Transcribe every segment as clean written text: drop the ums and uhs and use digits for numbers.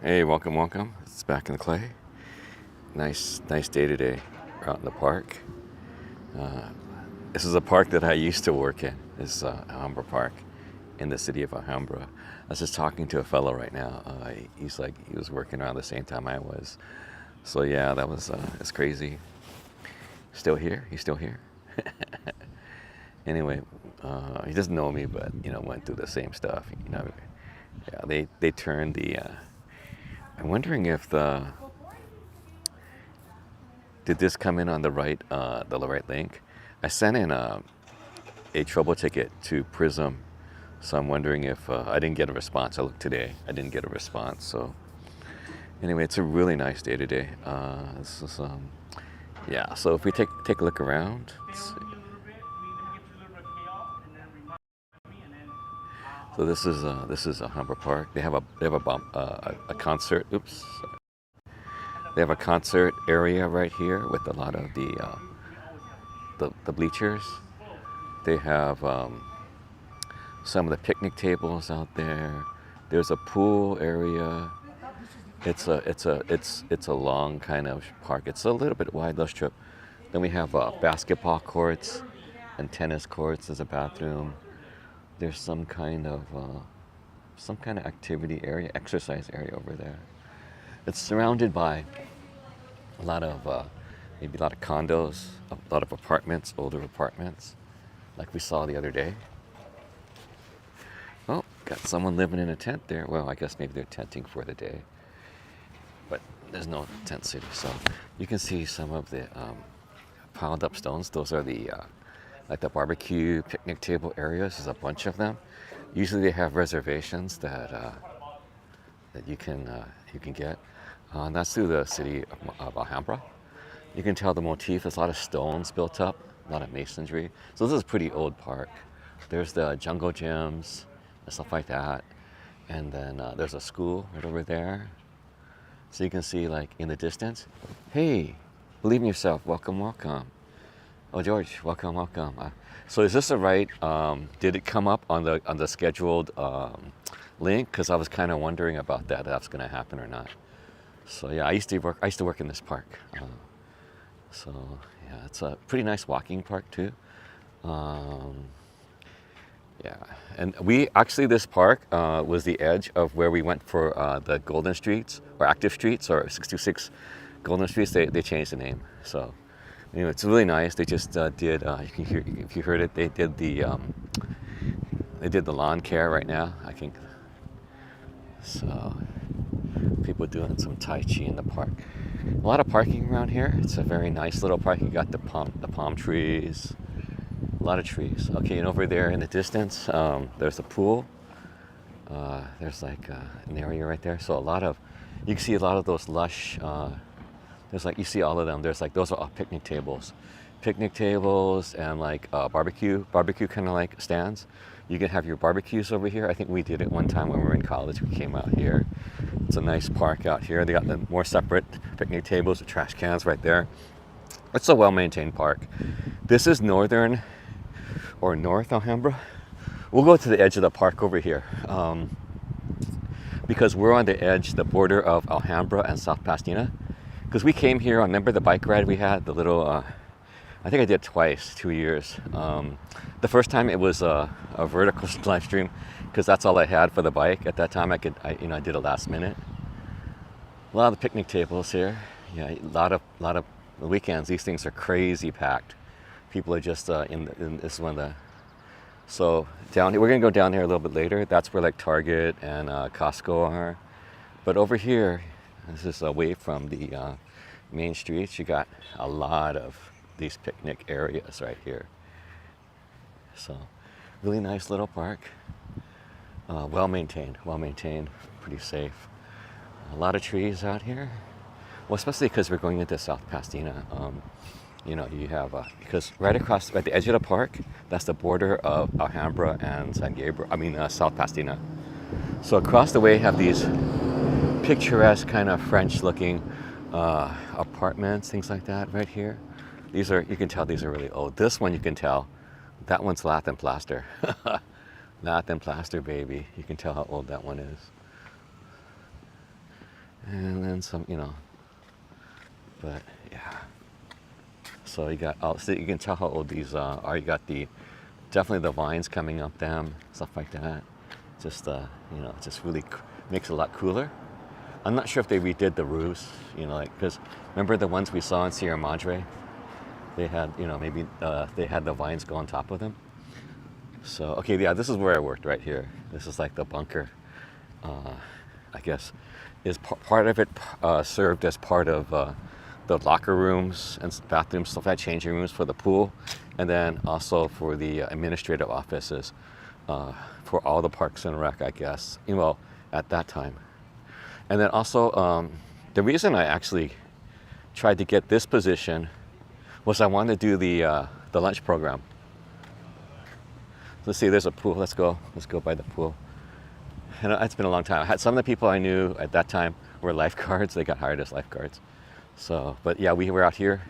Hey, welcome, welcome. It's back in the clay. Nice day today. We're out in the park. Uh, this is a park that I used to work in. This is Alhambra Park in the city of Alhambra. I was just talking to a fellow right now. He was working around the same time I was. So yeah, that was it's crazy. Still here? He's still here. Anyway, he doesn't know me, but went through the same stuff. Yeah, they turned the. I'm wondering if did this come in on the right link? I sent in a trouble ticket to Prism, so I'm wondering if I didn't get a response. I looked today, I didn't get a response. So anyway, it's a really nice day today. This is yeah. So if we take a look around, let's see. So this is Alhambra Park. They have a concert. Oops. They have a concert area right here with a lot of the bleachers. They have some of the picnic tables out there. There's a pool area. It's a long kind of park. It's a little bit wide, less trip. Then we have basketball courts and tennis courts. There's a bathroom. There's some kind of activity area, exercise area over there. It's surrounded by a lot of maybe a lot of condos, a lot of apartments, older apartments, like we saw the other day. Oh, got someone living in a tent there. Well, I guess maybe they're tenting for the day, but there's no tent city. So you can see some of the piled up stones. Those are the like the barbecue picnic table areas. There's a bunch of them. Usually they have reservations that you can get. And that's through the city of Alhambra. You can tell the motif. There's a lot of stones built up, a lot of masonry. So this is a pretty old park. There's the jungle gyms and stuff like that. And then there's a school right over there. So you can see, like, in the distance. Hey, believe in yourself. Welcome, welcome. Oh, George, welcome, welcome. So is this the right? Did it come up on the scheduled link? Because I was kind of wondering about that. If that's going to happen or not. So yeah, I used to work in this park. So yeah, it's a pretty nice walking park too. Yeah, and this park was the edge of where we went for the Golden Streets or Active Streets or 626 Golden Streets. They changed the name. So anyway, it's really nice. They just did. You can hear if you heard it. They did the lawn care right now. I think so. People doing some Tai Chi in the park. A lot of parking around here. It's a very nice little park. You got the palm trees, a lot of trees. Okay, and over there in the distance, there's a pool. There's like an area right there. So you can see a lot of those lush. You see all of them. There's like those are all picnic tables and like barbecue kind of like stands. You can have your barbecues over here. I think we did it one time when we were in college. We came out here. It's a nice park out here. They got the more separate picnic tables with trash cans right there. It's a well-maintained park. This is northern or North Alhambra. We'll go to the edge of the park over here because we're on the edge, the border of Alhambra and South Pasadena. Because we came here, remember the bike ride we had, the little, I think I did twice, 2 years. The first time it was a vertical live stream because that's all I had for the bike. At that time I did it last minute. A lot of the picnic tables here. Yeah, a lot of the weekends, these things are crazy packed. People are just in this one. So down here, we're gonna go down here a little bit later. That's where like Target and Costco are. But over here, this is away from the main streets. You got a lot of these picnic areas right here. So really nice little park. Well maintained, pretty safe. A lot of trees out here. Well, especially because we're going into South Pasadena. You have, because right across, at the edge of the park, that's the border of Alhambra and South Pasadena. So across the way you have these picturesque kind of French looking apartments, things like that right here. You can tell these are really old. This one you can tell, that one's lath and plaster. Lath and plaster, baby. You can tell how old that one is. and then some, you know. But yeah. So you got, so you can tell how old these are. You got definitely the vines coming up them, stuff like that. Just you know, just really makes it a lot cooler. I'm not sure if they redid the roofs, you know, like, because remember the ones we saw in Sierra Madre? They had, you know, maybe they had the vines go on top of them. So, okay, yeah, this is where I worked right here. This is like the bunker. I guess is part of it served as part of the locker rooms and bathrooms, stuff like that, changing rooms for the pool, and then also for the administrative offices for all the parks and rec, I guess. Well, at that time. And then also, the reason I actually tried to get this position was I wanted to do the lunch program. Let's see, there's a pool. Let's go by the pool. And it's been a long time. I had some of the people I knew at that time were lifeguards. They got hired as lifeguards. So, but yeah, we were out here.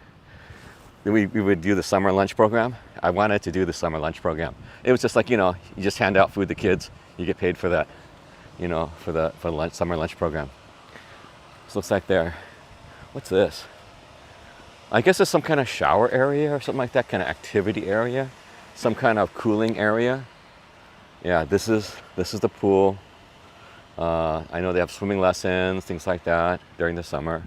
We would do the summer lunch program. I wanted to do the summer lunch program. It was just like, you know, you just hand out food to kids. You get paid for that, you know, for the lunch, summer lunch program. This looks like there. What's this? I guess it's some kind of shower area or something like that, kind of activity area, some kind of cooling area. Yeah, this is the pool. I know they have swimming lessons, things like that during the summer,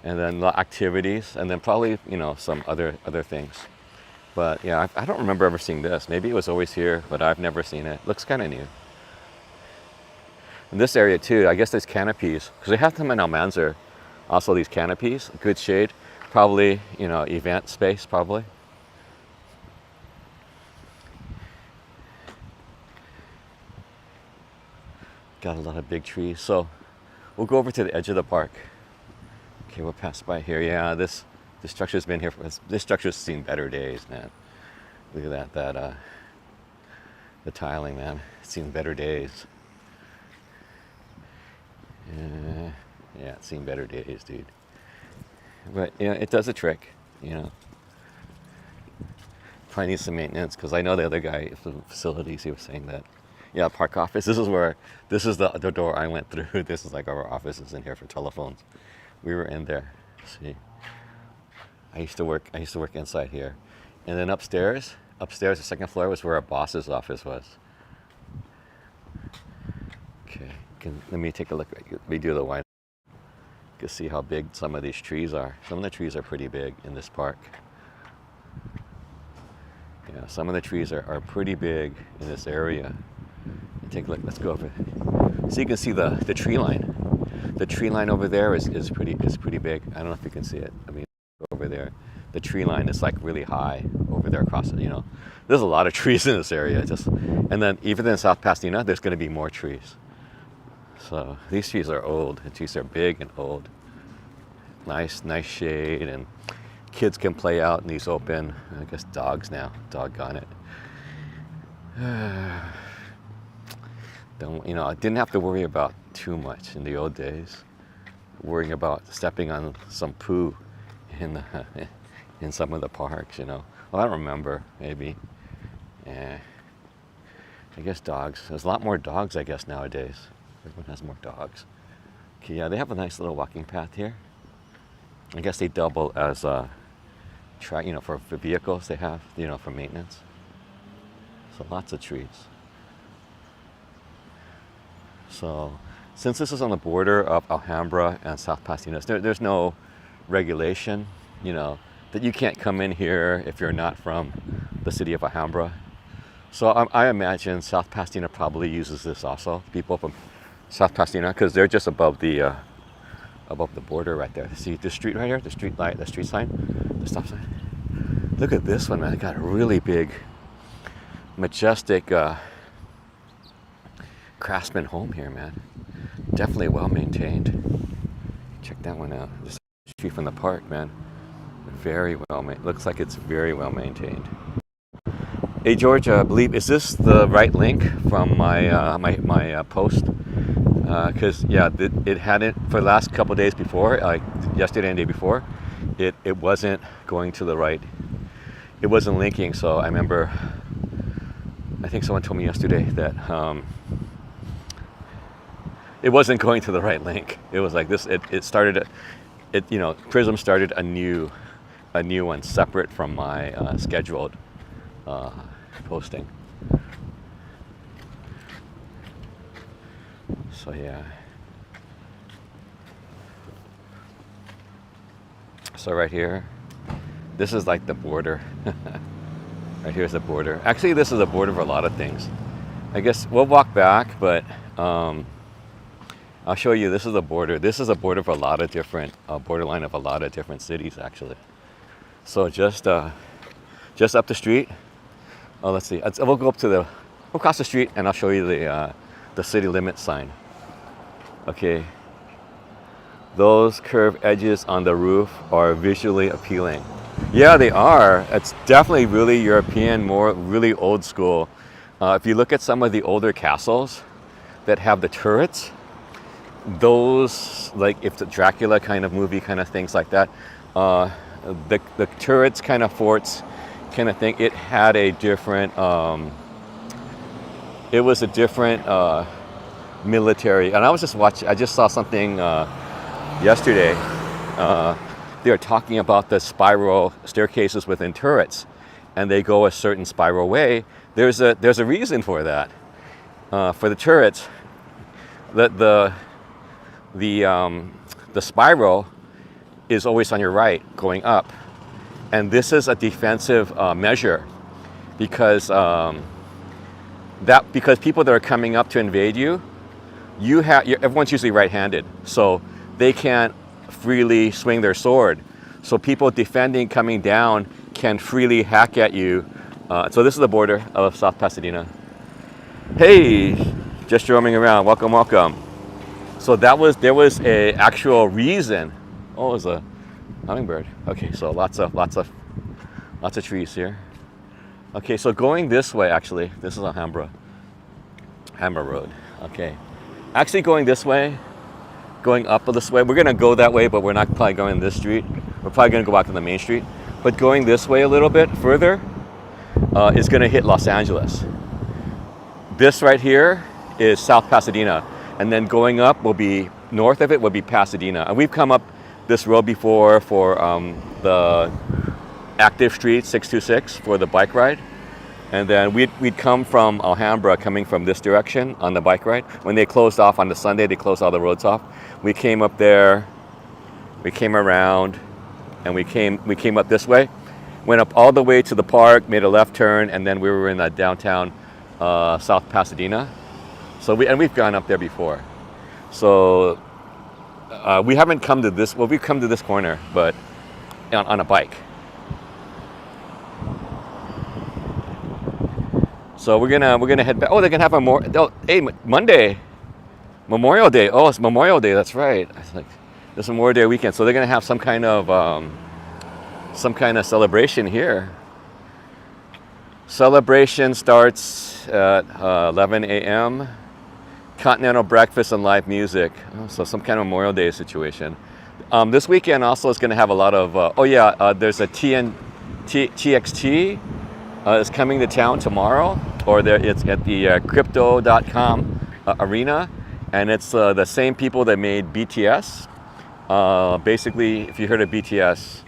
and then activities, and then probably, you know, some other things. But yeah, I don't remember ever seeing this. Maybe it was always here, but I've never seen it. Looks kind of new. In this area too, I guess there's canopies because they have them in Almanzar. Also, these canopies, good shade, probably, you know, event space probably. Got a lot of big trees. So we'll go over to the edge of the park. Okay, we'll pass by here. Yeah, this structure's been here. This structure's seen better days, man. Look at that the tiling, man. It's seen better days. Yeah, it's seen better days, dude. But yeah, it does a trick, you know. Probably needs some maintenance because I know the other guy from the facilities, he was saying that. Yeah, park office. This is the door I went through. This is like our offices in here for telephones. We were in there. See, I used to work inside here, and then upstairs, the second floor was where our boss's office was. Okay, let me take a look. Let me do the wine. You can see how big some of these trees are. Some of the trees are pretty big in this park. Yeah, some of the trees are pretty big in this area. Take a look. Let's go over. So you can see the tree line. The tree line over there is pretty big. I don't know if you can see it. I mean, over there, the tree line is like really high over there across it. You know, there's a lot of trees in this area. And then even in South Pasadena, there's going to be more trees. So these trees are old. The trees are big and old. Nice shade, and kids can play out in these open. I guess dogs now. Doggone it. Don't, you know, I didn't have to worry about too much in the old days. Worrying about stepping on some poo in some of the parks, you know. Well, I don't remember, maybe. Yeah. I guess dogs. There's a lot more dogs, I guess, nowadays. Everyone has more dogs. Okay, yeah, they have a nice little walking path here. I guess they double as you know, for vehicles they have, you know, for maintenance. So lots of trees. So since this is on the border of Alhambra and South Pasadena, there's no regulation, you know, that you can't come in here if you're not from the city of Alhambra. So I imagine South Pasadena probably uses this also. People from South Pasadena, because they're just above the border right there. See the street right here, the street light, the street sign, the stop sign. Look at this one, man. It got a really big, majestic craftsman home here, man. Definitely well maintained. Check that one out. This street from the park, man. Very well made. Looks like it's very well maintained. Hey George, I believe, is this the right link from my my post? Because yeah, it hadn't for the last couple of days before, like yesterday and the day before, it wasn't going to the right. It wasn't linking. So I remember, I think someone told me yesterday that it wasn't going to the right link. It was like this. It started. Prism started a new one separate from my scheduled posting. So yeah. So right here, this is like the border. Right here's the border. Actually, this is a border for a lot of things. I guess we'll walk back, but I'll show you. This is a border. This is a border for a lot of different borderline of a lot of different cities, actually. So just up the street. Oh, let's see. We'll go we'll cross the street, and I'll show you the city limit sign. Okay. Those curved edges on the roof are visually appealing. Yeah, they are. It's definitely really European, really old school. If you look at some of the older castles that have the turrets, those, like if the Dracula kind of movie kind of things like that, the turrets kind of forts kind of thing, it had a different, it was a different military. And I just saw something yesterday. They were talking about the spiral staircases within turrets, and they go a certain spiral way. There's a reason for that. For the turrets, the spiral is always on your right, going up, and this is a defensive measure because people that are coming up to invade you, everyone's usually right-handed, so they can't freely swing their sword. So people defending coming down can freely hack at you. So this is the border of South Pasadena. Hey, just roaming around. Welcome, welcome. So there was a actual reason. Oh, it was a hummingbird. Okay, so lots of trees here. Okay, so going this way, actually, this is Alhambra Road. Okay, actually going this way. Going up this way, we're gonna go that way, but we're not probably going this street. We're probably gonna go back to the main street. But going this way a little bit further is gonna hit Los Angeles. This right here is South Pasadena, and then going up will be north of it will be Pasadena. And we've come up this road before for the active street 626 for the bike ride. And then we'd come from Alhambra, coming from this direction on the bike ride. When they closed off on the Sunday, they closed all the roads off. We came up there, we came around, and we came up this way. Went up all the way to the park, made a left turn, and then we were in downtown South Pasadena. So we've gone up there before. So we haven't come to this. Well, we've come to this corner, but on a bike. So we're gonna head back. Oh, they're gonna have hey, Monday, Memorial Day. Oh, it's Memorial Day. That's right. It's like this Memorial Day weekend. So they're gonna have some kind of celebration here. Celebration starts at 11 a.m. Continental breakfast and live music. Oh, so some kind of Memorial Day situation. This weekend also is gonna have a lot of. There's a TXT. Is coming to town tomorrow, it's at the crypto.com arena, and it's the same people that made BTS. Basically, if you heard of BTS,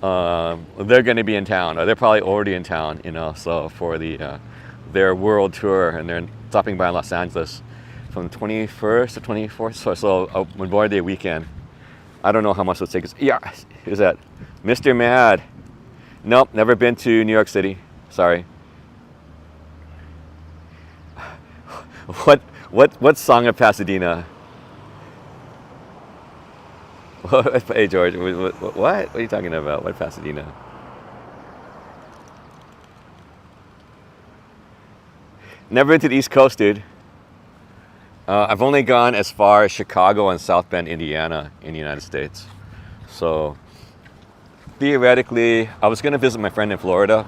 they're going to be in town, or they're probably already in town, so for their world tour, and they're stopping by in Los Angeles from the 21st to 24th, so Memorial Day weekend. I don't know how much it'll take us. Yeah, who's that? Mr. Mad. Nope, never been to New York City. Sorry. What song of Pasadena? Hey George, what? What are you talking about? What Pasadena? Never been to the East Coast, dude. I've only gone as far as Chicago and South Bend, Indiana, in the United States. So theoretically, I was going to visit my friend in Florida,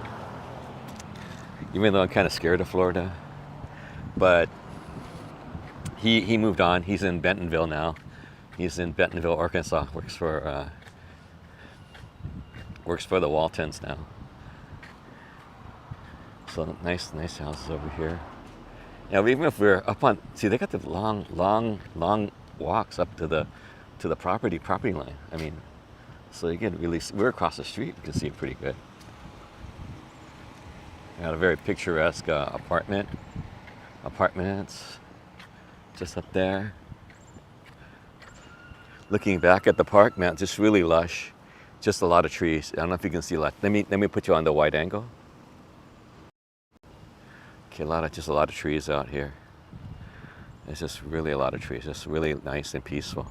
even though I'm kind of scared of Florida. But he moved on. He's in Bentonville now. He's in Bentonville, Arkansas. Works for the Waltons now. So nice houses over here. Yeah, even if we're up on, see, they got the long walks up to the property line. I mean, so you can really, we're across the street, you can see it pretty good. Got a very picturesque apartments just up there. Looking back at the park, man, just really lush. Just a lot of trees. I don't know if you can see a lot. Let me put you on the wide angle. Okay, just a lot of trees out here. It's just really a lot of trees. Just really nice and peaceful.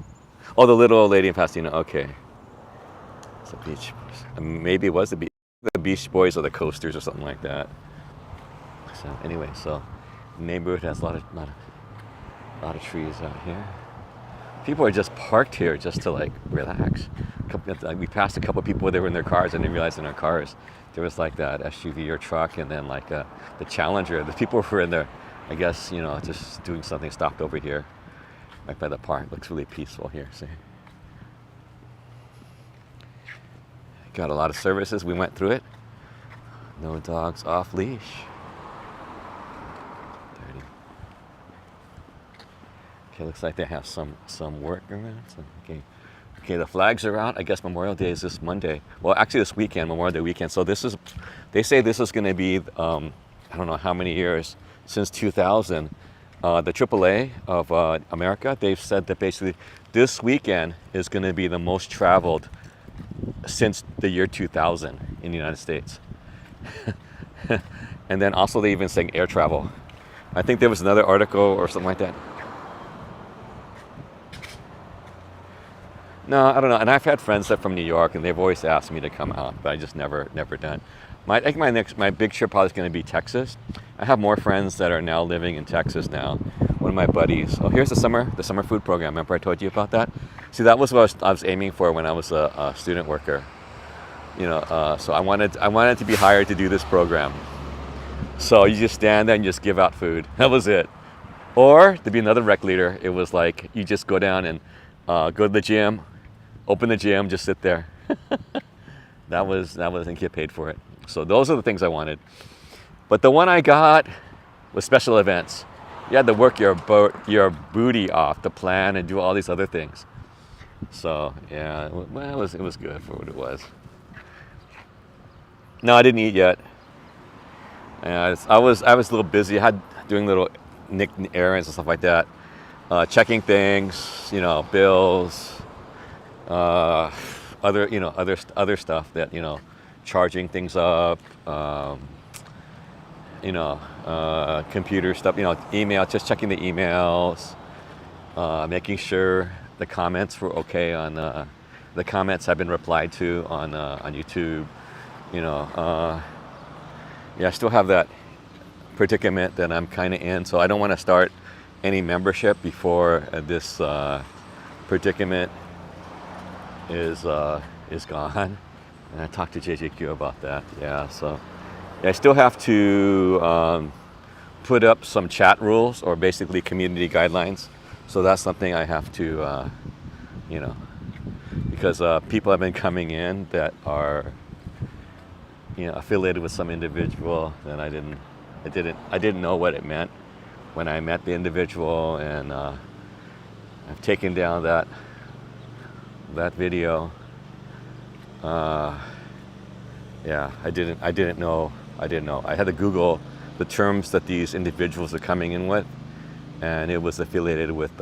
Oh, the little old lady in Pasadena. Okay, it's a beach. Maybe it was the Beach Boys or the Coasters or something like that. So anyway, so the neighborhood has a lot of trees out here. People are just parked here just to like relax. We passed a couple of people, they were in their cars and didn't realize in their cars there was like that SUV or truck, and then like the Challenger. The people were in there, I guess, you know, just doing something, stopped over here right by the park. Looks really peaceful here, see. Got a lot of services, we went through it. No dogs off leash. Okay, looks like they have some work around. So, okay, the flags are out. I guess Memorial Day is this Monday. Well, actually this weekend, Memorial Day weekend. So they say this is going to be, I don't know how many years, since 2000. The AAA of America, they've said that basically this weekend is going to be the most traveled since the year 2000 in the United States. And then also they even saying air travel. I think there was another article or something like that. No, I don't know. And I've had friends that are from New York, and they've always asked me to come out, but I just never done. I think my big trip probably is going to be Texas. I have more friends that are now living in Texas now. One of my buddies. Oh, here's the summer food program. Remember I told you about that? See, that was what I was aiming for when I was a student worker. You know, so I wanted to be hired to do this program. So you just stand there and just give out food. That was it. Or to be another rec leader, it was like you just go down and go to the gym, open the gym, just sit there. that was and get paid for it. So those are the things I wanted. But the one I got was special events. You had to work your booty off to plan and do all these other things. So yeah, well, it was good for what it was. No, I didn't eat yet. I was a little busy. I had doing little errands and stuff like that, checking things, you know, bills, other stuff that, you know, charging things up, computer stuff, you know, email, just checking the emails, making sure the comments were okay on the comments have been replied to on YouTube, you know. Yeah, I still have that predicament that I'm kind of in, so I don't want to start any membership before this predicament is gone. And I talked to JJQ about that. Yeah, so yeah, I still have to put up some chat rules, or basically community guidelines. So that's something I have to, you know, because people have been coming in that are, you know, affiliated with some individual, and I didn't know what it meant when I met the individual, and I've taken down that video. Yeah, I didn't know. I had to Google the terms that these individuals are coming in with, and it was affiliated with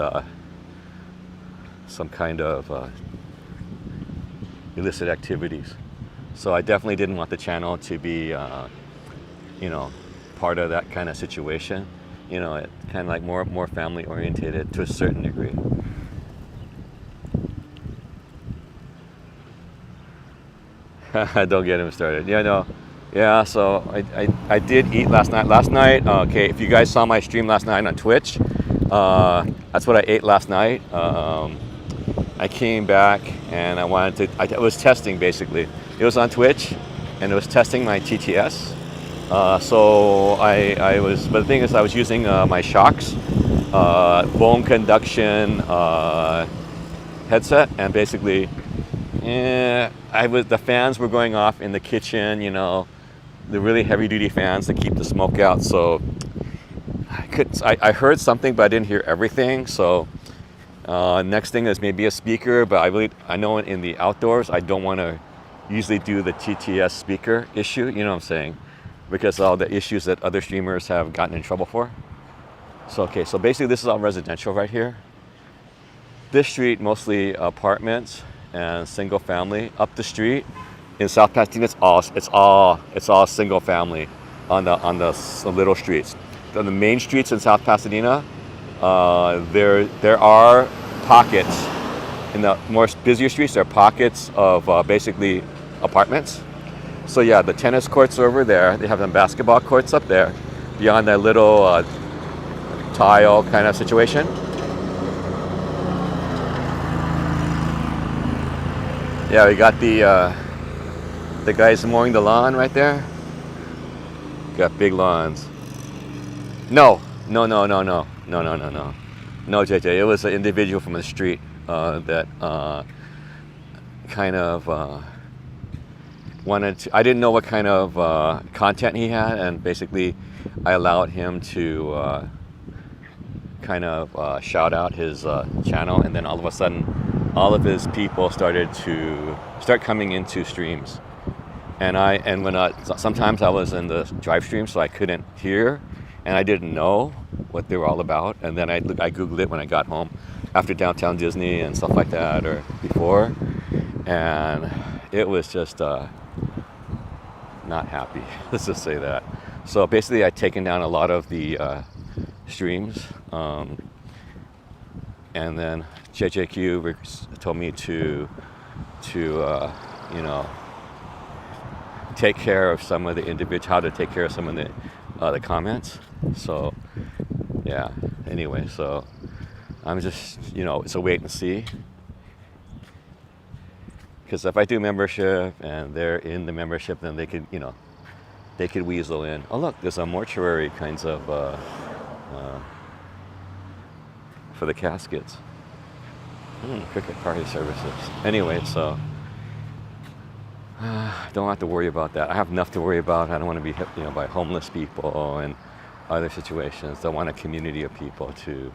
some kind of illicit activities. So I definitely didn't want the channel to be, you know, part of that kind of situation. You know, it kind of like more family oriented to a certain degree. Don't get him started. Yeah, no. Yeah, so I did eat last night. Okay, if you guys saw my stream last night on Twitch, that's what I ate last night. I came back and I was testing basically. It was on Twitch and it was testing my TTS. So but the thing is I was using my Shocks bone conduction headset, and basically the fans were going off in the kitchen, you know, the really heavy duty fans to keep the smoke out. So I heard something, but I didn't hear everything. So next thing is maybe a speaker, but I know in the outdoors I don't want to usually do the TTS speaker issue. You know what I'm saying? Because all the issues that other streamers have gotten in trouble for. So okay, so basically this is all residential right here. This street mostly apartments and single family. Up the street in South Pasadena, it's all single family on the little streets. On the main streets in South Pasadena, there are pockets. In the more busier streets, there are pockets of basically apartments. So yeah, the tennis courts are over there. They have some basketball courts up there, beyond that little tile kind of situation. Yeah, we got the guys mowing the lawn right there. Got big lawns. No, JJ. It was an individual from the street that kind of wanted to. I didn't know what kind of content he had, and basically, I allowed him to kind of shout out his channel, and then all of a sudden, all of his people started to start coming into streams. And when sometimes I was in the drive stream, so I couldn't hear, and I didn't know what they were all about. And then I Googled it when I got home, after Downtown Disney and stuff like that, or before, and it was just not happy. Let's just say that. So basically, I'd taken down a lot of the streams, and then JJQ told me to take care of some of the how to take care of some of the comments. So yeah, anyway, so I'm just, it's a wait and see, because if I do membership and they're in the membership, then they could weasel in. Oh look, there's a mortuary kinds of for the caskets. Cricket party services. Anyway, so don't have to worry about that. I have enough to worry about. I don't want to be hit, by homeless people and other situations. I want a community of people to,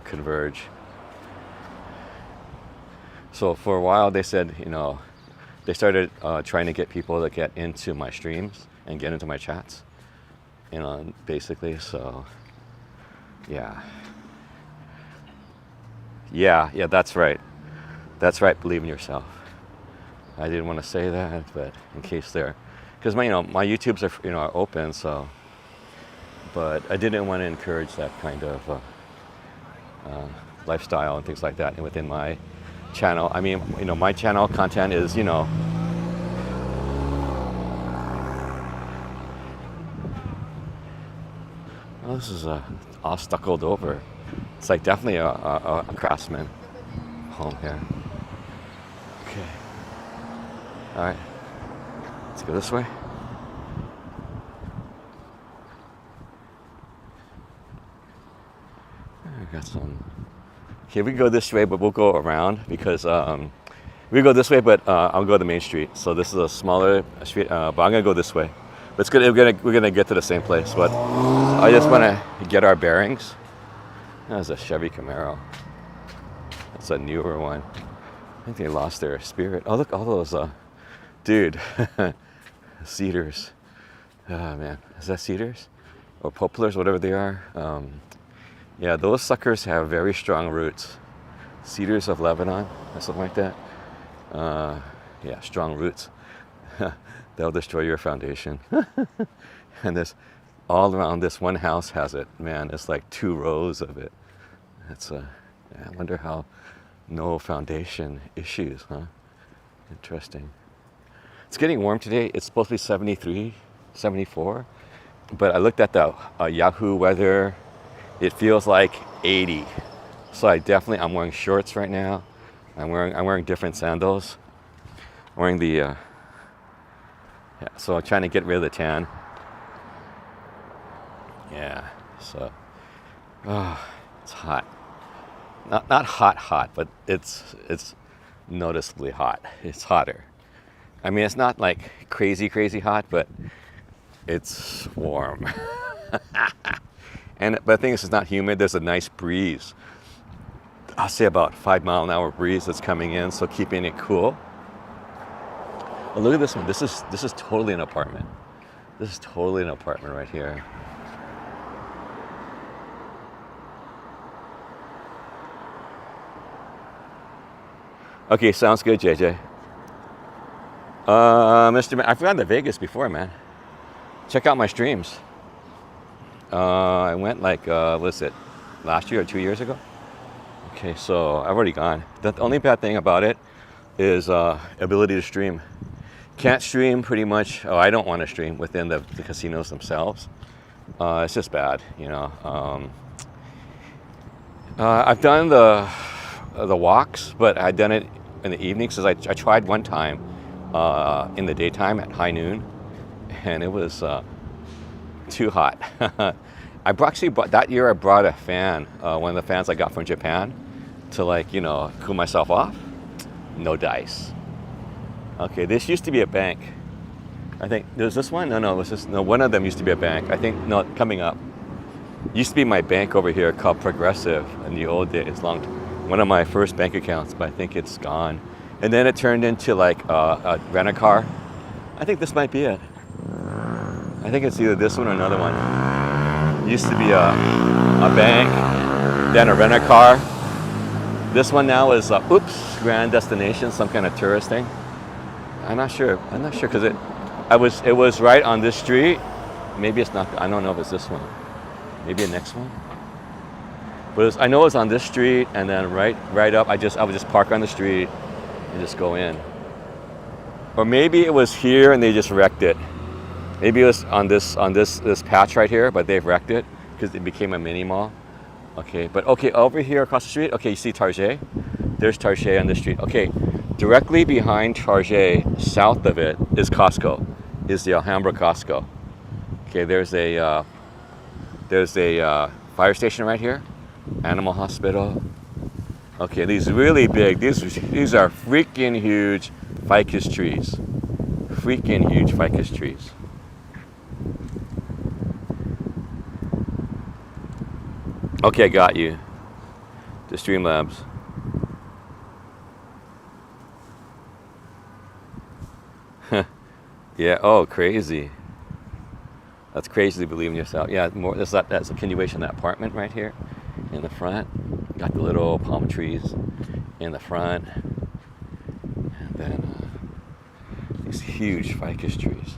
converge. So for a while, they said, they started trying to get people to get into my streams and get into my chats, basically. So, yeah. Yeah, that's right. That's right. Believe in yourself. I didn't want to say that, but in case because my YouTubes are open, so. But I didn't want to encourage that kind of lifestyle and things like that within my channel. I mean, my channel content is, oh, this is all stuccoed over. It's like definitely a craftsman home here. Okay. All right. Let's go this way. I got some. Okay, we can go this way, but we'll go around because we go this way, but I'll go to the main street. So this is a smaller street, but I'm gonna go this way. But it's good. We're gonna get to the same place, but I just want to get our bearings. That's a Chevy Camaro. That's a newer one. I think they lost their spirit. Oh, look, all those, dude, cedars. Oh, man, is that cedars? Or poplars, whatever they are. Yeah, those suckers have very strong roots. Cedars of Lebanon, or something like that. Yeah, strong roots. They'll destroy your foundation. And this, all around this one house has it. Man, it's like 2 rows of it. It's I wonder how no foundation issues, huh? Interesting. It's getting warm today. It's supposed to be 73, 74. But I looked at the Yahoo weather. It feels like 80. So I'm wearing shorts right now. I'm wearing different sandals. I'm wearing the yeah, so I'm trying to get rid of the tan. Yeah, so it's hot. Not hot, but it's noticeably hot. It's hotter. I mean, it's not like crazy hot, but it's warm. But the thing is, it's not humid. There's a nice breeze. I'll say about 5-mile-an-hour breeze that's coming in, so keeping it cool. Oh, look at this one. This is totally an apartment. This is totally an apartment right here. Okay, sounds good, JJ. Mr. I've gone to Vegas before, man. Check out my streams. I went like, what's it, last year or 2 years ago? Okay, so I've already gone. The only bad thing about it is ability to stream. Can't stream pretty much. Oh, I don't want to stream within the casinos themselves. It's just bad, you know. I've done the walks, but I've done it in the evenings. Because I tried one time in the daytime at high noon, and it was too hot. That year I brought a fan, one of the fans I got from Japan, to like, you know, cool myself off. No dice. Okay, this used to be a bank. I think there's this one. No, it was just no. One of them used to be a bank. I think no, coming up. Used to be my bank over here called Progressive in the old days. One of my first bank accounts, but I think it's gone. And then it turned into like a rent-a-car. I think this might be it. I think it's either this one or another one. Used to be a bank, then a rent-a-car. This one now is Grand Destination, some kind of tourist thing. I'm not sure because it was right on this street. Maybe it's not. I don't know if it's this one. Maybe the next one. But I know it was on this street, and then right up. I would just park on the street and just go in. Or maybe it was here and they just wrecked it. Maybe it was on this patch right here, but they've wrecked it because it became a mini mall. Okay, but okay, over here across the street. Okay, you see Target? There's Target on the street. Okay. Directly behind Target, south of it, is Costco, is the Alhambra Costco. Okay, there's a fire station right here, animal hospital. Okay, these really big, these are freaking huge ficus trees. Freaking huge ficus trees. Okay, I got you. The Streamlabs. Yeah. Oh, crazy. That's crazy to believe in yourself. Yeah. More. That's a continuation of that apartment right here, in the front. Got the little palm trees in the front, and then these huge ficus trees.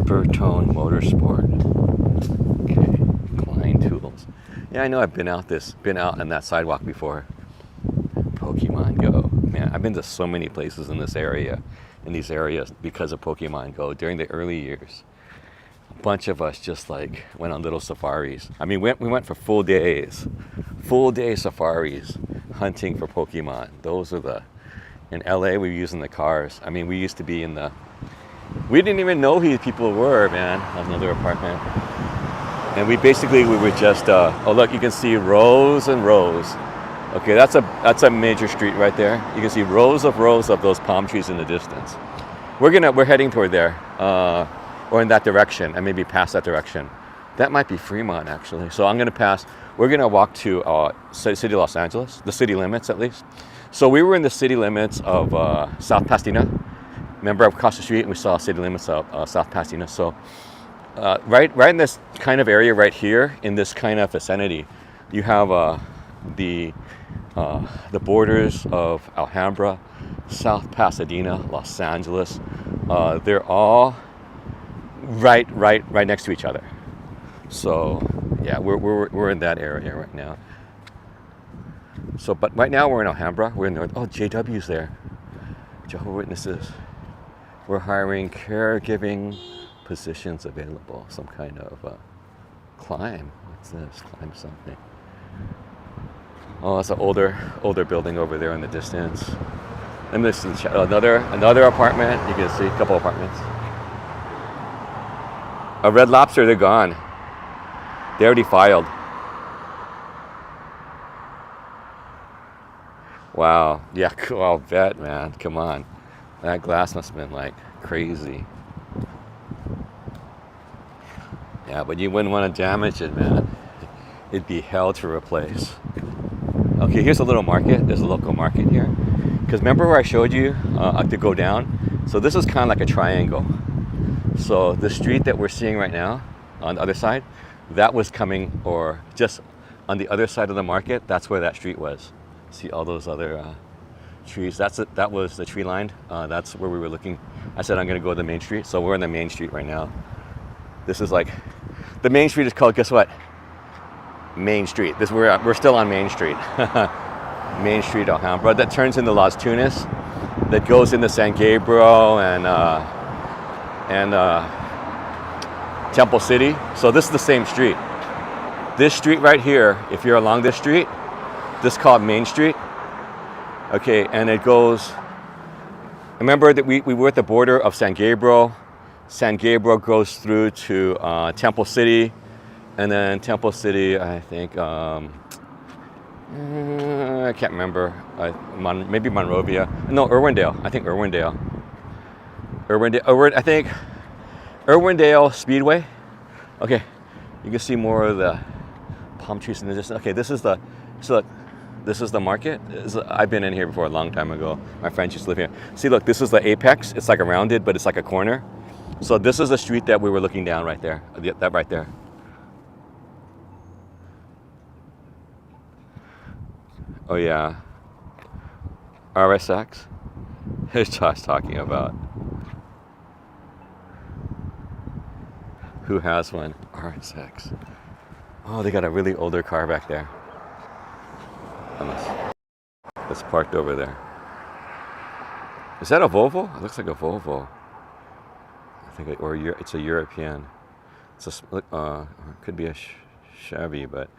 Bertone Motorsport. Okay. Klein Tools. Yeah, I know. I've been out on that sidewalk before. Pokemon Go. Man, I've been to so many places in these areas because of Pokemon Go during the early years. A bunch of us just like went on little safaris. I mean, we went for full day safaris hunting for Pokemon. Those are in LA we were using the cars. I mean, we used to be we didn't even know who these people were, man, on another apartment. And we were just, oh look, you can see rows and rows. Okay, that's a major street right there. You can see rows of those palm trees in the distance. We're heading toward there, or in that direction, and maybe past that direction. That might be Fremont, actually. So I'm gonna pass. We're gonna walk to city of Los Angeles, the city limits at least. So we were in the city limits of South Pasadena. Remember, across the street, and we saw city limits of South Pasadena. So right in this kind of area right here, in this kind of vicinity, you have the borders of Alhambra, South Pasadena, Los Angeles. They're all right next to each other. So yeah, we're in that area right now. So, but right now we're in Alhambra. We're in North. Oh, JW's there. Jehovah's Witnesses. We're hiring caregiving positions available. Some kind of climb. What's this? Climb something. Oh, that's an older building over there in the distance. And this is another apartment. You can see a couple apartments. A Red Lobster, they're gone. They already filed. Wow. Yeah, cool. I'll bet, man. Come on. That glass must have been like crazy. Yeah, but you wouldn't want to damage it, man. It'd be hell to replace. Okay, here's a little market. There's a local market here. Because remember where I showed you to go down? So this is kind of like a triangle. So the street that we're seeing right now on the other side, that was coming, or just on the other side of the market, that's where that street was. See all those other trees? That was the tree line. That's where we were looking. I said I'm going to go to the main street. So we're on the main street right now. This is like, the main street is called, guess what? Main Street. We're still on Main Street. Main Street, Alhambra. That turns into Las Tunas. That goes into San Gabriel and Temple City. So this is the same street. This street right here, if you're along this street, this is called Main Street. Okay, and it goes, remember that we were at the border of San Gabriel. San Gabriel goes through to Temple City, and then Temple City, I think, I can't remember, maybe Monrovia. No, Irwindale. I think Irwindale. I think Irwindale Speedway. Okay, you can see more of the palm trees in the distance. Okay, this is the market. I've been in here before a long time ago. My friends used to live here. See, look, this is the apex. It's like a rounded, but it's like a corner. So this is the street that we were looking down right there. That right there. Oh yeah. RSX. Here's Josh talking about. Who has one? RSX. Oh, they got a really older car back there. That's parked over there. Is that a Volvo? It looks like a Volvo. I think, or it's a European. It's a, it could be a Chevy, but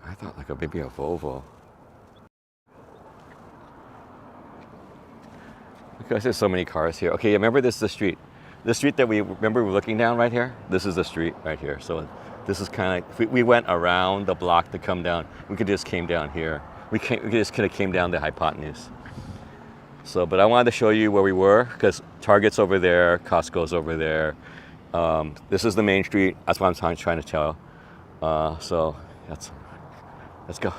I thought like maybe a Volvo. Because there's so many cars here. Okay, remember this is the street. The street that we were looking down right here. This is the street right here. So this is kind of like, we went around the block to come down. We could just came down here. We just kind of came down the hypotenuse. So, but I wanted to show you where we were, because Target's over there, Costco's over there. This is the main street. That's what I'm trying to tell. So let's go.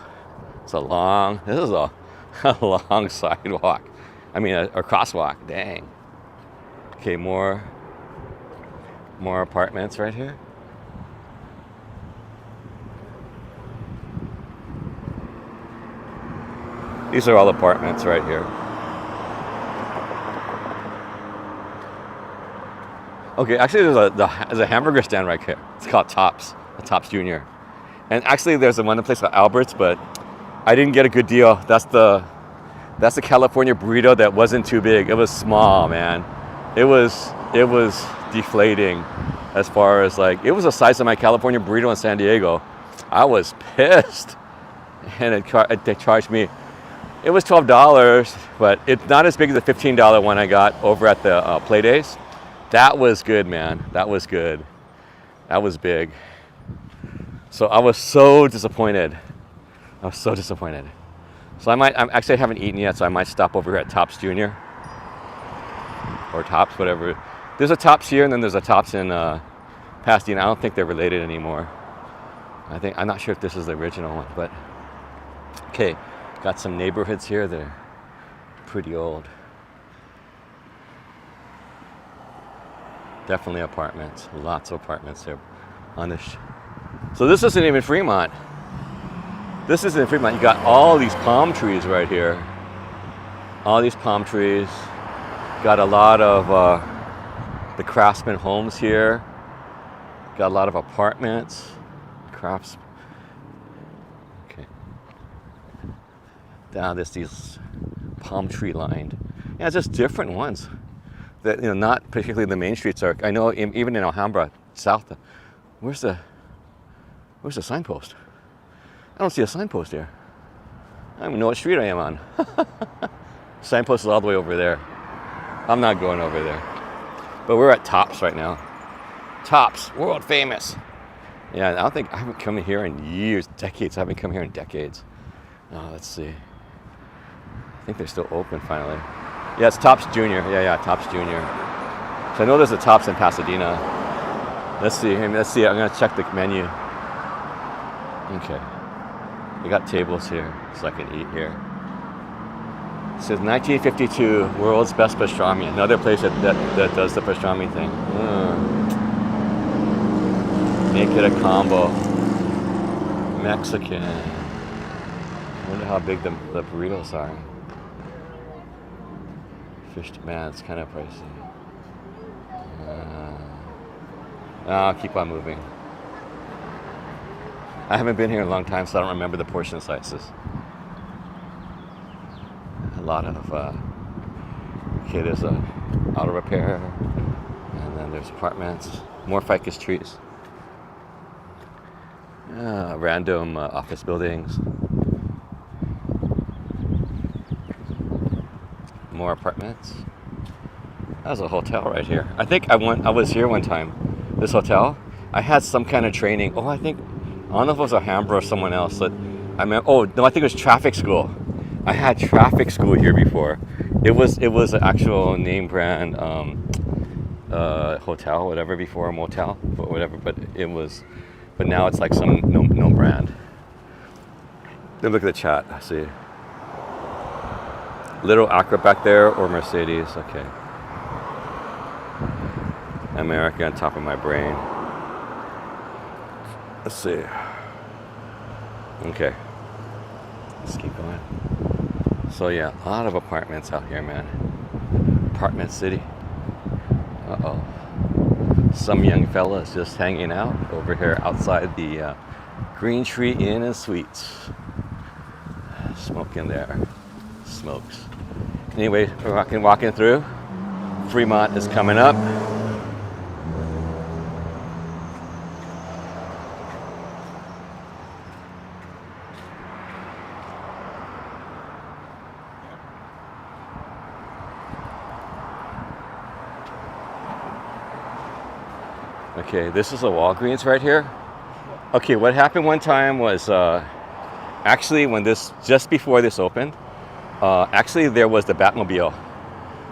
This is a long sidewalk. I mean, a crosswalk. Dang. Okay, more apartments right here. These are all apartments right here. Okay, actually there's a hamburger stand right here. It's called Tops, Tops Junior. And actually there's one place called Albert's, but I didn't get a good deal. That's the California burrito that wasn't too big. It was small, man. It was deflating as far as like, it was the size of my California burrito in San Diego. I was pissed. And they charged me, it was $12, but it's not as big as the $15 one I got over at the Play Days. That was good, man. That was good. That was big. So I was so disappointed. So I actually haven't eaten yet, so I might stop over here at Tops Junior. Or Tops, whatever. There's a Tops here, and then there's a Tops in Pasadena. I don't think they're related anymore. I'm not sure if this is the original one, but okay. Got some neighborhoods here that are pretty old. Definitely apartments. Lots of apartments here on this. So this isn't even Fremont. This isn't Fremont. You got all these palm trees right here. All these palm trees. Got a lot of the craftsman homes here. Got a lot of apartments. Crafts. Okay. Down there's these palm tree lined. Yeah, just different ones. That, you know, not particularly the main streets are. I know even in Alhambra, south. Where's the signpost? I don't see a signpost here. I don't even know what street I am on. Signpost is all the way over there. I'm not going over there. But we're at Tops right now. Tops, world famous. Yeah, I haven't come here in years, decades. I haven't come here in decades. Oh, let's see. I think they're still open finally. Yeah, it's Tops Junior. Yeah, Tops Junior. So I know there's a Tops in Pasadena. Let's see. Let's see. I'm gonna check the menu. Okay. They got tables here, so I can eat here. It says 1952, world's best pastrami. Another place that does the pastrami thing. Make it a combo. Mexican. I wonder how big the burritos are. Fish, man, it's kind of pricey. I'll keep on moving. I haven't been here in a long time, so I don't remember the portion sizes. A lot of, okay, there's a auto repair, and then there's apartments, more ficus trees. Random office buildings. More apartments. That's a hotel right here. I think I was here one time. This hotel. I had some kind of training. I don't know if it was Alhambra or someone else. But I think it was traffic school. I had traffic school here before. It was an actual name brand hotel, whatever, before a motel, but whatever. But now it's like some no brand. Then look at the chat. I see. Little Acura back there or Mercedes. Okay. America on top of my brain. Let's see. Okay. Let's keep going. So yeah, a lot of apartments out here, man. Apartment city. Uh-oh. Some young fellas just hanging out over here outside the Green Tree Inn and Suites. Smoking there. Smokes. Anyway, we're walking through. Fremont is coming up. Okay, this is a Walgreens right here. Okay, what happened one time was actually just before this opened, actually there was the Batmobile.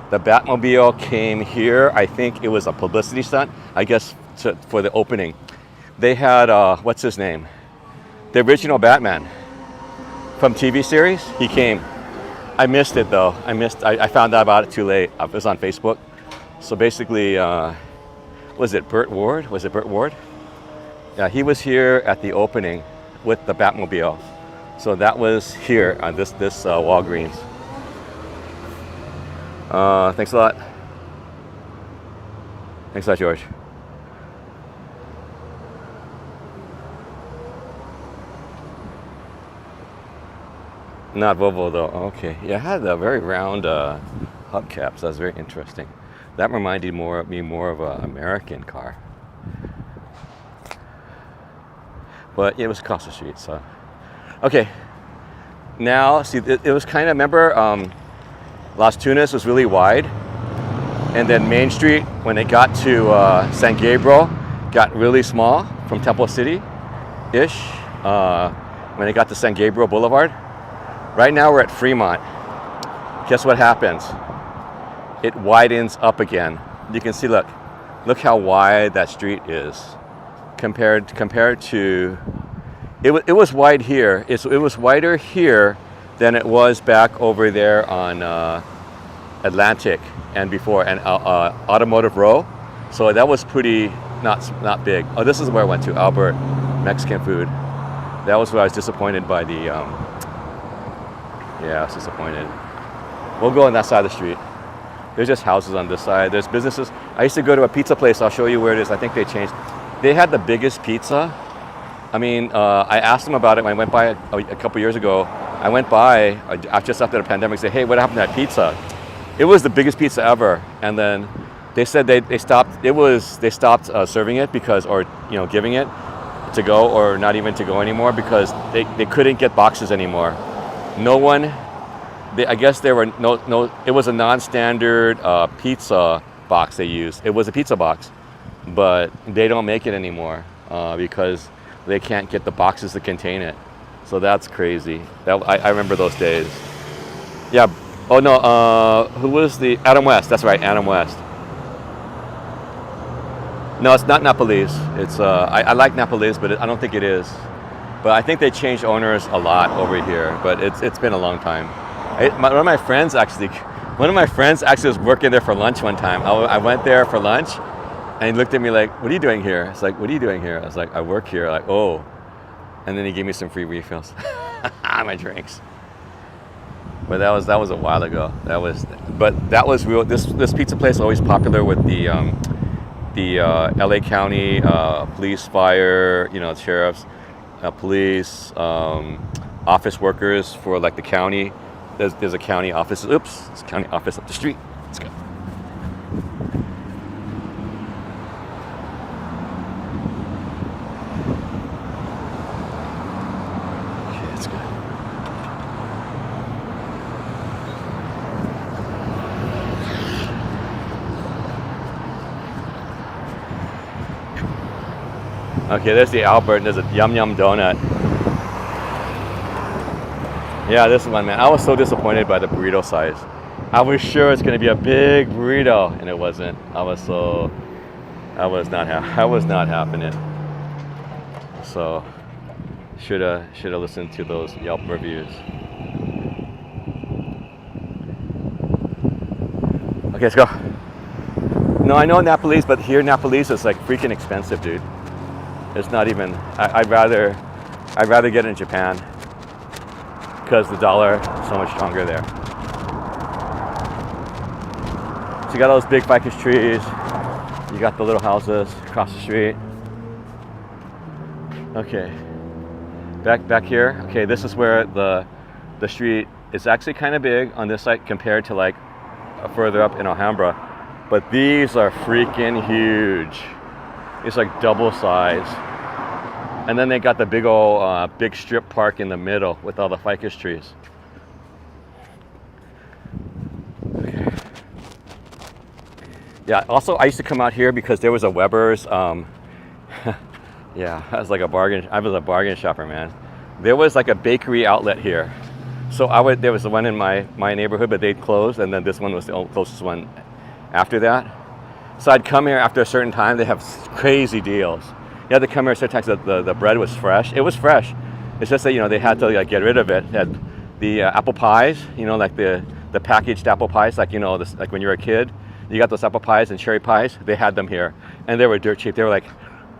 The Batmobile came here. I think it was a publicity stunt, I guess, for the opening. They had, what's his name? The original Batman from TV series. He came. I missed it though. I found out about it too late. It was on Facebook. So basically, was it Burt Ward? Yeah, he was here at the opening with the Batmobile. So that was here on this Walgreens. Thanks a lot. Thanks a lot, George. Not Volvo though. Okay. Yeah, it had a very round hubcaps. That's very interesting. That reminded me more of an American car. But it was across the street, so. Okay. Now, see, it was kind of, remember, Las Tunas was really wide. And then Main Street, when it got to San Gabriel, got really small from Temple City-ish. When it got to San Gabriel Boulevard. Right now we're at Fremont. Guess what happens? It widens up again. You can see, look how wide that street is compared to, it was wide here. It was wider here than it was back over there on Atlantic and before, and Automotive Row. So that was pretty not big. Oh, this is where I went to, Albert Mexican food. That was where I was disappointed by the. Yeah, I was disappointed. We'll go on that side of the street. There's just houses on this side. There's businesses. I used to go to a pizza place. I'll show you where it is. I think they changed. They had the biggest pizza. I mean, I asked them about it when I went by a couple years ago. I went by just after the pandemic. Said, "Hey, what happened to that pizza?" It was the biggest pizza ever. And then they said they stopped. They stopped serving it because, or giving it to go, or not even to go anymore because they couldn't get boxes anymore. No one. I guess there were no. It was a non-standard pizza box they used. It was a pizza box, but they don't make it anymore because they can't get the boxes to contain it. So that's crazy. I remember those days. Yeah. Oh no. Who was the Adam West? That's right, Adam West. No, it's not Nepalese. It's I like Nepalese, but I don't think it is. But I think they changed owners a lot over here. But it's been a long time. One of my friends actually was working there for lunch one time. I went there for lunch, and he looked at me like, "What are you doing here?" It's like, "What are you doing here?" I was like, "I work here." Like, "Oh," and then he gave me some free refills on my drinks. But that was a while ago. That was real. This pizza place is always popular with the LA County police, fire, sheriffs, police, office workers for like the county. There's a county office. Oops, it's a county office up the street. Let's go. Okay, let's go. Okay, there's the Albert, and there's a Yum Yum Donut. Yeah, this one, man. I was so disappointed by the burrito size. I was sure it's gonna be a big burrito, and it wasn't. I was not happening. So, shoulda listened to those Yelp reviews. Okay, let's go. No, I know Nepalese, but here Nepalese is like freaking expensive, dude. It's not even. I'd rather get it in Japan because the dollar is so much stronger there. So you got all those big ficus trees. You got the little houses across the street. Okay, back here. Okay, this is where the street is actually kind of big on this side compared to like further up in Alhambra, but these are freaking huge. It's like double size. And then they got the big old big strip park in the middle with all the ficus trees. Okay. Yeah, also I used to come out here because there was a Weber's. Yeah, I was a bargain shopper, man. There was like a bakery outlet here. So there was the one in my neighborhood, but they closed, and then this one was the closest one after that. So I'd come here after a certain time. They have crazy deals. You had to come here certain times. The bread was fresh. It was fresh. It's just that they had to like get rid of it. They had the apple pies, like the packaged apple pies, like like when you were a kid, you got those apple pies and cherry pies. They had them here, and they were dirt cheap. They were like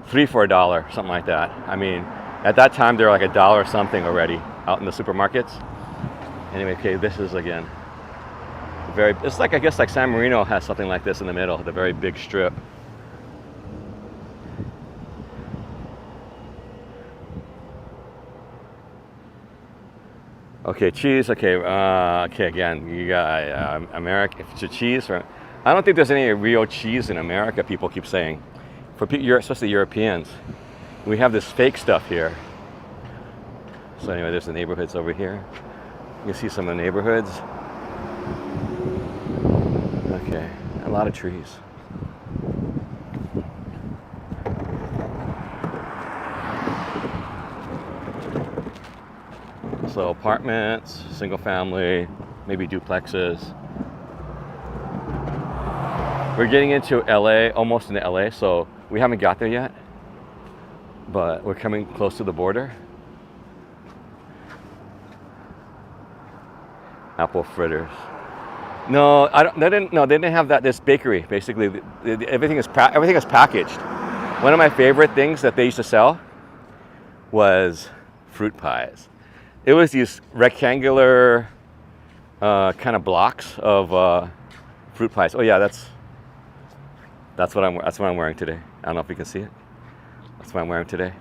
$3 for $1, something like that. I mean, at that time they were like $1 something already out in the supermarkets. Anyway, okay, this is again. It's like, I guess like San Marino has something like this in the middle, the very big strip. Okay, cheese. Okay, again, you got America. If it's a cheese, I don't think there's any real cheese in America. People keep saying, especially Europeans, we have this fake stuff here. So anyway, there's the neighborhoods over here. You can see some of the neighborhoods. Okay, a lot of trees. So apartments, single family, maybe duplexes. We're getting into LA, almost into LA, so we haven't got there yet, but we're coming close to the border. Apple fritters. No, they didn't have that. This bakery, basically, everything is packaged. One of my favorite things that they used to sell was fruit pies. It was these rectangular kind of blocks of fruit pies. Oh yeah, that's what I'm wearing today. I don't know if you can see it. That's what I'm wearing today.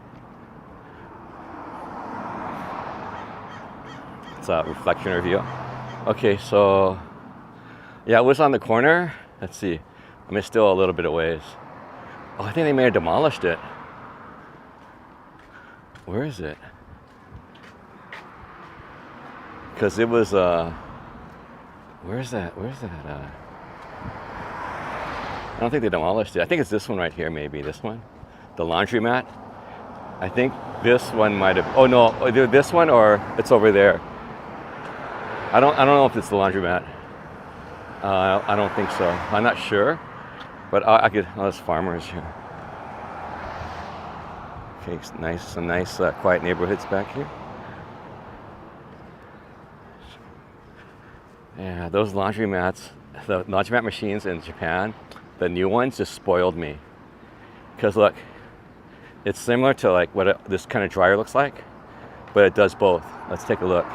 It's a reflection review. Okay, so yeah, it was on the corner. Let's see. I mean, still a little bit of ways. Oh, I think they may have demolished it. Where is it? Because it was, where's that? I don't think they demolished it. I think it's this one right here, maybe. This one? The laundromat? I think this one might have, oh no, either this one or it's over there. I don't know if it's the laundromat. I don't think so. I'm not sure. But there's farmers here. Okay, it's nice, some nice quiet neighborhoods back here. Yeah, those laundry mats, the laundromat machines in Japan, the new ones just spoiled me. Because look, it's similar to like what this kind of dryer looks like, but it does both. Let's take a look.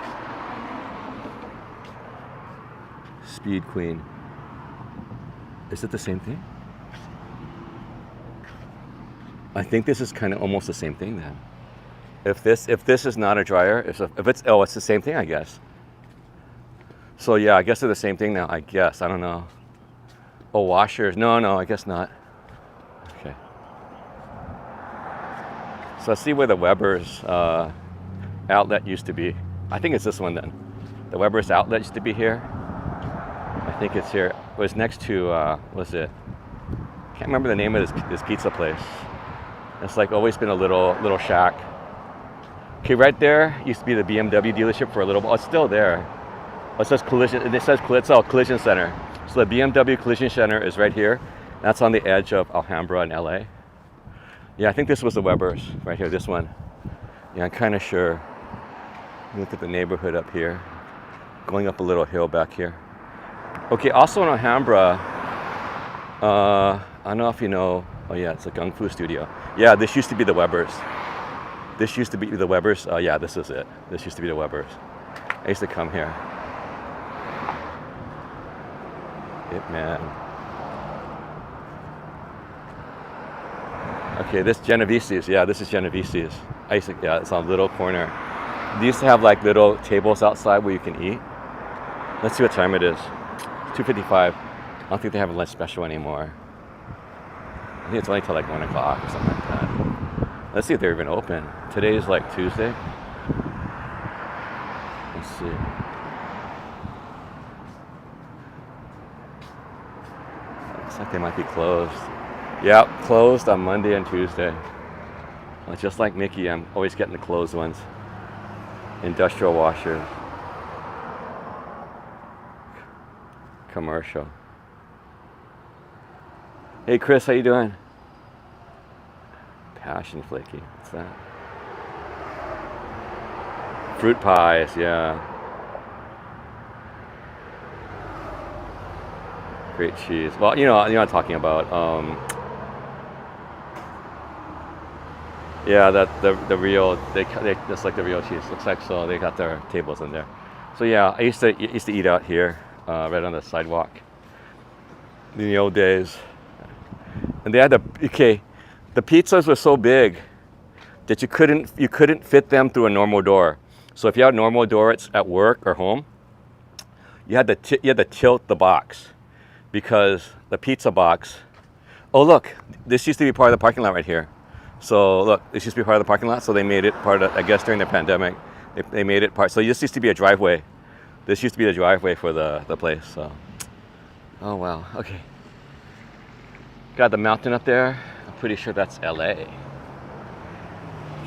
Speed Queen. Is it the same thing? I think this is kind of almost the same thing then. If this is not a dryer, it's the same thing, I guess. So yeah, I guess they're the same thing now. I guess, I don't know. Oh, washers? No, I guess not. Okay. So let's see where the Weber's outlet used to be. I think it's this one then. The Weber's outlet used to be here. I think it's here. It was next to, what was it? Can't remember the name of this pizza place. It's like always been a little shack. Okay, right there used to be the BMW dealership for a little while. Oh, it's still there. Oh, it says collision. It says collision center. So the BMW collision center is right here. That's on the edge of Alhambra in LA. Yeah, I think this was the Weber's right here. This one. Yeah, I'm kind of sure. Look at the neighborhood up here. Going up a little hill back here. Okay, also in Alhambra. I don't know if you know. Oh yeah, it's a Kung Fu studio. Yeah, this used to be the Weber's. This used to be the Weber's. Yeah, this is it. This used to be the Weber's. I used to come here. Man. Okay, this Genovese's. Yeah, this is Genovese's. Yeah, it's on a little corner. They used to have like little tables outside where you can eat. Let's see what time it is. It's 2:55. I don't think they have a lunch special anymore. I think it's only till like 1 o'clock or something like that. Let's see if they're even open. Today is like Tuesday. Let's see. Looks like they might be closed. Yep, closed on Monday and Tuesday. Well, just like Mickey, I'm always getting the closed ones. Industrial washers. Commercial. Hey Chris, how you doing? Passion flaky. What's that? Fruit pies, yeah. Great cheese. Well, you know what I'm talking about. Yeah, that the real they just like the real cheese. Looks like so they got their tables in there. So yeah, I used to eat out here, right on the sidewalk. In the old days, and they had the pizzas were so big that you couldn't fit them through a normal door. So if you had a normal door at work or home, you had to tilt the box. Because the pizza box, oh look, this used to be part of the parking lot right here. So look, this used to be part of the parking lot, so they made it part of, I guess during the pandemic, they made it part. So this used to be a driveway. This used to be the driveway for the place, so. Oh wow, okay. Got the mountain up there. I'm pretty sure that's LA.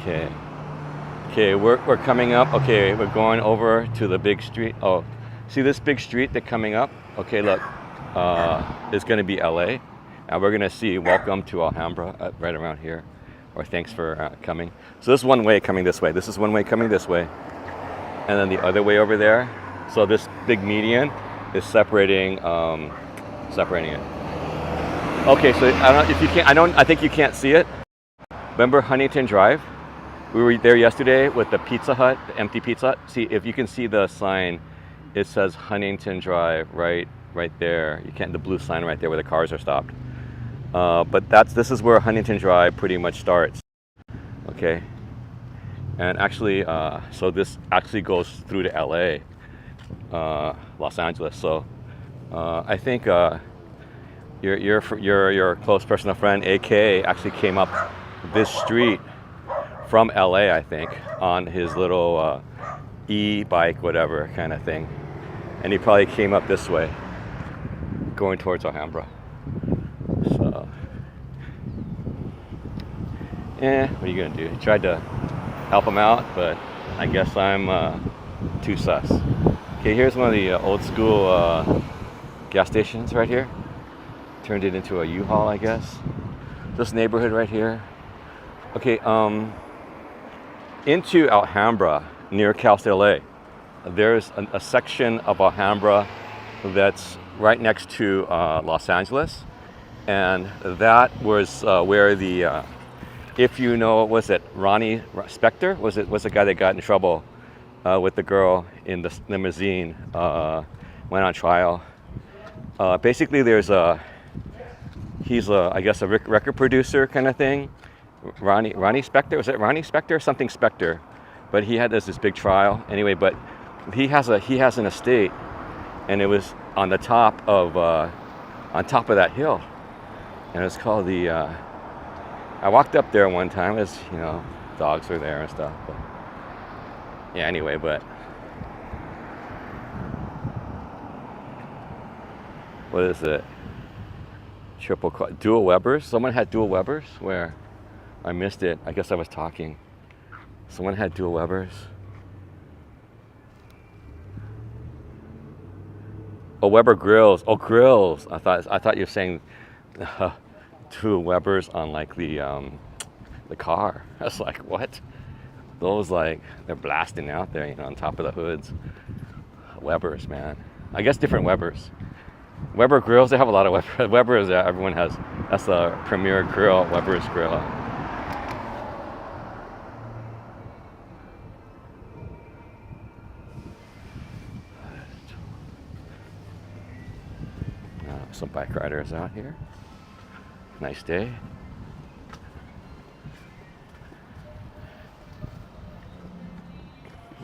Okay, we're coming up. Okay, we're going over to the big street. Oh, see this big street that's coming up? Okay, look. Is going to be LA, and we're going to see welcome to Alhambra right around here, or thanks for coming. So this is one way coming this way. This is one way coming this way, and then the other way over there. So this big median is separating it. Okay, so I think you can't see it. Remember Huntington Drive? We were there yesterday with the Pizza Hut, the empty Pizza Hut. See if you can see the sign. It says Huntington Drive right there. You can't, the blue sign right there where the cars are stopped. But this is where Huntington Drive pretty much starts. Okay. And actually, so this actually goes through to LA, Los Angeles. So I think your close personal friend AK actually came up this street from LA, I think, on his little e-bike, whatever kind of thing. And he probably came up this way, going towards Alhambra. So, what are you gonna do? I tried to help him out, but I guess I'm too sus. Okay, here's one of the old school gas stations right here. Turned it into a U-Haul, I guess. This neighborhood right here. Okay, into Alhambra near Cal State LA, there's a section of Alhambra that's right next to Los Angeles, and that was where the if you know, was it Ronnie Spector? Was the guy that got in trouble with the girl in the limousine? Went on trial. Basically, he's I guess a record producer kind of thing. Ronnie Spector, was it Ronnie Spector? Something Spector, but he had this big trial anyway. But he has an estate, and it was on top of that hill, and it's called the. I walked up there one time. As you know, dogs were there and stuff. But yeah. Anyway, but what is it? Dual Webers. Someone had dual Webers. Where? I missed it. I guess I was talking. Someone had dual Webers. Oh, Weber grills. Oh, grills. I thought you were saying dual Webers on like the car. I was like, what? Those like they're blasting out there, on top of the hoods. Webers, man. I guess different Webers. Weber grills. They have a lot of Webers. Everyone has. That's the premier grill. Weber's grill. Some bike riders out here. Nice day.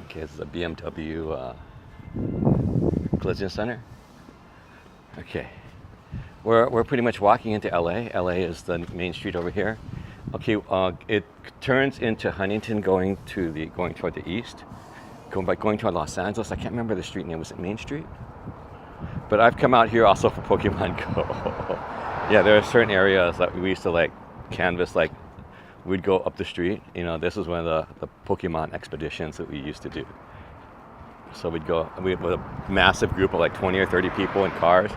Okay, this is a BMW collision center. Okay, we're pretty much walking into LA. LA is the main street over here. Okay, it turns into Huntington going toward the east. Going toward Los Angeles. I can't remember the street name. Was it Main Street? But I've come out here also for Pokemon Go. Yeah, there are certain areas that we used to like canvas, like we'd go up the street. This is one of the Pokemon expeditions that we used to do. So we'd go with a massive group of like 20 or 30 people in cars,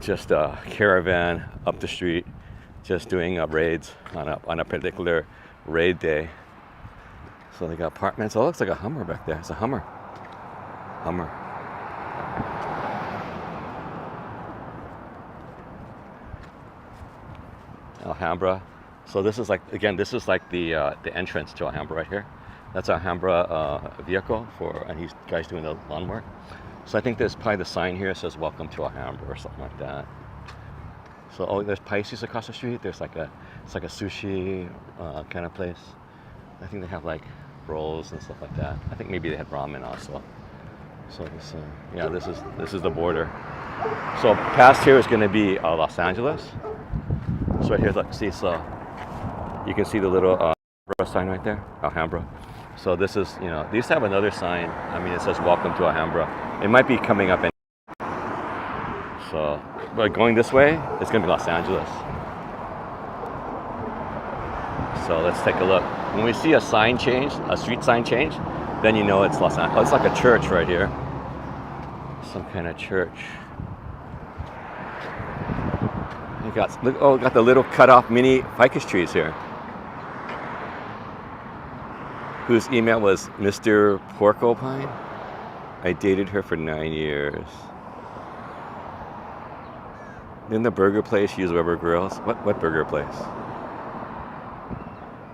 just a caravan up the street, just doing raids on a particular raid day. So they got apartments. Oh, it looks like a Hummer back there. It's a Hummer. Alhambra. So this is like the entrance to Alhambra right here. That's Alhambra vehicle and guy's doing the lawn work. So I think there's probably the sign here that says "Welcome to Alhambra" or something like that. So there's Pisces across the street. It's like a sushi kind of place. I think they have like rolls and stuff like that. I think maybe they had ramen also. So this is the border. So past here is going to be Los Angeles. So right here, look, see, so you can see the little sign right there, Alhambra. So this is, they used to have another sign. I mean, it says "Welcome to Alhambra." It might be coming up. So, but going this way, it's going to be Los Angeles. So let's take a look. When we see a sign change, a street sign change, then you know it's Los Angeles. Oh, it's like a church right here. Some kind of church. Got the little cut-off mini ficus trees here. Whose email was Mr. Porcupine? I dated her for 9 years. Didn't the burger place use Weber grills? What burger place?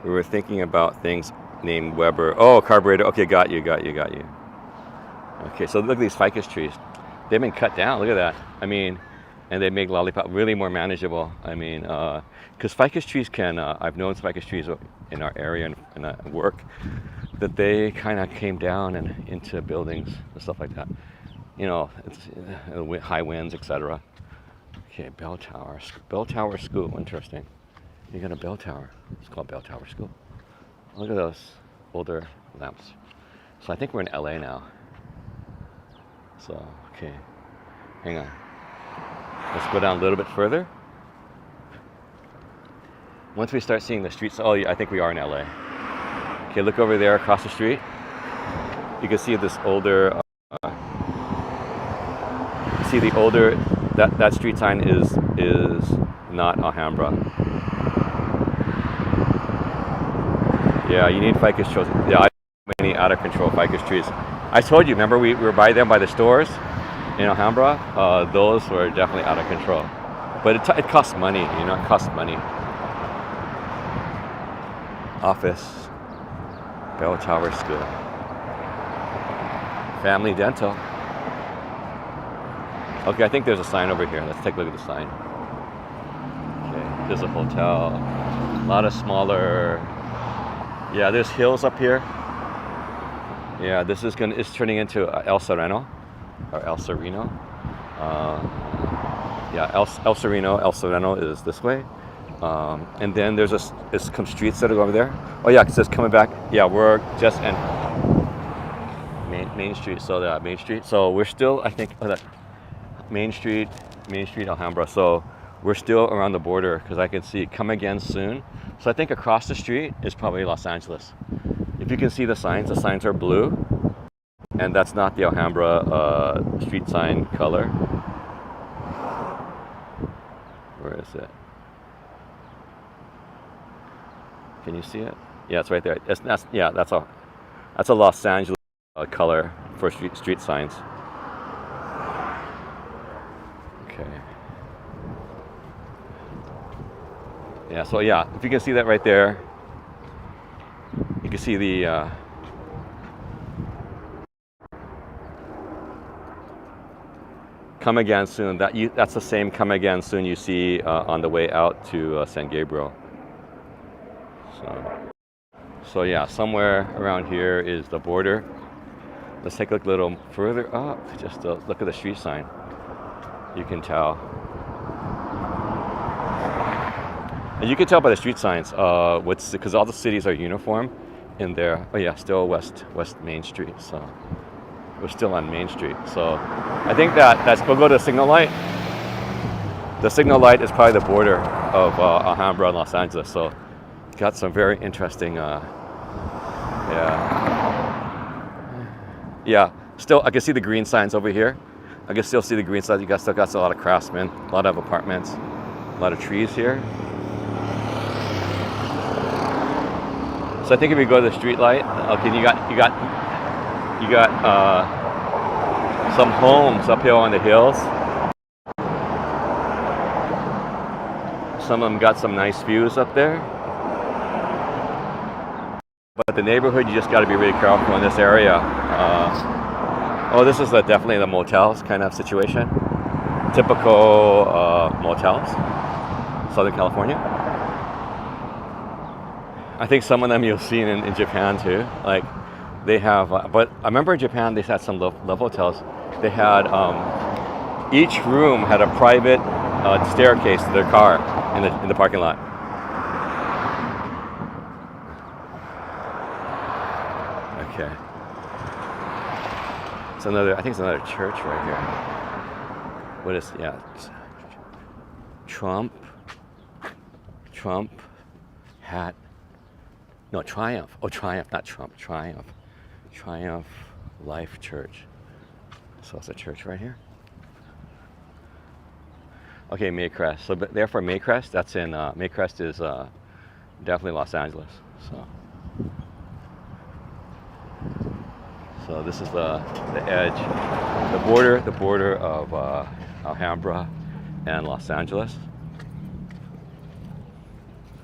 We were thinking about things named Weber. Oh, carburetor. Okay, got you. Okay, so look at these ficus trees. They've been cut down. Look at that. I mean, and they make lollipop really more manageable. I mean, because ficus trees I've known ficus trees in our area and work, that they kind of came down and into buildings and stuff like that. It's high winds, etc. Okay, bell tower school, interesting. You got a bell tower. It's called Bell Tower School. Look at those older lamps. So I think we're in LA now. So, okay, hang on. Let's go down a little bit further. Once we start seeing the streets, I think we are in LA. Okay, look over there across the street. You can see this older, that street sign is not Alhambra. Yeah, you need ficus trees. Yeah, I have many out of control ficus trees. I told you, remember we were by them by the stores in Alhambra? Those were definitely out of control. But it costs money, you know, it costs money. Office, Bell Tower School, Family Dental. Okay, I think there's a sign over here. Let's take a look at the sign. Okay, there's a hotel. A lot of smaller. Yeah, there's hills up here. Yeah, this is it's turning into El Sereno, or El Sereno. Yeah, El Sereno is this way. And then there's some streets that are over there. Oh yeah, it says coming back. Yeah, we're just in Main Street. So the Main Street. So we're still, I think, Main Street, Alhambra. So we're still around the border because I can see come again soon. So I think across the street is probably Los Angeles. If you can see the signs are blue, and that's not the Alhambra street sign color. Where is it? Can you see it? Yeah, it's right there. That's a Los Angeles color for street signs. Okay. Yeah, so yeah, if you can see that right there, you can see the come again soon. That's the same come again soon you see on the way out to San Gabriel. So yeah, somewhere around here is the border. Let's take a look a little further up. Just look at the street sign. You can tell. And you can tell by the street signs because all the cities are uniform in there. Oh yeah, still West Main Street. So we're still on Main Street. So I think we'll go to the signal light. The signal light is probably the border of Alhambra and Los Angeles. So got some very interesting. Yeah. Still, I can see the green signs over here. I can still see the green signs. You still got a lot of craftsmen, a lot of apartments, a lot of trees here. So I think if we go to the street light, okay, you got some homes up here on the hills. Some of them got some nice views up there. But the neighborhood, you just got to be really careful in this area. This is definitely the motels kind of situation. Typical motels, Southern California. I think some of them you'll see in Japan too. Like they have, but I remember in Japan they had some love hotels. They had each room had a private staircase to their car in the parking lot. Okay. I think it's another church right here. What is, yeah. Trump hat. No, Triumph. Oh, Triumph, not Trump. Triumph Life Church. So it's a church right here. Okay, Maycrest. So therefore Maycrest, that's in, Maycrest is definitely Los Angeles. So this is the edge, the border of Alhambra and Los Angeles.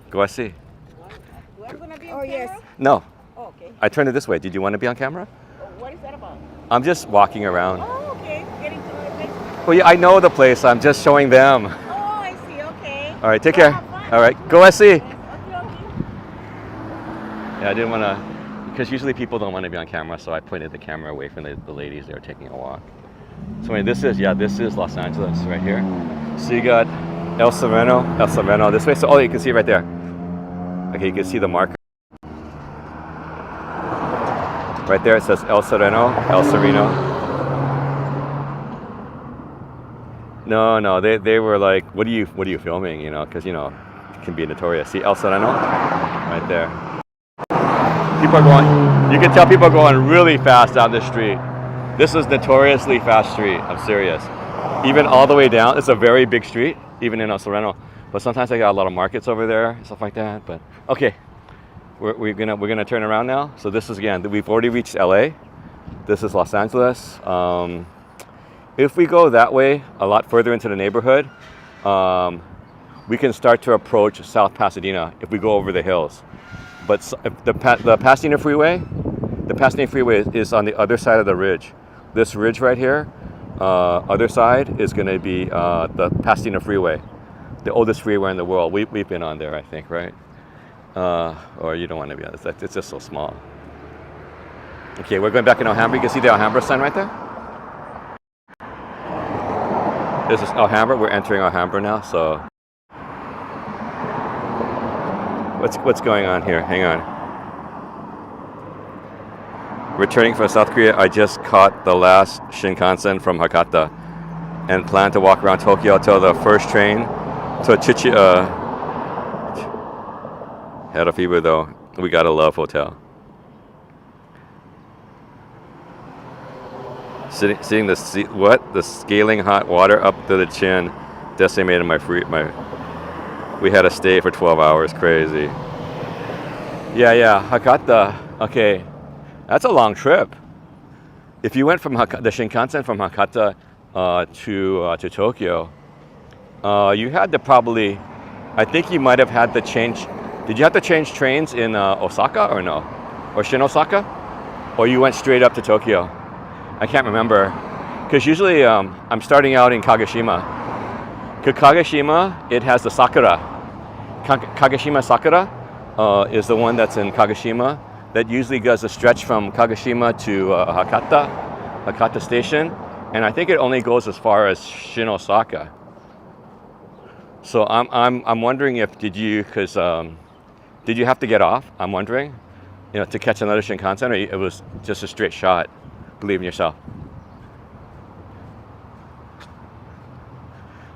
Go see. We're gonna be on camera? Yes. No. Oh, okay. I turned it this way. Did you want to be on camera? What is that about? I'm just walking around. Oh, okay. Getting to know the place. Well, yeah, I know the place. I'm just showing them. Oh, I see. Okay. All right, take care. All right, go see. Okay. Yeah, I didn't want to, because usually people don't want to be on camera, so I pointed the camera away from the ladies. They were taking a walk. So anyway, this is Los Angeles right here. So you got El Sereno this way. So you can see it right there. Okay, you can see the marker. Right there it says El Sereno. No, they were like, what are you filming? You know, because it can be notorious. See El Sereno, right there. People are going. You can tell people are going really fast down this street. This is notoriously fast street. I'm serious. Even all the way down, it's a very big street, even in El Sereno. But sometimes they got a lot of markets over there and stuff like that. But okay, we're gonna turn around now. So this is, again, we've already reached LA. This is Los Angeles. If we go that way, a lot further into the neighborhood, we can start to approach South Pasadena if we go over the hills. But the Pasadena Freeway, is on the other side of the ridge. This ridge right here, other side is going to be the Pasadena Freeway, the oldest freeway in the world. We've been on there, I think, right? Or you don't want to be on this. It's just so small. Okay, we're going back in Alhambra. You can see the Alhambra sign right there. This is Alhambra. We're entering Alhambra now. So, what's going on here? Hang on. Returning from South Korea, I just caught the last Shinkansen from Hakata, and plan to walk around Tokyo till the first train to Chichi. Had a fever though. We got a love hotel. Seeing the scaling hot water up to the chin decimated my. We had to stay for 12 hours. Crazy. Yeah, Hakata. Okay, that's a long trip. If you went from the Shinkansen from Hakata to Tokyo, you had to probably. I think you might have had to change. Did you have to change trains in Osaka or no, or Shin Osaka, or you went straight up to Tokyo? I can't remember, because usually I'm starting out in Kagoshima. Because Kagoshima, it has the sakura. Kagoshima Sakura is the one that's in Kagoshima. That usually does a stretch from Kagoshima to Hakata Station, and I think it only goes as far as Shin Osaka. So I'm wondering if did you have to get off? I'm wondering, to catch another Shinkansen, or it was just a straight shot. Believe in yourself.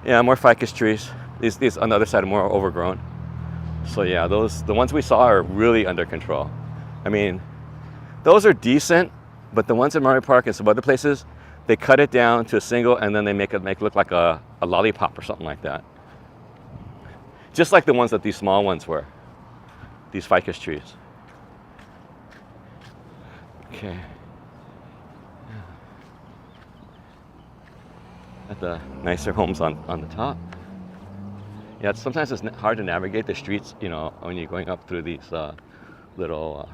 Yeah, more ficus trees. These on the other side are more overgrown. So yeah, the ones we saw are really under control. I mean, those are decent, but the ones in Murray Park and some other places, they cut it down to a single and then they make it look like a lollipop or something like that. Just like the ones that these small ones were. These ficus trees. Okay. At the nicer homes on the top. Yeah, sometimes it's hard to navigate the streets, when you're going up through these little.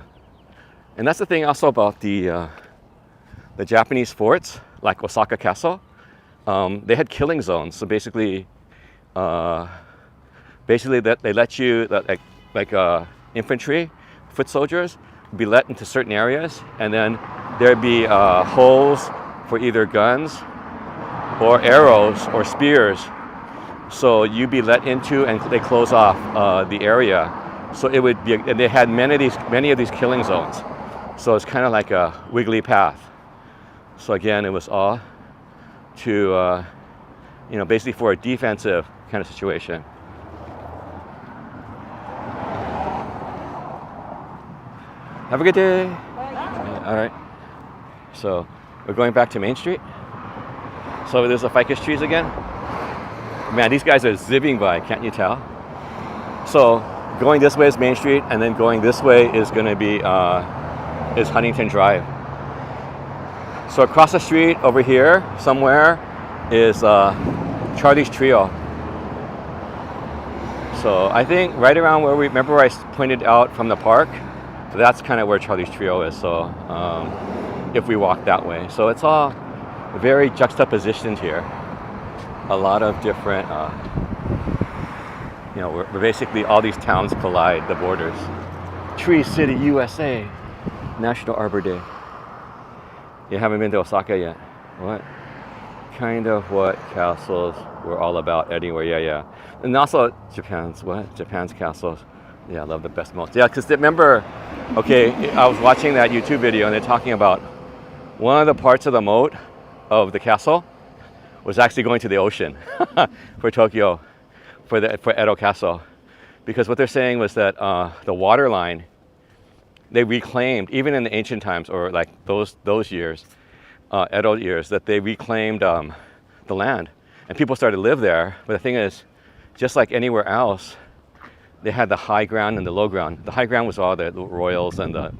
And that's the thing also about the Japanese forts, like Osaka Castle. They had killing zones. So basically that they let you like infantry, foot soldiers, be let into certain areas, and then there'd be holes for either guns or arrows or spears, so you'd be let into, and they close off the area. So it would be, and they had many of these killing zones. So it's kind of like a wiggly path. So again, it was all to, basically for a defensive kind of situation. Have a good day. All right. So we're going back to Main Street. So there's the ficus trees again. Man, these guys are zipping by, can't you tell? So going this way is Main Street, and then going this way is going to be is Huntington Drive. So across the street over here somewhere is Charlie's Trio. So I think right around where where I pointed out from the park, that's kind of where Charlie's Trio is. So if we walk that way, so it's all very juxtapositioned here. A lot of different, where basically all these towns collide, the borders. Tree City, USA, National Arbor Day. You haven't been to Osaka yet? What? Kind of what castles were all about anyway, yeah. And also Japan's castles. Yeah, I love the best most. Yeah, because remember, I was watching that YouTube video and they're talking about one of the parts of the moat of the castle was actually going to the ocean for Tokyo, for Edo Castle, because what they're saying was that the water line they reclaimed, even in the ancient times, or like those years, Edo years, that they reclaimed the land and people started to live there. But the thing is, just like anywhere else, they had the high ground and the low ground. The high ground was all the royals and the,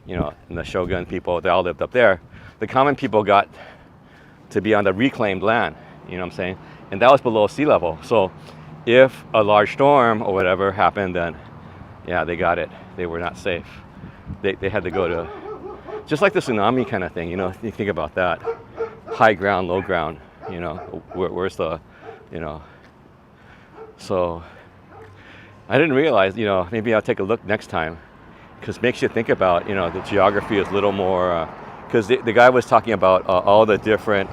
and the shogun people. They all lived up there. The common people got to be on the reclaimed land, you know what I'm saying? And that was below sea level. So if a large storm or whatever happened, then yeah, they got it. They were not safe. They had to go to, just like the tsunami kind of thing, you think about that. High ground, low ground, where's the, So I didn't realize, maybe I'll take a look next time, because it makes you think about, the geography is a little more, because the guy was talking about all the different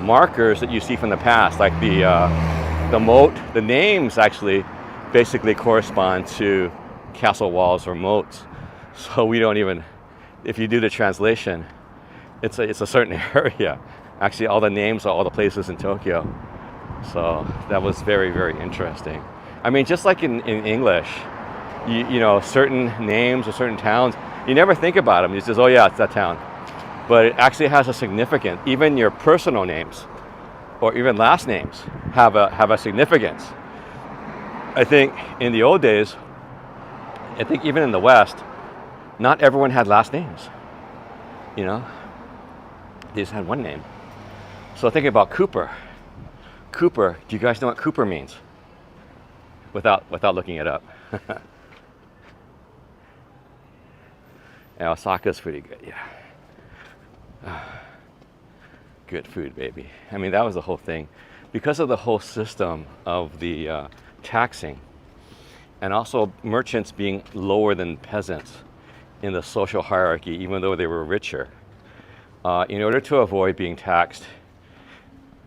markers that you see from the past, like the moat. The names actually basically correspond to castle walls or moats. So we don't even, if you do the translation, it's a certain area. Actually, all the names are all the places in Tokyo. So that was very, very interesting. I mean, just like in English, certain names or certain towns, you never think about them. You just, oh yeah, it's that town. But it actually has a significance. Even your personal names or even last names have a significance. I think in the old days, I think even in the West, not everyone had last names. They just had one name. So thinking about Cooper. Cooper, do you guys know what Cooper means? Without looking it up. Yeah, Osaka's pretty good, yeah. Good food, baby. I mean, that was the whole thing. Because of the whole system of the taxing, and also merchants being lower than peasants in the social hierarchy, even though they were richer, in order to avoid being taxed,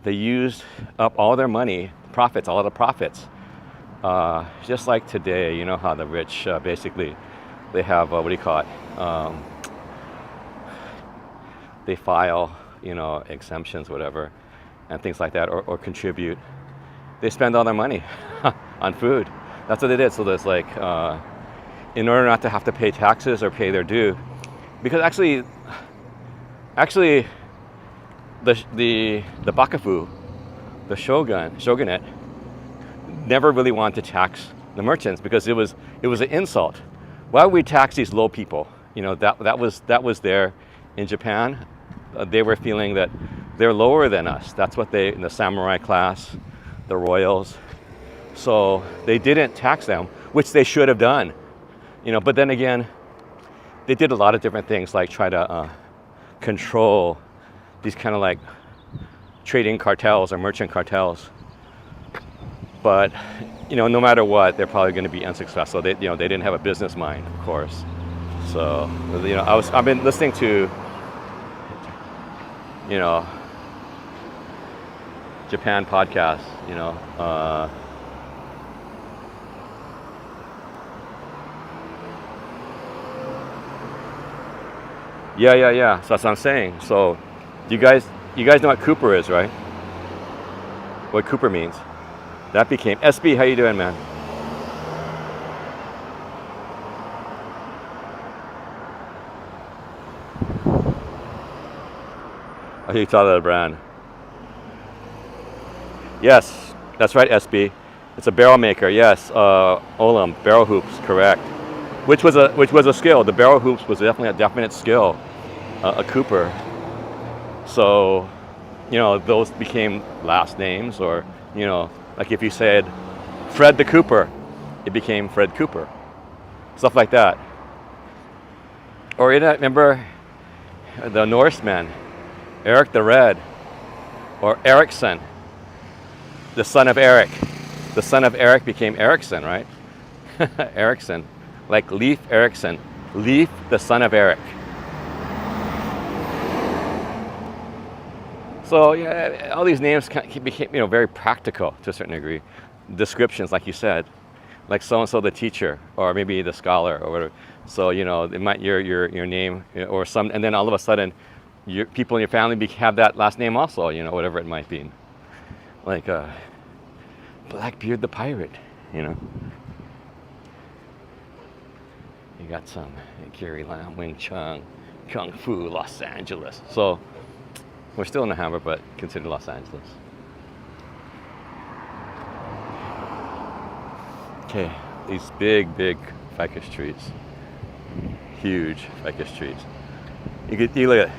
they used up all their money, profits, all of the profits. Just like today, you know how the rich basically, they have, what do you call it? They file, exemptions, whatever, and things like that, or contribute. They spend all their money on food. That's what they did. So there's like, in order not to have to pay taxes or pay their due, because actually, the Bakufu, the shogunate, never really wanted to tax the merchants because it was an insult. Why would we tax these low people? That was there in Japan. They were feeling that they're lower than us. That's what in the samurai class, the royals. So they didn't tax them, which they should have done. But then again, they did a lot of different things, like try to control these kind of like trading cartels or merchant cartels. But no matter what, they're probably going to be unsuccessful. They didn't have a business mind, of course. So I've been listening to Japan podcasts. Yeah. So that's what I'm saying. So you guys know what Cooper is, right? What Cooper means. That became SB. How you doing, man? Oh, you saw that brand. Yes, that's right, SB. It's a barrel maker. Yes, Olam barrel hoops, correct. Which was a skill. The barrel hoops was definitely a definite skill. A Cooper. So, those became last names, or like if you said Fred the Cooper, it became Fred Cooper. Stuff like that. Or remember the Norsemen, Eric the Red, or Ericsson, the son of Eric. The son of Eric became Ericsson, right? Ericsson, like Leif Erikson, Leif the son of Eric. So yeah, all these names became, very practical to a certain degree. Descriptions, like you said, like so and so the teacher, or maybe the scholar, or whatever. So it might your name or some, and then all of a sudden, people in your family have that last name also. Whatever it might be, like Blackbeard the pirate. You got some Gary Lam, Wing Chun, Kung Fu, Los Angeles. So. We're still in Alhambra, but considered Los Angeles. Okay, these big, big ficus trees. Huge ficus trees. You look at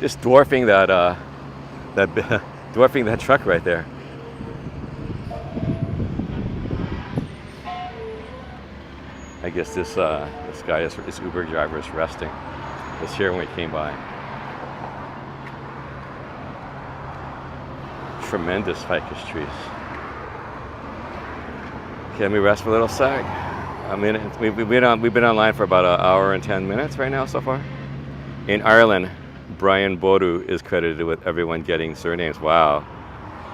just dwarfing dwarfing that truck right there. I guess this guy this Uber driver is resting. Was here when we came by. Tremendous ficus trees. Can we rest for a little sec? I mean, we've been online for about an hour and 10 minutes right now so far. In Ireland, Brian Bodu is credited with everyone getting surnames. Wow.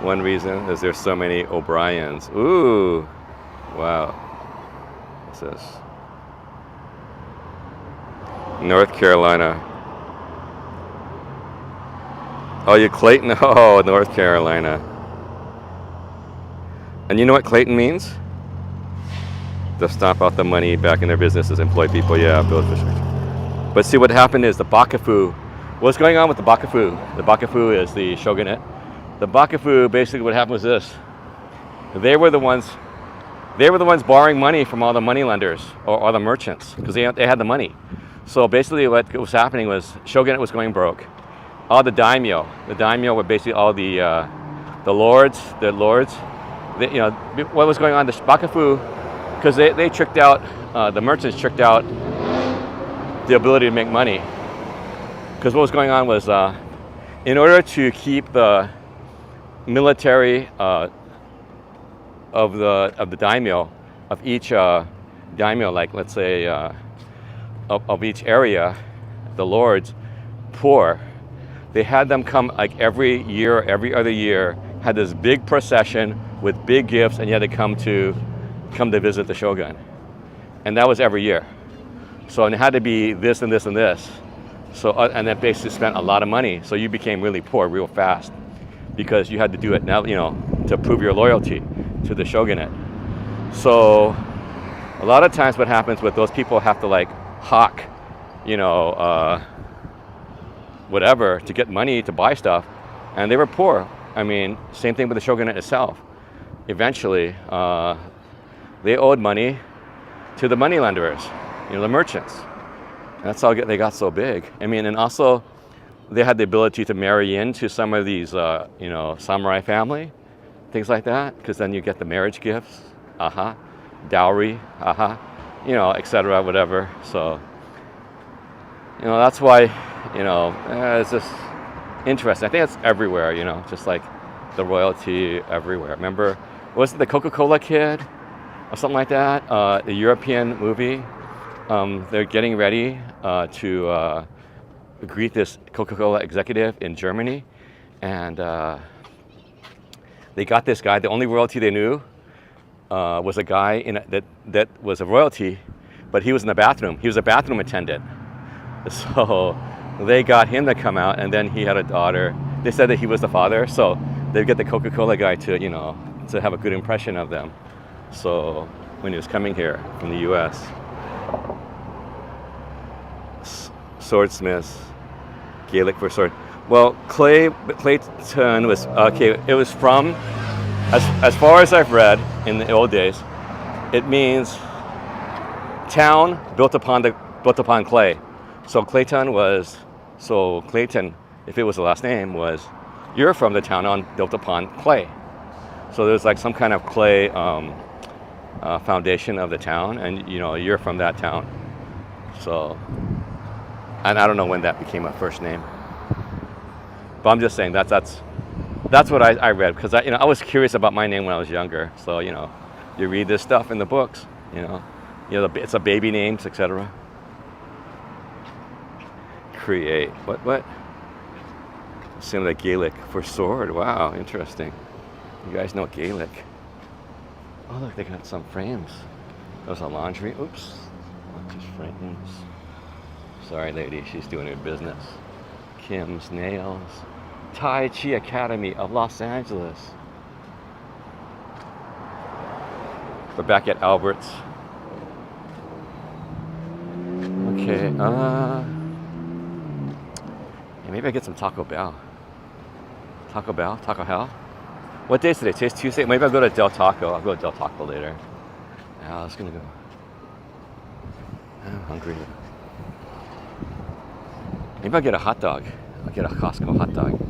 One reason is there's so many O'Briens. Ooh. Wow. What's this? North Carolina. Oh, you Clayton? Oh, North Carolina. And you know what Clayton means? To stomp out the money back in their businesses, employ people. Yeah, build infrastructure. But see, what happened is the Bakufu. What's going on with the Bakufu? The Bakufu is the shogunate. The Bakufu, basically what happened was this. They were the ones borrowing money from all the money lenders or all the merchants because they had the money. So basically what was happening was shogunate was going broke. All the daimyo were basically all the lords. What was going on? The Bakufu, because they tricked out, the merchants tricked out the ability to make money. Because what was going on was, in order to keep the military of the daimyo, of each daimyo, like let's say of each area, the lords, poor, they had them come like every year, every other year, had this big procession with big gifts, and you had to come to visit the shogun. And that was every year. So it had to be this and this and this. So and that basically spent a lot of money. So you became really poor real fast because you had to do it now, to prove your loyalty to the shogunate. So a lot of times what happens with those people have to like hawk, whatever to get money to buy stuff, and they were poor. I mean, same thing with the shogunate itself. Eventually, they owed money to the money lenders, the merchants. And that's how they got so big. I mean, and also they had the ability to marry into some of these, samurai family, things like that, because then you get the marriage gifts, dowry, etc., whatever. So, that's why, it's just interesting. I think it's everywhere, just like the royalty everywhere. Remember, was it the Coca-Cola kid or something like that? The European movie. They're getting ready to greet this Coca-Cola executive in Germany, and they got this guy. The only royalty they knew was a guy that was a royalty, but he was in the bathroom. He was a bathroom attendant. So they got him to come out, and then he had a daughter. They said that he was the father, so they'd get the Coca-Cola guy to, to have a good impression of them. So when he was coming here from the U.S., swordsmiths, Gaelic for sword. Well, Clayton was okay. It was from, as far as I've read in the old days, it means town built upon clay. So Clayton, if it was the last name, was you're from the town built upon clay. So there's like some kind of clay foundation of the town, and you're from that town. So, and I don't know when that became a first name, but I'm just saying that's what I read, because I was curious about my name when I was younger. So you read this stuff in the books, it's a baby names, etc. Create what? Same like Gaelic for sword. Wow, interesting. You guys know Gaelic. Oh look, they got some frames. There's a laundry. Oops. Just frames. Sorry, lady. She's doing her business. Kim's Nails. Tai Chi Academy of Los Angeles. We're back at Albert's. Okay. Maybe I get some Taco Bell. Taco Hell? What day is today? Today's Tuesday. Maybe I'll go to Del Taco. I'll go to Del Taco later. Yeah, I was gonna go. I'm hungry. Maybe I'll get a hot dog. I'll get a Costco hot dog.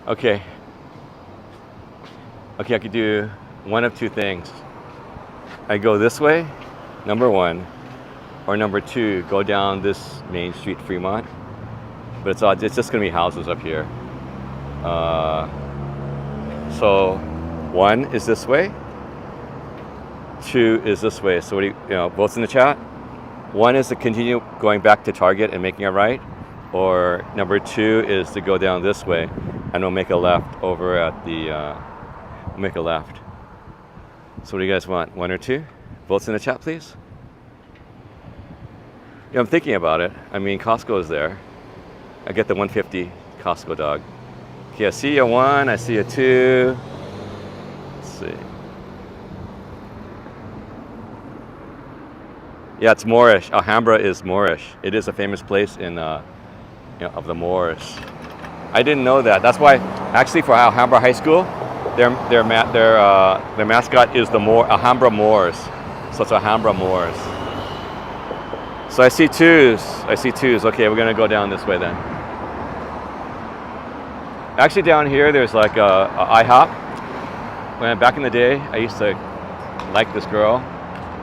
Okay. Okay, I could do one of two things. I go this way, number one, or number two, go down this main street, Fremont. But it's just gonna be houses up here. So one is this way, two is this way. So what do you votes in the chat? One is to continue going back to Target and making a right, or number two is to go down this way and we'll make a left over at the, we'll make a left. So what do you guys want, one or two? Votes in the chat, please. Yeah, I'm thinking about it. I mean, Costco is there. I get the 150 Costco dog. Okay, I see a one, I see a two. Let's see. Yeah, it's Moorish. Alhambra is Moorish. It is a famous place in, of the Moors. I didn't know that. That's why, actually, for Alhambra High School, their mascot is the Alhambra Moors. So it's Alhambra Moors. So I see twos. I see twos. Okay, we're gonna go down this way then. Actually, down here there's like a IHOP. When back in the day, I used to like this girl.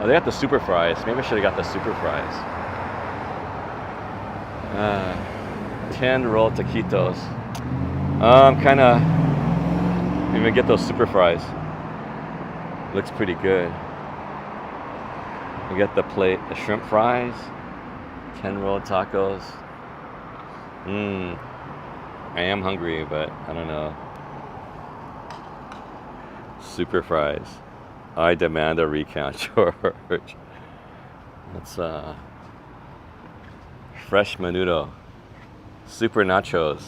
Oh, they got the super fries. Maybe I should have got the super fries. 10 rolled taquitos. Maybe get those super fries. Looks pretty good. We got the plate, the shrimp fries, 10 rolled tacos. I am hungry, but I don't know. Super fries. I demand a recount, George. That's fresh menudo. Super nachos.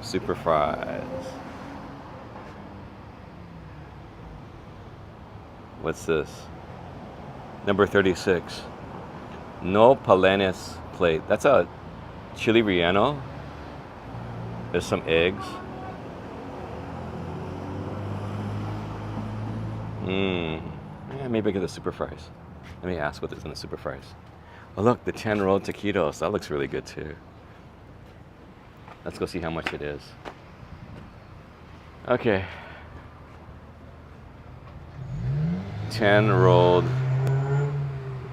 Super fries. What's this? Number 36. No palenes plate. That's a chili relleno. There's some eggs. Yeah, maybe I get the super fries. Let me ask what is in the super fries. Oh look, the 10 rolled taquitos. That looks really good too. Let's go see how much it is. Okay. 10 rolled.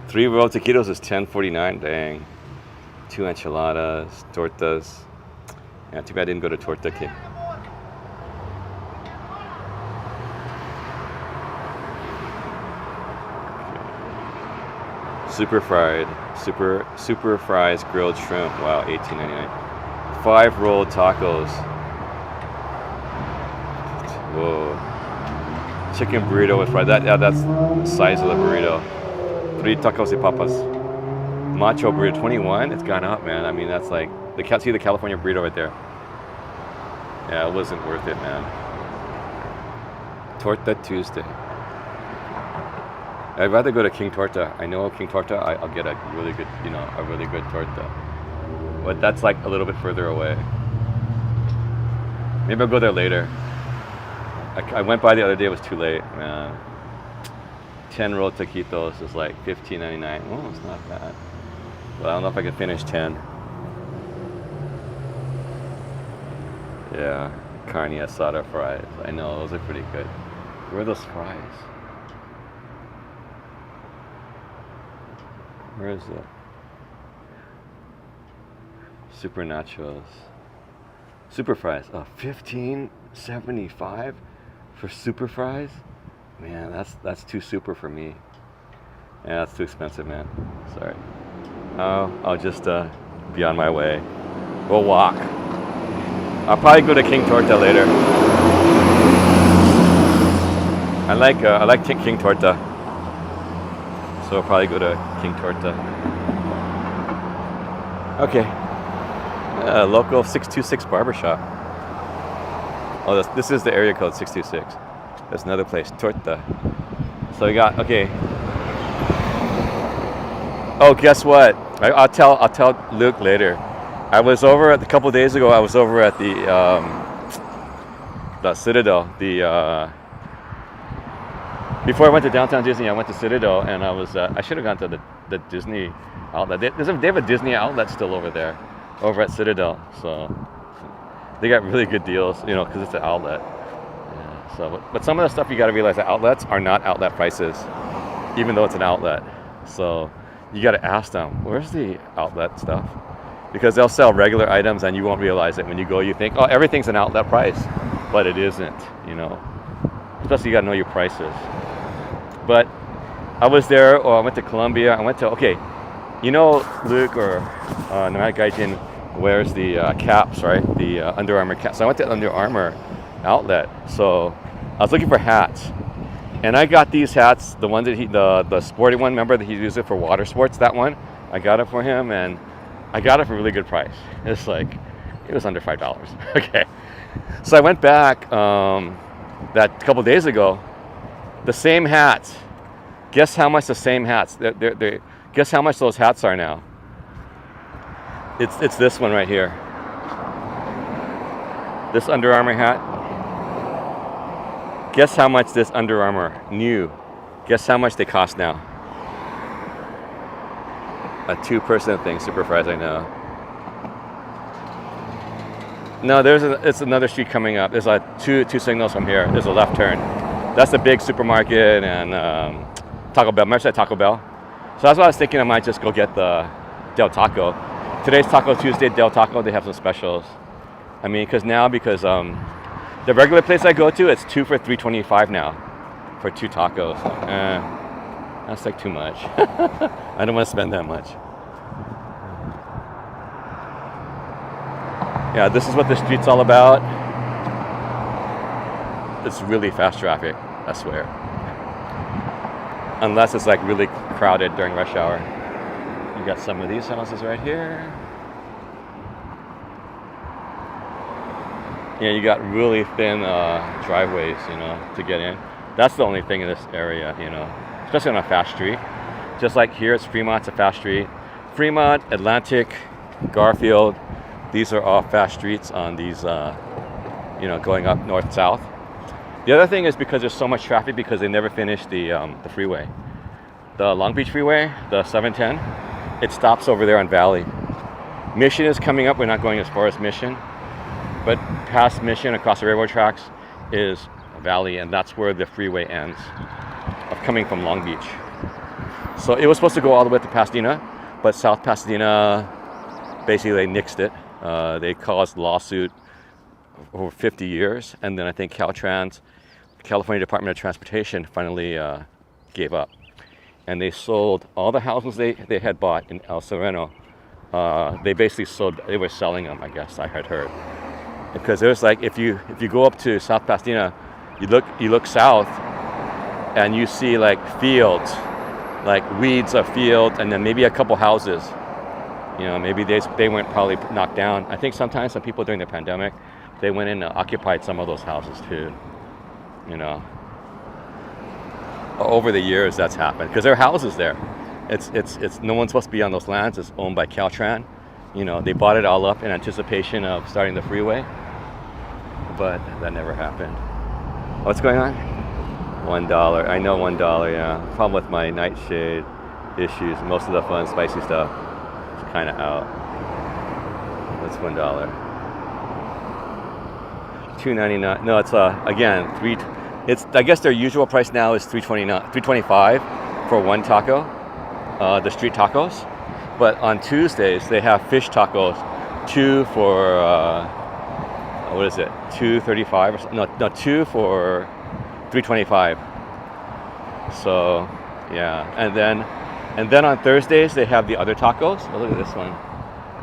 3 rolled taquitos is $10.49. Dang. 2 enchiladas, tortas. Yeah, too bad I didn't go to Torta King. Super fried, super fries, grilled shrimp. Wow, $18.99. 5 rolled tacos. Whoa. Chicken burrito with fries. That's the size of the burrito. 3 tacos y papas. Macho burrito, 21. It's gone up, man. I mean, that's like see the California burrito right there. Yeah, it wasn't worth it, man. Torta Tuesday. I'd rather go to King Torta. I know King Torta. I'll get a really good, a really good torta. But that's like a little bit further away. Maybe I'll go there later. I went by the other day. It was too late, man. 10 rolled taquitos is like $15.99. Oh, it's not bad. But I don't know if I can finish 10. Yeah, carne asada fries. I know, those are pretty good. Where are those fries? Where is it? Super nachos. Super fries. Oh, $15.75 for super fries? Man, that's too super for me. Yeah, that's too expensive, man. Sorry. I'll just be on my way. We'll walk. I'll probably go to King Torta later. I like King Torta. So I'll probably go to King Torta. Okay. Local 626 barbershop. Oh, this is the area code 626. There's another place, Torta. So we got, okay. Oh, guess what? I'll tell Luke later. I was over a couple days ago. I was over at the the Citadel. Before I went to downtown Disney, I went to Citadel, and I should have gone to the Disney outlet. They have a Disney outlet still over there, over at Citadel. So they got really good deals, because it's an outlet. Yeah, so, but some of the stuff you got to realize that outlets are not outlet prices, even though it's an outlet. So you got to ask them, where's the outlet stuff? Because they'll sell regular items and you won't realize it. When you go, you think, oh, everything's an outlet price, but it isn't, Especially you got to know your prices. But I was there, or I went to Columbia. I went to, Luke or Nomadic Gaijin wears the caps, right? The Under Armour caps. So I went to Under Armour outlet. So I was looking for hats. And I got these hats, the one that the sporty one, remember that he used it for water sports, that one? I got it for him, and I got it for a really good price. It was under $5. Okay. So I went back that couple days ago. The same hats. Guess how much the same hats? Guess how much those hats are now? It's this one right here. This Under Armour hat. Guess how much this Under Armour new? Guess how much they cost now? A 2-person thing, super fries, I know. No, it's another street coming up. There's two signals from here. There's a left turn. That's the big supermarket and Taco Bell. Remember I said Taco Bell? So that's what I was thinking. I might just go get the Del Taco. Today's Taco Tuesday. Del Taco, they have some specials. Because the regular place I go to, it's 2 for $3.25 now for 2 tacos. That's like too much. I don't want to spend that much. Yeah, this is what the street's all about. It's really fast traffic, I swear. Unless it's really crowded during rush hour. You got some of these houses right here. Yeah, you got really thin driveways, to get in. That's the only thing in this area, especially on a fast street. Just like here, it's Fremont's a fast street. Fremont, Atlantic, Garfield, these are all fast streets on these, going up north-south. The other thing is because there's so much traffic because they never finished the freeway. The Long Beach Freeway, the 710, it stops over there on Valley. Mission is coming up. We're not going as far as Mission. But past Mission, across the railroad tracks, is Valley, and that's where the freeway ends, of coming from Long Beach. So it was supposed to go all the way to Pasadena, but South Pasadena, basically they nixed it. They caused lawsuit over 50 years, and then I think Caltrans, California Department of Transportation, finally gave up. And they sold all the houses they had bought in El Sereno. They were selling them, I guess, I had heard. Because there's if you go up to South Pasadena, you look south, and you see fields, weeds of fields, and then maybe a couple houses. Maybe they weren't probably knocked down. I think sometimes some people during the pandemic, they went in and occupied some of those houses too. Over the years that's happened because there are houses there. It's no one's supposed to be on those lands. It's owned by Caltrans. They bought it all up in anticipation of starting the freeway, but that never happened. What's going on? $1. I know $1. Yeah. Problem with my nightshade issues. Most of the fun, spicy stuff is kind of out. That's $1. $2.99. No, it's again $3. I guess their usual price now is $3.25 for one taco, the street tacos. But on Tuesdays they have fish tacos, 2 for what is it? $2.35 or something? No, 2 for $3.25. So yeah, and then on Thursdays they have the other tacos. Oh, look at this one,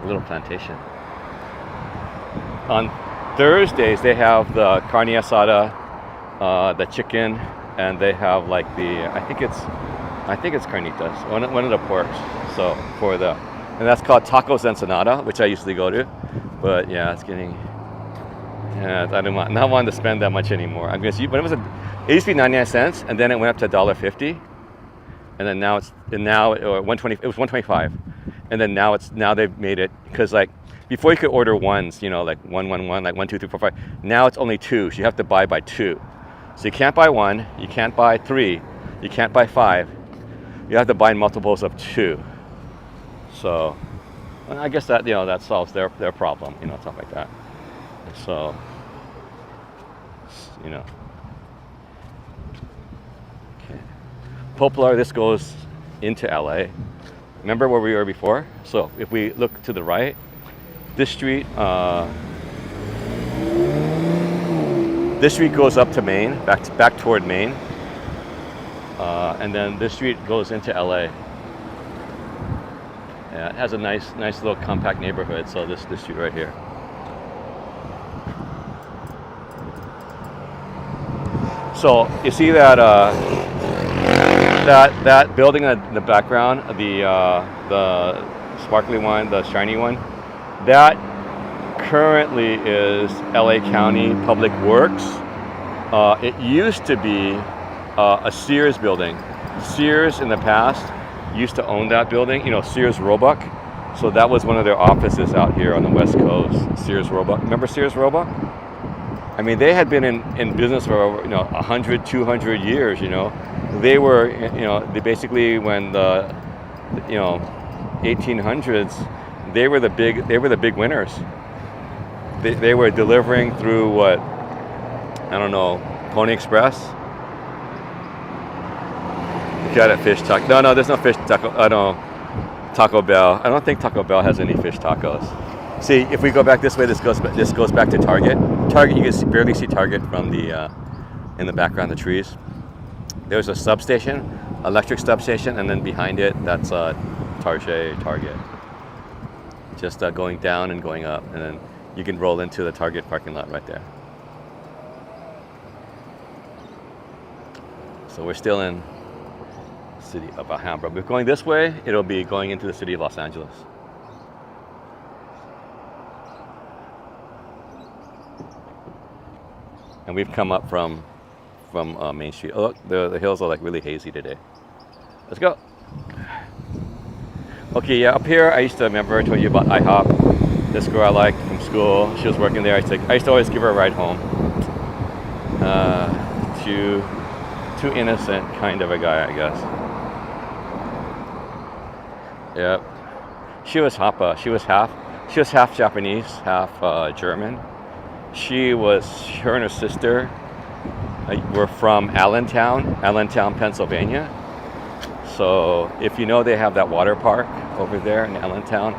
a little plantation. On Thursdays they have the carne asada, the chicken, and they have I think it's carnitas, one of the porks. So and that's called Tacos Ensenada, which I usually go to. But yeah, it's getting, I don't want, not wanting to spend that much anymore. I'm gonna see, when it used to be 99 cents, and then it went up to $1.50, and then now it was $1.25, and then now they've made it, because like before you could order ones, like 111, like 1, 2, 3, 4, 5. Now it's only two, so you have to buy by two. So you can't buy one, you can't buy three, you can't buy five. You have to buy multiples of two. So I guess that that solves their problem, stuff like that. So Okay. Poplar, this goes into LA. Remember where we were before? So if we look to the right, this street goes up to Maine, back toward Maine, and then this street goes into LA. Yeah, it has a nice little compact neighborhood. So this street right here. So you see that that building in the background, the sparkly one, the shiny one, that currently is LA County Public Works. It used to be a Sears building. Sears in the past used to own that building, Sears Roebuck. So that was one of their offices out here on the West Coast, Sears Roebuck. Remember Sears Roebuck? I mean, they had been in business for over 100, 200 years. They were they basically, when the 1800s, they were the big winners. They were delivering through what, I don't know, Pony Express. You got a fish taco? No, there's no fish taco. I don't. Taco Bell. I don't think Taco Bell has any fish tacos. See, if we go back this way, this goes back to Target. Target, you can barely see Target from the in the background, the trees. There's a substation, electric substation, and then behind it, that's Target. Just going down and going up, and then you can roll into the Target parking lot right there. So we're still in the city of Alhambra. If we're going this way, it'll be going into the city of Los Angeles. And we've come up from Main Street. Oh, look, the hills are like really hazy today. Let's go. Okay, yeah, up here I used to remember I told you about IHOP. This girl I liked from school. She was working there. I used to always give her a ride home. Too innocent kind of a guy, I guess. Yep. She was half Japanese, half German. Her and her sister were from Allentown, Pennsylvania. So if they have that water park over there in Allentown.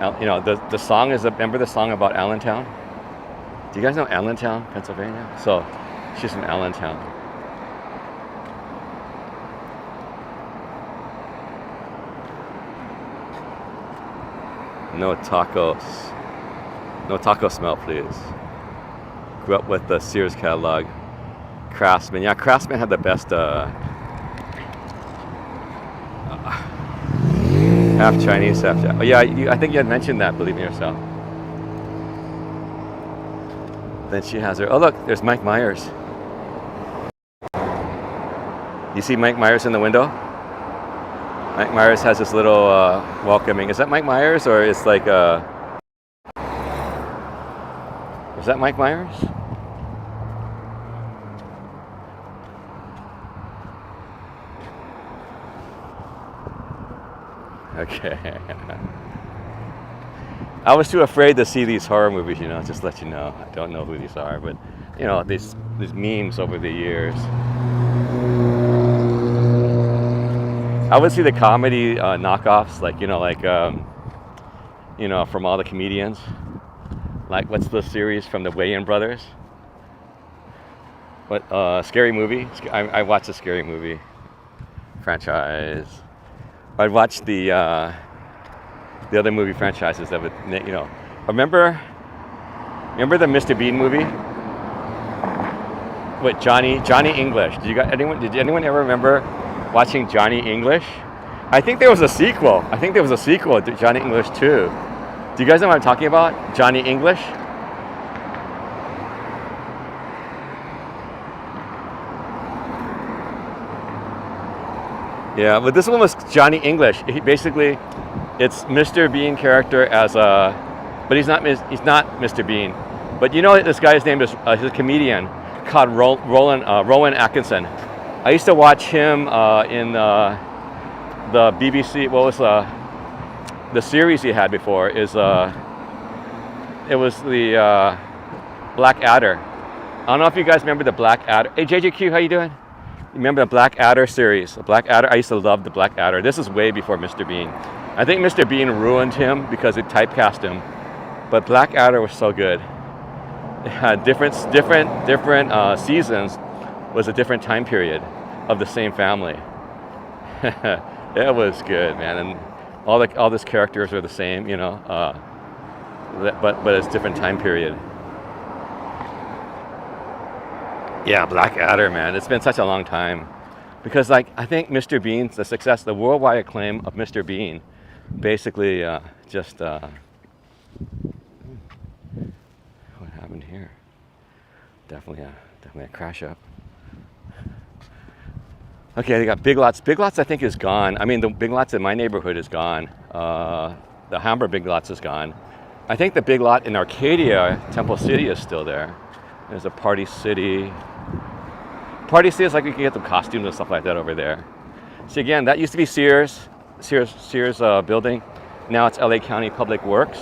The song is, remember the song about Allentown? Do you guys know Allentown, Pennsylvania? So she's from Allentown. No tacos. No taco smell, please. Grew up with the Sears catalog. Craftsman. Yeah, Craftsman had the best half Chinese, half Japanese. Oh, yeah, I think you had mentioned that, believe me yourself. Then she has her. Oh, look, there's Mike Myers. You see Mike Myers in the window? Mike Myers has this little welcoming. Is that Mike Myers, or it's like is that Mike Myers? Okay. I was too afraid to see these horror movies, just to let you know. I don't know who these are, but these memes over the years. I would see the comedy knockoffs, from all the comedians. Like, what's the series from the Wayans brothers? What, Scary Movie? I watched the Scary Movie franchise. I'd watch the other movie franchises that would, remember the Mr. Bean movie? With Johnny English. Did anyone ever remember watching Johnny English? I think there was a sequel. To Johnny English 2. Do you guys know what I'm talking about? Johnny English? Yeah, but this one was Johnny English. He basically, It's Mr. Bean character as a, but he's not Mr. Bean. But you know this guy's name is he's a comedian called Rowan Atkinson. I used to watch him in the BBC. What was the series he had before? It was the Black Adder. I don't know if you guys remember the Black Adder. Hey JJQ, how you doing? You remember the Black Adder series? The Black Adder. I used to love the Black Adder. This is way before Mr. Bean. I think Mr. Bean ruined him because it typecast him. But Black Adder was so good. It had different seasons. Was a different time period of the same family. It was good, man, and all these characters are the same, you know, but it's different time period. Yeah, Black Adder, man, it's been such a long time, because like I think Mr. Bean's the success, the worldwide acclaim of Mr. Bean, basically just what happened here? Definitely a crash up. Okay, they got Big Lots. Big Lots, I think, is gone. I mean, the Big Lots in my neighborhood is gone. The Alhambra Big Lots is gone. I think the Big Lot in Arcadia, Temple City, is still there. There's a Party City. Party City is like you can get some costumes and stuff like that over there. See, again, that used to be Sears building. Now it's LA County Public Works.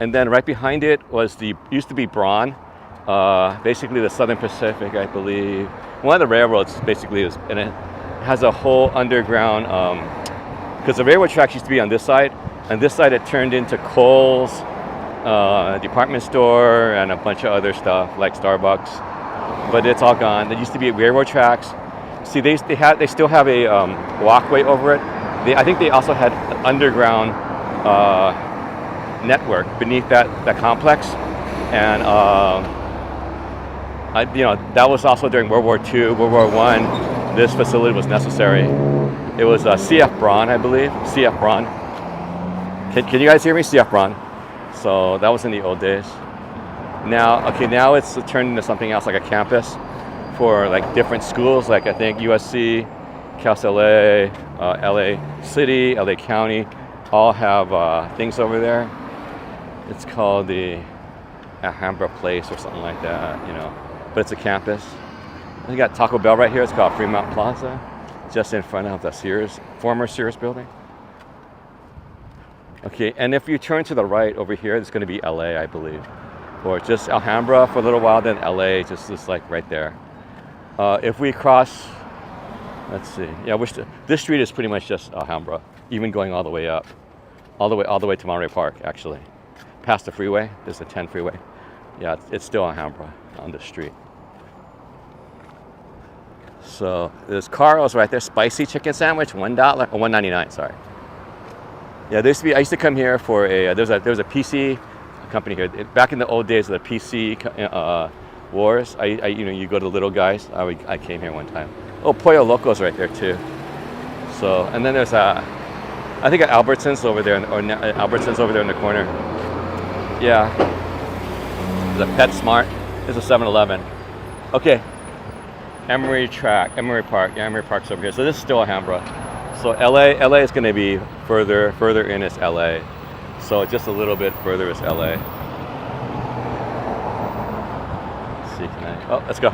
And then right behind it used to be Braun, basically the Southern Pacific, I believe. One of the railroads basically is, and it has a whole underground, because the railroad tracks used to be on this side. On this side it turned into Kohl's, department store, and a bunch of other stuff like Starbucks. But it's all gone. There used to be railroad tracks. See, they still have a walkway over it. I think they also had an underground network beneath that complex, and that was also during World War II, World War I. This facility was necessary. It was CF Braun, I believe. CF Braun. Can you guys hear me? CF Braun. So that was in the old days. Now it's turned into something else, like a campus for like different schools. Like I think USC, Cal LA, LA City, LA County, all have things over there. It's called the Alhambra Place or something like that, you know. But it's a campus. We got Taco Bell right here. It's called Fremont Plaza, just in front of the former Sears building. Okay, and if you turn to the right over here, it's going to be LA, I believe, or just Alhambra for a little while, then LA, just like right there. If we cross, let's see, yeah, this street is pretty much just Alhambra, even going all the way up, all the way to Monterey Park, actually, past the freeway. There's the 10 freeway. Yeah, it's still Alhambra on the street. So there's Carl's right there, spicy chicken sandwich, $1 or $1.99. Sorry. Yeah, I used to come here for there was a PC company here back in the old days of the PC wars. You go to the Little Guys. I came here one time. Oh, Pollo Loco's right there too. So, and then there's I think Albertsons over there, or Albertsons over there in the corner. Yeah. There's a PetSmart. There's a 7-Eleven. Okay. Emory Park. Yeah, Emory Park's over here. So this is still Alhambra. So LA is going to be further in is LA. So just a little bit further is LA. Let's see tonight. Oh, let's go.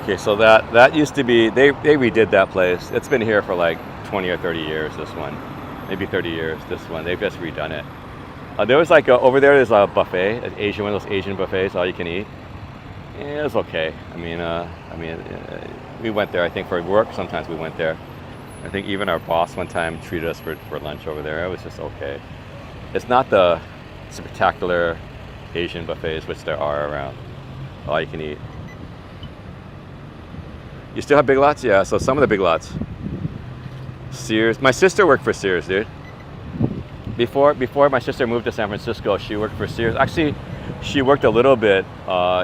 Okay, so that used to be, they redid that place. It's been here for like 20 or 30 years, this one. Maybe 30 years, this one. They've just redone it. There was like, over there's a buffet, one of those Asian buffets, all you can eat. Yeah, it was okay. We went there, I think, for work. Sometimes we went there. I think even our boss one time treated us for lunch over there. It was just okay. It's not the spectacular Asian buffets, which there are around. All you can eat. You still have Big Lots? Yeah, so some of the Big Lots. Sears. My sister worked for Sears, dude. Before my sister moved to San Francisco, she worked for Sears. Actually, she worked a little bit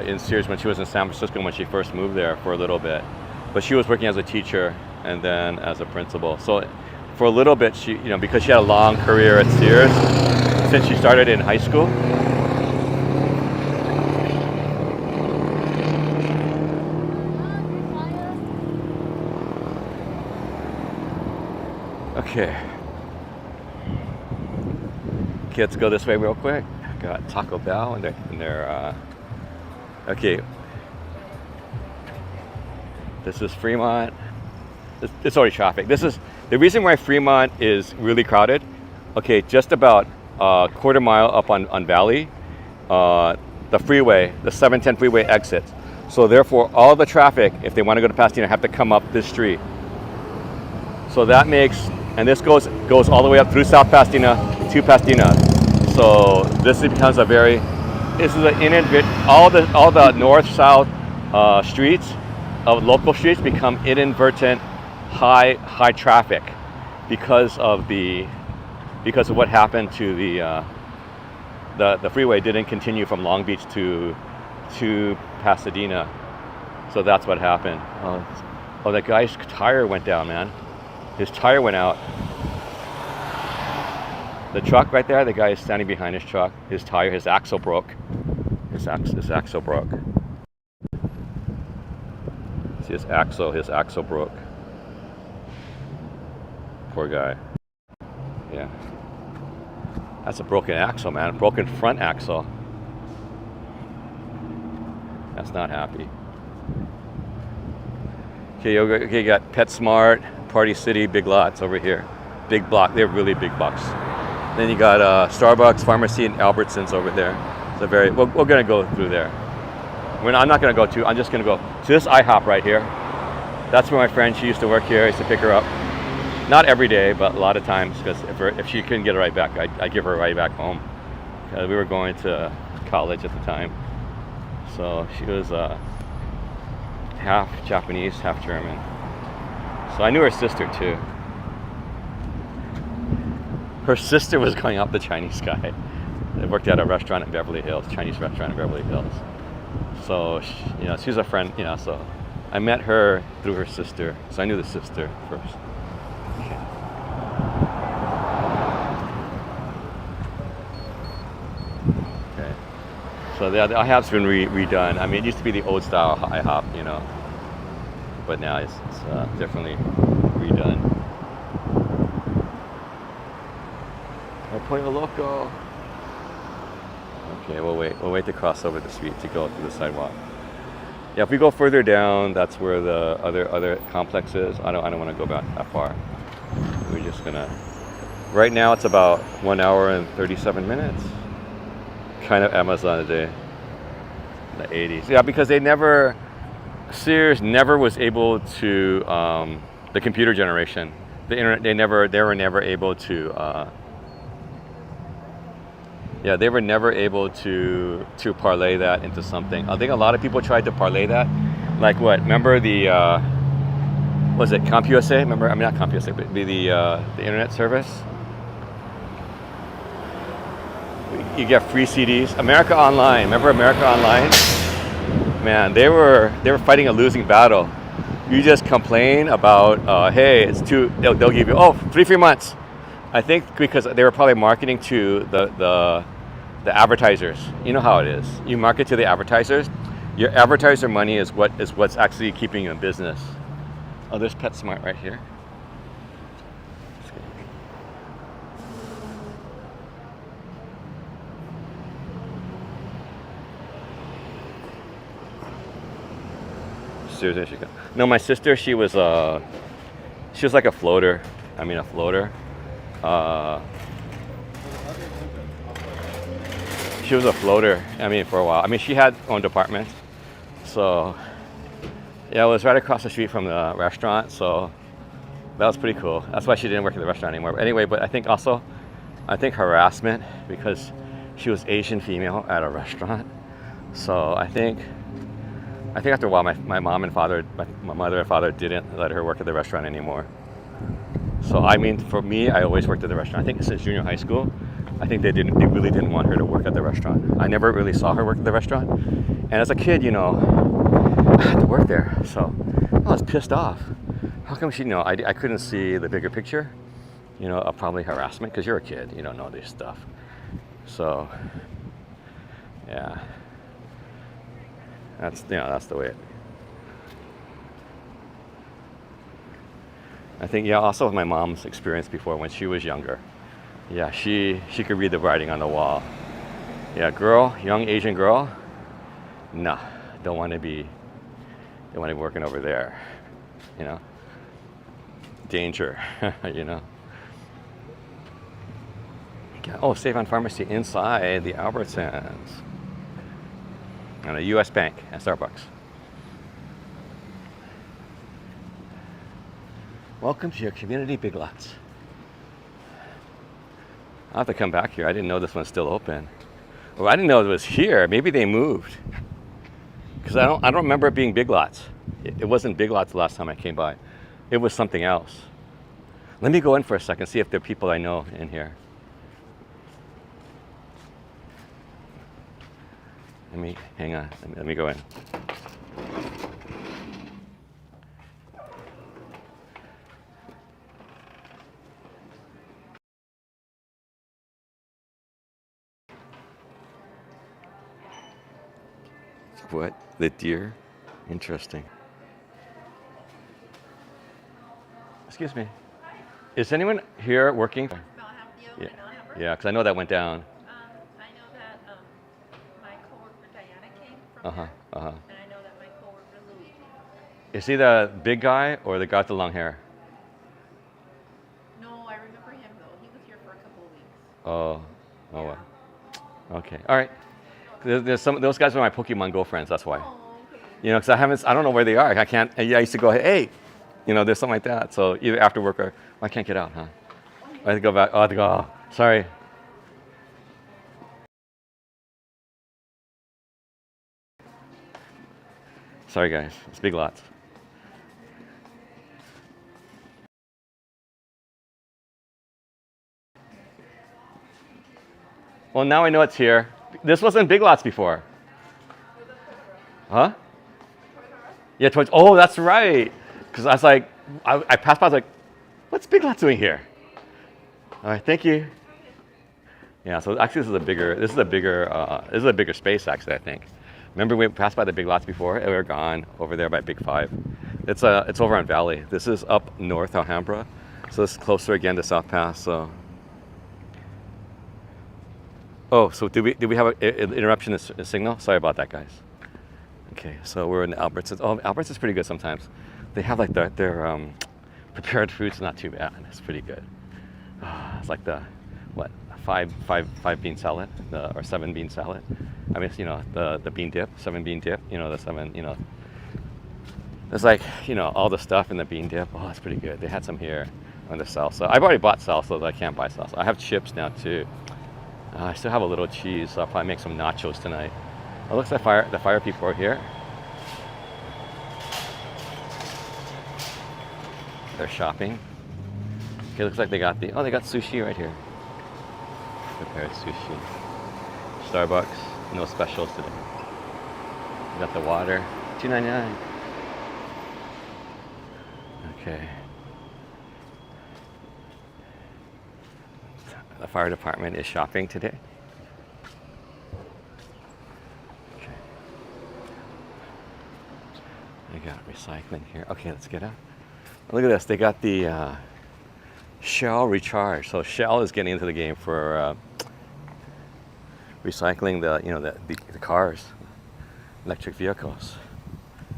in Sears when she was in San Francisco when she first moved there for a little bit. But she was working as a teacher and then as a principal. So for a little bit, she, because she had a long career at Sears since she started in high school. Okay. Okay, let's go this way real quick. Got Taco Bell and they're okay. This is Fremont. It's already traffic. This is the reason why Fremont is really crowded. Okay, just about a quarter mile up on Valley, the freeway, the 710 freeway exits. So therefore, all the traffic, if they want to go to Pasadena, have to come up this street. So that makes, and this goes all the way up through South Pasadena to Pasadena. So this becomes this is all the north-south streets of local streets become inadvertent high traffic because of what happened to the freeway didn't continue from Long Beach to Pasadena. So that's what happened. Oh, that guy's tire went down, man. His tire went out. The truck right there, the guy is standing behind his truck. His axle broke. His axle broke. See his axle broke. Poor guy. Yeah. That's a broken axle, man. A broken front axle. That's not happy. Okay, you got PetSmart, Party City, Big Lots over here. Big block. They're really big blocks. Then you got Starbucks, Pharmacy, and Albertsons over there. So we're gonna go through there. I'm not gonna go to. I'm just gonna go to this IHOP right here. That's where my friend, she used to work here. I used to pick her up. Not every day, but a lot of times, because if she couldn't get a ride back, I'd give her a ride back home. We were going to college at the time. So she was half Japanese, half German. So I knew her sister too. Her sister was going up the Chinese guy. They worked at a restaurant in Beverly Hills, Chinese restaurant in Beverly Hills. So, she's a friend, so I met her through her sister. So I knew the sister first. Okay. Okay. So the IHOP's been redone. I mean, it used to be the old style IHOP, but now it's definitely redone. Pollo Loco. Okay, we'll wait to cross over the street to go through the sidewalk. Yeah, if we go further down, that's where the other complex is. I don't want to go back that far. We're just gonna. Right now it's about 1 hour and 37 minutes. Kind of Amazon a day. In the 80s. Yeah, because Sears never was able to the computer generation, the internet. They were never able to. Yeah, they were never able to parlay that into something. I think a lot of people tried to parlay that. Like what? Remember the was it CompUSA? Remember? I mean, not CompUSA, but the internet service. You get free CDs. America Online. Remember America Online? Man, they were fighting a losing battle. You just complain about, hey, it's too. They'll give you 3 free months. I think because they were probably marketing to the advertisers. You know how it is. You market to the advertisers. Your advertiser money is what's actually keeping you in business. Oh, there's PetSmart right here. Seriously, no, my sister, she was like a floater. I mean, a floater. She was a floater, for a while. I mean, she had her own department. So, yeah, it was right across the street from the restaurant. So, that was pretty cool. That's why she didn't work at the restaurant anymore. But anyway, I think harassment, because she was Asian female at a restaurant. So, I think after a while, my mom and father, my mother and father didn't let her work at the restaurant anymore. So, for me, I always worked at the restaurant. I think since junior high school, I think they really didn't want her to work at the restaurant. I never really saw her work at the restaurant. And as a kid, I had to work there. So I was pissed off. How come she, I couldn't see the bigger picture. you know, probably harassment because you're a kid, you don't know this stuff. So, yeah, that's, you know, that's the way it. I think, yeah, also with my mom's experience before when she was younger. Yeah, she could read the writing on the wall. Yeah, girl, young Asian girl, nah, don't want to be working over there, you know. Danger, you know. Oh, Save on Pharmacy inside the Albertsons. And a US Bank and Starbucks. Welcome to your community Big Lots. I'll have to come back here. I didn't know this one's still open. Well, I didn't know it was here. Maybe they moved. Because I don't remember it being Big Lots. It wasn't Big Lots the last time I came by. It was something else. Let me go in for a second, see if there are people I know in here. Hang on, let me go in. What? The deer? Interesting. Excuse me. Is anyone here working? Yeah, yeah, because I know that went down. I know that my coworker Diana came from there, and I know that my coworker Louis came. Is he the big guy or the guy with the long hair? No, I remember him though. He was here for a couple of weeks. Oh, well. Okay, all right. There's some those guys are my Pokemon Go friends. That's why. Oh, okay. You know, because I don't know where they are. I can't. I used to go, hey, you know, there's something like that. So either after work or I can't get out, huh? I have to go back. Oh, I have to go. Oh, sorry. Sorry, guys. It's Big Lots. Well, now I know it's here. This wasn't Big Lots before. Huh? Yeah, towards. Oh, that's right. Because I was like, I passed by. I was like, what's Big Lots doing here? All right, thank you. Yeah. So actually, this is a bigger space. Actually, I think. Remember we passed by the Big Lots before, and we were gone over there by Big Five. It's over on Valley. This is up north Alhambra, so it's closer again to South Pass. So. Oh, so did we have an interruption in signal? Sorry about that, guys. Okay, so we're in Albertsons. Oh, Albertsons is pretty good sometimes. They have like their prepared food's not too bad. It's pretty good. It's like the five bean salad or 7 bean salad. I mean, you know, the bean dip, 7 bean dip. You know, the 7. You know, there's like, you know, all the stuff in the bean dip. Oh, it's pretty good. They had some here on the salsa. I've already bought salsa, so I can't buy salsa. I have chips now too. I still have a little cheese, so I'll probably make some nachos tonight. It looks like the fire people are here. They're shopping. Okay, looks like they got sushi right here. Prepared sushi. Starbucks, no specials today. We got the water, $2.99. Okay. The fire department is shopping today. Okay. They got recycling here. Okay, let's get out. Look at this. They got the Shell Recharge. So Shell is getting into the game for recycling the cars, electric vehicles.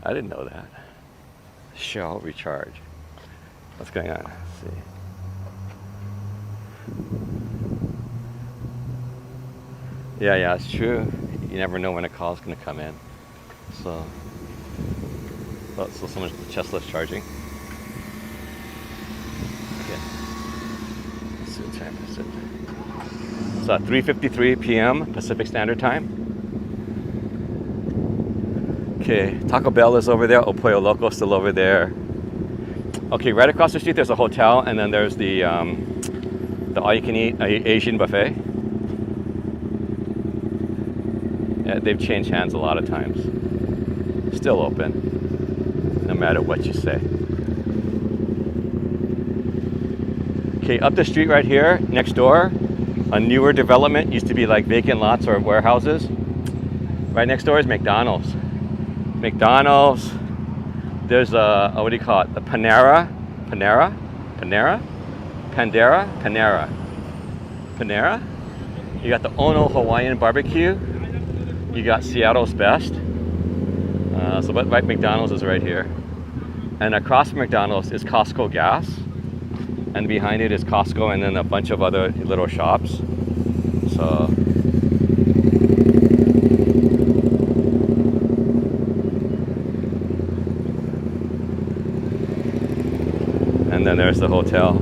I didn't know that. Shell Recharge. What's going on? Let's see. Yeah, it's true. You never know when a call is going to come in. So someone's Tesla's charging. Okay. Let's see what time is it. It's 3:53 p.m. Pacific Standard Time. Okay, Taco Bell is over there. El Pollo Loco still over there. Okay, right across the street there's a hotel, and then there's the all-you-can-eat Asian buffet. Yeah, they've changed hands a lot of times. Still open, no matter what you say. Okay, up the street right here, next door, a newer development, used to be like vacant lots or warehouses. Right next door is McDonald's. McDonald's, there's a, what do you call it? The Panera? You got the Ono Hawaiian barbecue. You got Seattle's Best. So right, McDonald's is right here. And across from McDonald's is Costco Gas. And behind it is Costco and then a bunch of other little shops. So. And then there's the hotel.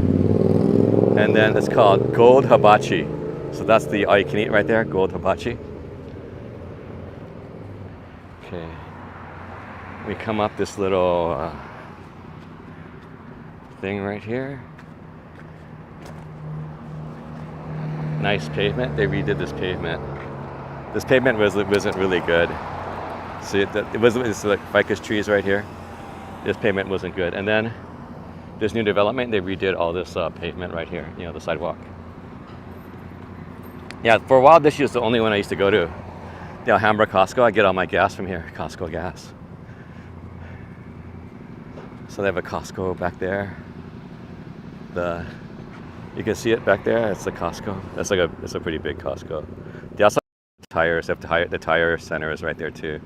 And then it's called Gold Hibachi. So that's the all you can eat right there, Gold Hibachi. Okay. We come up this little thing right here. Nice pavement. They redid this pavement. This pavement wasn't really good. See, it's like ficus trees right here. This pavement wasn't good. And then this new development, they redid all this pavement right here, you know, the sidewalk. Yeah, for a while this was the only one I used to go to. The Alhambra Costco, I get all my gas from here, Costco gas. So they have a Costco back there. You can see it back there, it's the Costco. It's a pretty big Costco. They also have tires, the tire center is right there too.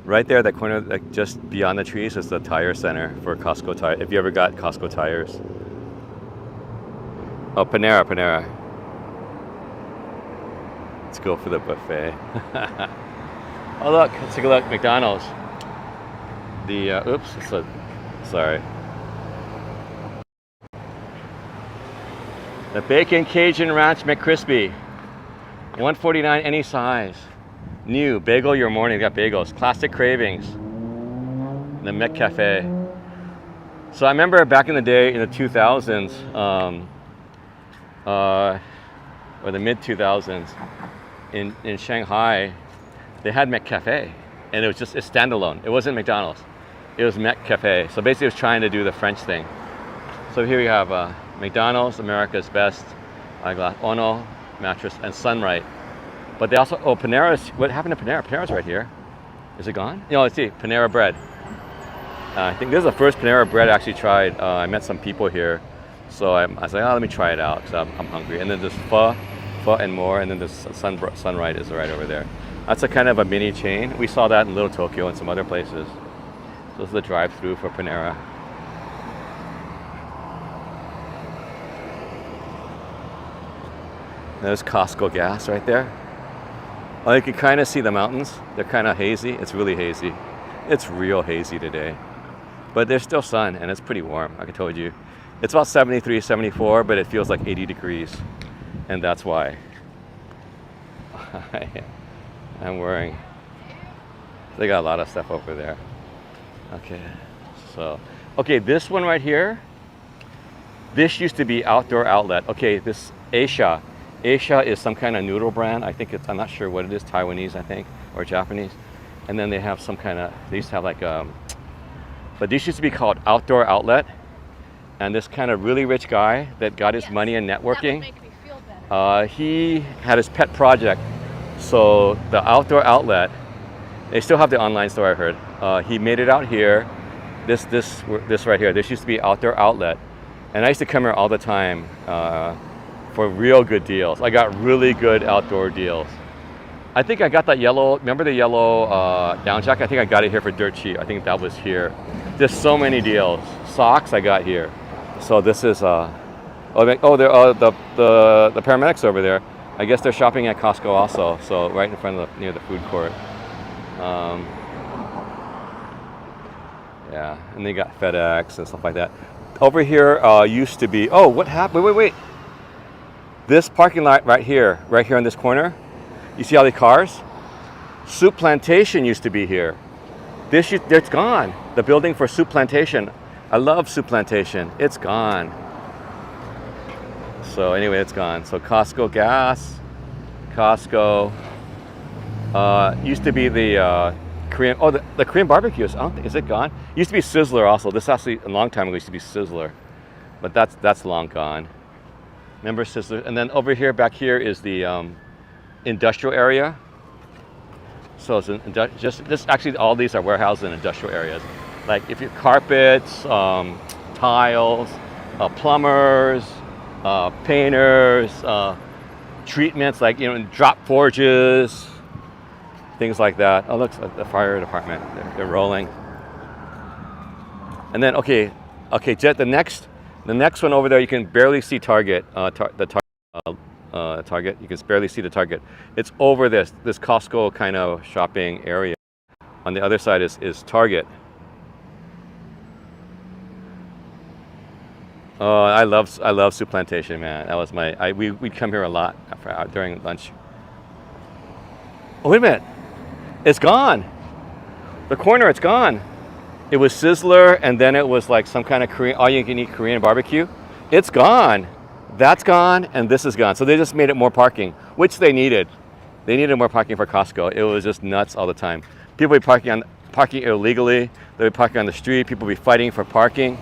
Right there, that corner, like just beyond the trees, is the tire center for Costco tire. If you ever got Costco tires. Oh, Panera. Let's go for the buffet. Oh look, let's take a look, McDonald's. Sorry. The Bacon Cajun Ranch McCrispy. $1.49 any size. New, bagel your morning, got bagels. Classic cravings. The McCafe. So I remember back in the day, in the 2000s, or the mid 2000s, in Shanghai, they had McCafe, and it's standalone. It wasn't McDonald's. It was McCafe. So basically, it was trying to do the French thing. So here we have McDonald's, America's Best, Eyeglass, Ono, Mattress, and Sunlight. But they also, Panera's, what happened to Panera? Panera's right here. Is it gone? No, let's see, Panera Bread. I think this is the first Panera Bread I actually tried. I met some people here. So I was like, let me try it out, because I'm hungry. And then this pho and more, and then this Sunlight is right over there. That's a kind of a mini chain. We saw that in Little Tokyo and some other places. So this is the drive-through for Panera. There's Costco Gas right there. Well, you can kind of see the mountains. They're kind of hazy. It's really hazy. It's real hazy today. But there's still sun, and it's pretty warm, like I told you. It's about 73, 74, but it feels like 80 degrees. And that's why I'm wearing. They got a lot of stuff over there. Okay, this one right here, this used to be Outdoor Outlet. Okay, this Asia is some kind of noodle brand. I'm not sure what it is, Taiwanese, I think, or Japanese. And then they have some kind of, they used to have like, but this used to be called Outdoor Outlet. And this kind of really rich guy that got his money in networking, That would make me feel better. He had his pet project. So the Outdoor Outlet, they still have the online store, I heard. He made it out here. This right here, this used to be Outdoor Outlet. And I used to come here all the time for real good deals. I got really good outdoor deals. I think I got that yellow, remember the yellow down jacket? I think I got it here for dirt cheap. I think that was here. There's so many deals. Socks I got here. So this is, the paramedics over there. I guess they're shopping at Costco also. So right in front of near the food court. Yeah, and they got FedEx and stuff like that. Over here used to be, what happened? Wait. This parking lot right here in this corner, you see all the cars? Soup Plantation used to be here. It's gone. The building for Soup Plantation. I love Soup Plantation. It's gone. So anyway, it's gone. So Costco Gas, Costco. Used to be the Korean, the Korean barbecues. Is it gone? Used to be Sizzler also. This actually, a long time ago, used to be Sizzler. But that's long gone. Remember Sizzler? And then over here, back here is the industrial area. So it's just actually all these are warehouses and industrial areas. Like if you carpets, tiles, plumbers, painters, treatments like drop forges, things like that. Oh, look, the fire department. They're rolling. And then Jet, the next one over there, you can barely see Target. Target. You can barely see the Target. It's over this Costco kind of shopping area. On the other side is Target. Oh, I love Soup Plantation, man. That was we'd come here a lot during lunch. Oh, wait a minute. It's gone. The corner, it's gone. It was Sizzler, and then it was like some kind of all-you-can-eat Korean barbecue. It's gone. That's gone, and this is gone. So they just made it more parking, which they needed. They needed more parking for Costco. It was just nuts all the time. People would be parking illegally. They'd be parking on the street. People would be fighting for parking.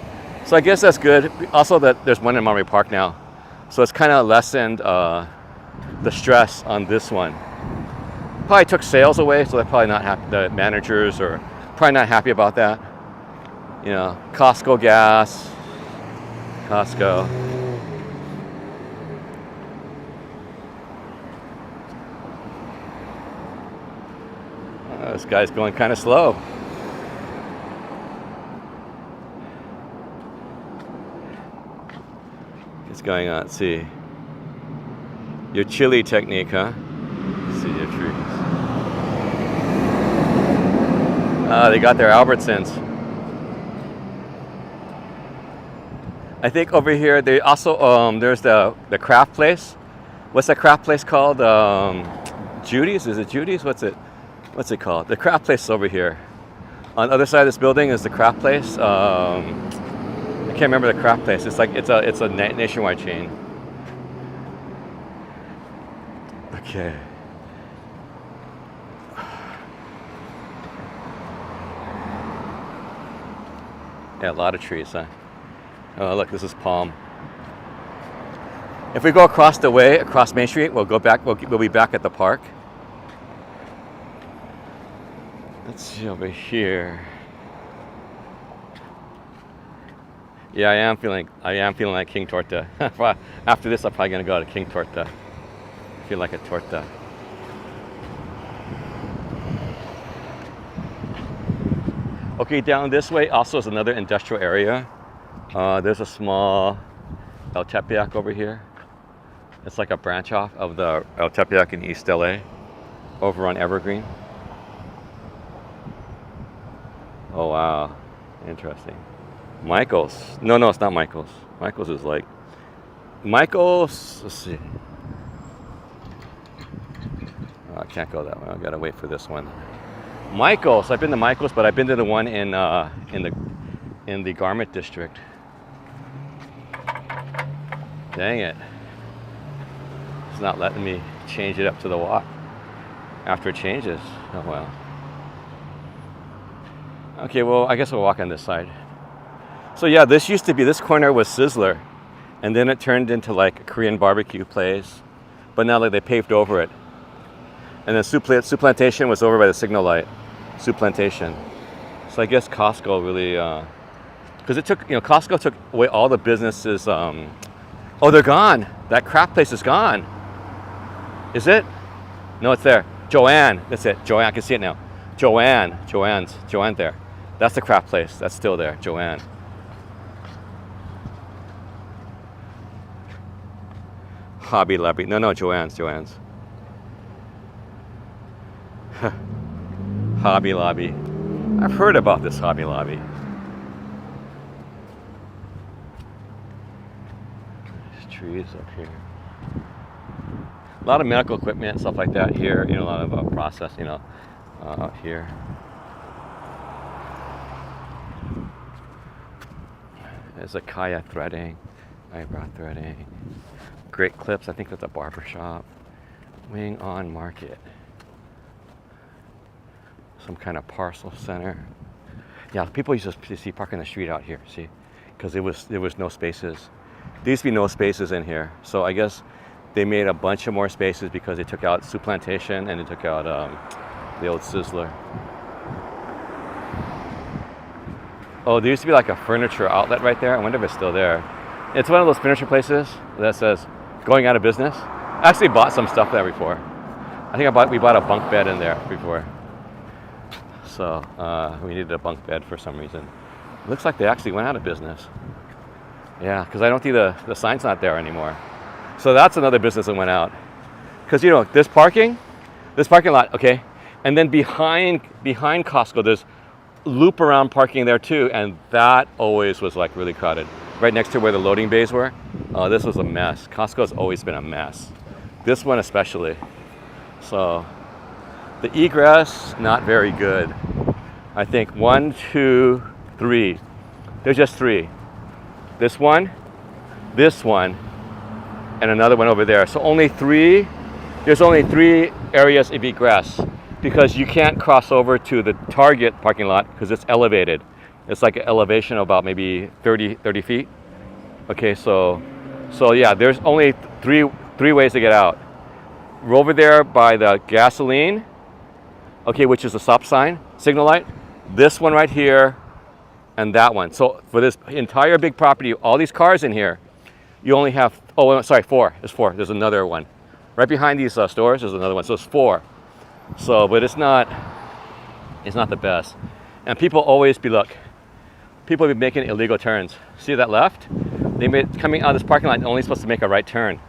So I guess that's good. Also, that there's one in Monterey Park now. So it's kind of lessened the stress on this one. Probably took sales away, so they're probably not happy. The managers are probably not happy about that. Costco gas, Costco. This guy's going kind of slow. What's going on? Let's see. Your chili technique, huh? Let's see your trees. They got their Albertsons. I think over here they also there's the craft place. What's that craft place called? Judy's? Is it Judy's? What's it called? The craft place is over here. On the other side of this building is the craft place. I can't remember the craft place. It's a nationwide chain. Okay. Yeah, a lot of trees, huh? Oh, look, this is palm. If we go across the way, across Main Street, we'll go back. We'll be back at the park. Let's see over here. Yeah, I am feeling like King Torta. After this, I'm probably gonna go to King Torta. I feel like a torta. Okay, down this way also is another industrial area. There's a small El Tepeyac over here. It's like a branch off of the El Tepeyac in East LA, over on Evergreen. Oh wow, interesting. Michael's. No, it's not Michael's. Michael's is like Michael's. Let's see. Oh, I can't go that way. I gotta wait for this one. Michael's. I've been to Michael's, but I've been to the one in the garment district. Dang it! It's not letting me change it up to the walk after it changes. Oh well. Okay, well I guess we'll walk on this side. So yeah, this corner was Sizzler, and then it turned into like a Korean barbecue place, but now like they paved over it. And then Soup Plantation was over by the signal light. Soup Plantation. So I guess Costco really, because Costco took away all the businesses. Oh, they're gone. That craft place is gone. Is it? No, it's there. Joanne. That's it. Joanne. I can see it now. Joanne's there. That's the craft place. That's still there. Joanne. Hobby Lobby. No, Joanne's. Hobby Lobby. I've heard about this Hobby Lobby. There's trees up here. A lot of medical equipment, stuff like that here. A lot of process, out here. There's a kaya threading, eyebrow threading. Great Clips, I think that's a barber shop. Wing On Market. Some kind of parcel center. Yeah, people used to see parking the street out here, see? Because there was no spaces. There used to be no spaces in here. So I guess they made a bunch of more spaces because they took out Soup Plantation and they took out the old Sizzler. Oh, there used to be like a furniture outlet right there. I wonder if it's still there. It's one of those furniture places that says going out of business. I actually bought some stuff there before. I think we bought a bunk bed in there before. So we needed a bunk bed for some reason. Looks like they actually went out of business. Yeah, because I don't think the sign's not there anymore. So that's another business that went out. Because, you know, this parking lot, okay, and then behind Costco, there's loop around parking there too, and that always was like really crowded. Right next to where the loading bays were. Oh, this was a mess. Costco's always been a mess. This one especially. So the egress, not very good. I think 1, 2, 3. There's just 3. This one, and another one over there. So only 3. There's only 3 areas of egress because you can't cross over to the Target parking lot because it's elevated. It's like an elevation of about maybe 30 feet. Okay, so yeah, there's only three ways to get out. Over there by the gasoline, okay, which is a stop sign, signal light. This one right here, and that one. So for this entire big property, all these cars in here, you only have, 4. There's 4. There's another one. Right behind these stores, there's another one. So it's 4. So, but it's not the best. And people always be making illegal turns. See that left? Coming out of this parking lot, they're only supposed to make a right turn.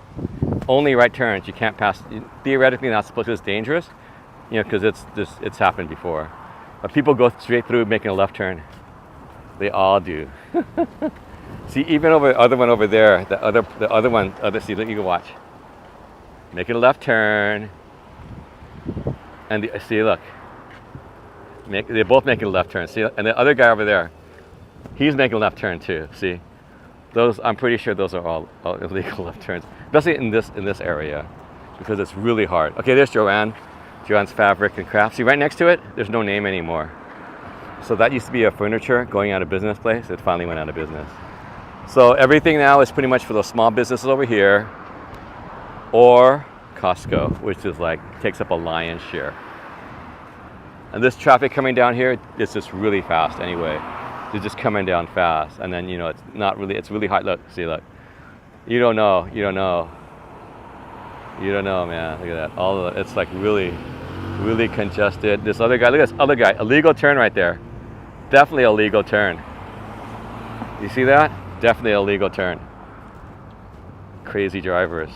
Only right turns. You can't pass. Theoretically, not supposed to. It's dangerous, you know, because it's happened before. But people go straight through making a left turn. They all do. See, even over the other one over there, the other one. See, you can watch. Making a left turn. And see, look. They're both making a left turn. See, and the other guy over there, he's making a left turn too. See, those. I'm pretty sure those are all illegal left turns, especially in this area, because it's really hard. Okay, there's Joanne's Fabric and Craft. See, right next to it, there's no name anymore. So that used to be a furniture going out of business place. It finally went out of business. So everything now is pretty much for those small businesses over here, or Costco, which is like takes up a lion's share. And this traffic coming down here is just really fast anyway. It's just coming down fast, and then, you know, it's really hot. Look, see, look. You don't know, man. Look at that. It's like really, really congested. This other guy, look at this other guy. Illegal turn right there. Definitely a legal turn. You see that? Definitely a legal turn. Crazy drivers.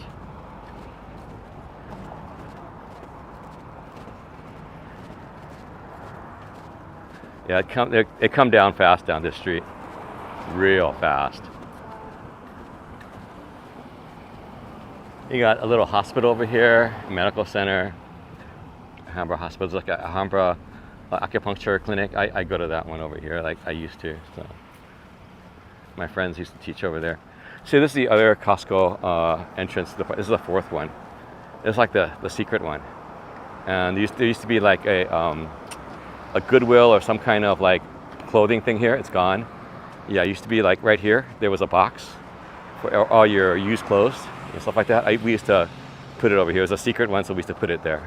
Yeah, it come down fast down this street, real fast. You got a little hospital over here, medical center. Alhambra Hospital is like a Alhambra acupuncture clinic. I go to that one over here, like I used to. So my friends used to teach over there. See, this is the other Costco entrance. This is the 4th one. It's like the secret one. And there used to be like a Goodwill or some kind of like clothing thing here. It's gone. Yeah, it used to be like right here. There was a box for all your used clothes and stuff like that. We used to put it over here. It was a secret one, so we used to put it there.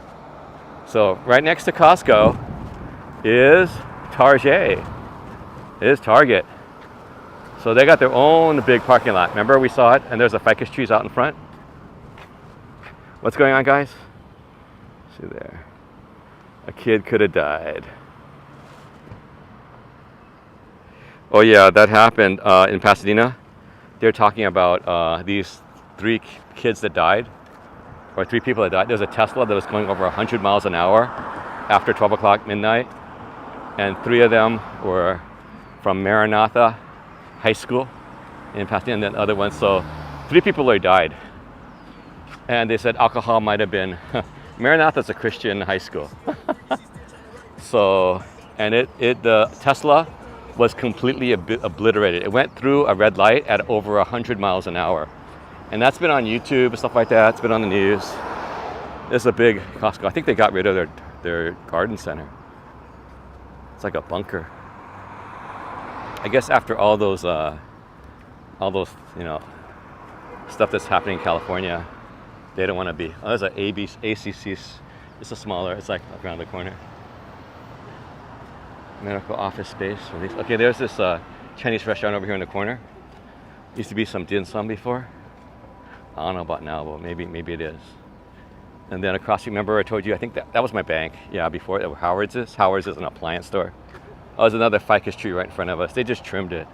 So right next to Costco is Target. It is Target. So they got their own big parking lot. Remember we saw it? And there's a ficus trees out in front. What's going on, guys? See there. A kid could have died. Oh yeah, that happened in Pasadena. They're talking about these 3 kids that died, or 3 people that died. There's a Tesla that was going over 100 miles an hour after 12 o'clock midnight, and 3 of them were from Maranatha High School in Pasadena, and then other ones. So 3 people already died, and they said alcohol might have been. Maranatha's a Christian high school. So, and the Tesla was completely obliterated. It went through a red light at over 100 miles an hour. And that's been on YouTube and stuff like that. It's been on the news. It's a big Costco. I think they got rid of their garden center. It's like a bunker. I guess after all those, you know, stuff that's happening in California, they don't want to be. Oh, there's an ACC. It's a smaller. It's like around the corner. Medical office space. Okay, there's this Chinese restaurant over here in the corner. Used to be some dim sum before. I don't know about now, but maybe it is. And then across, remember I told you, I think that was my bank. Yeah, before Howard's is. Howard's is an appliance store. Oh, there's another ficus tree right in front of us. They just trimmed it.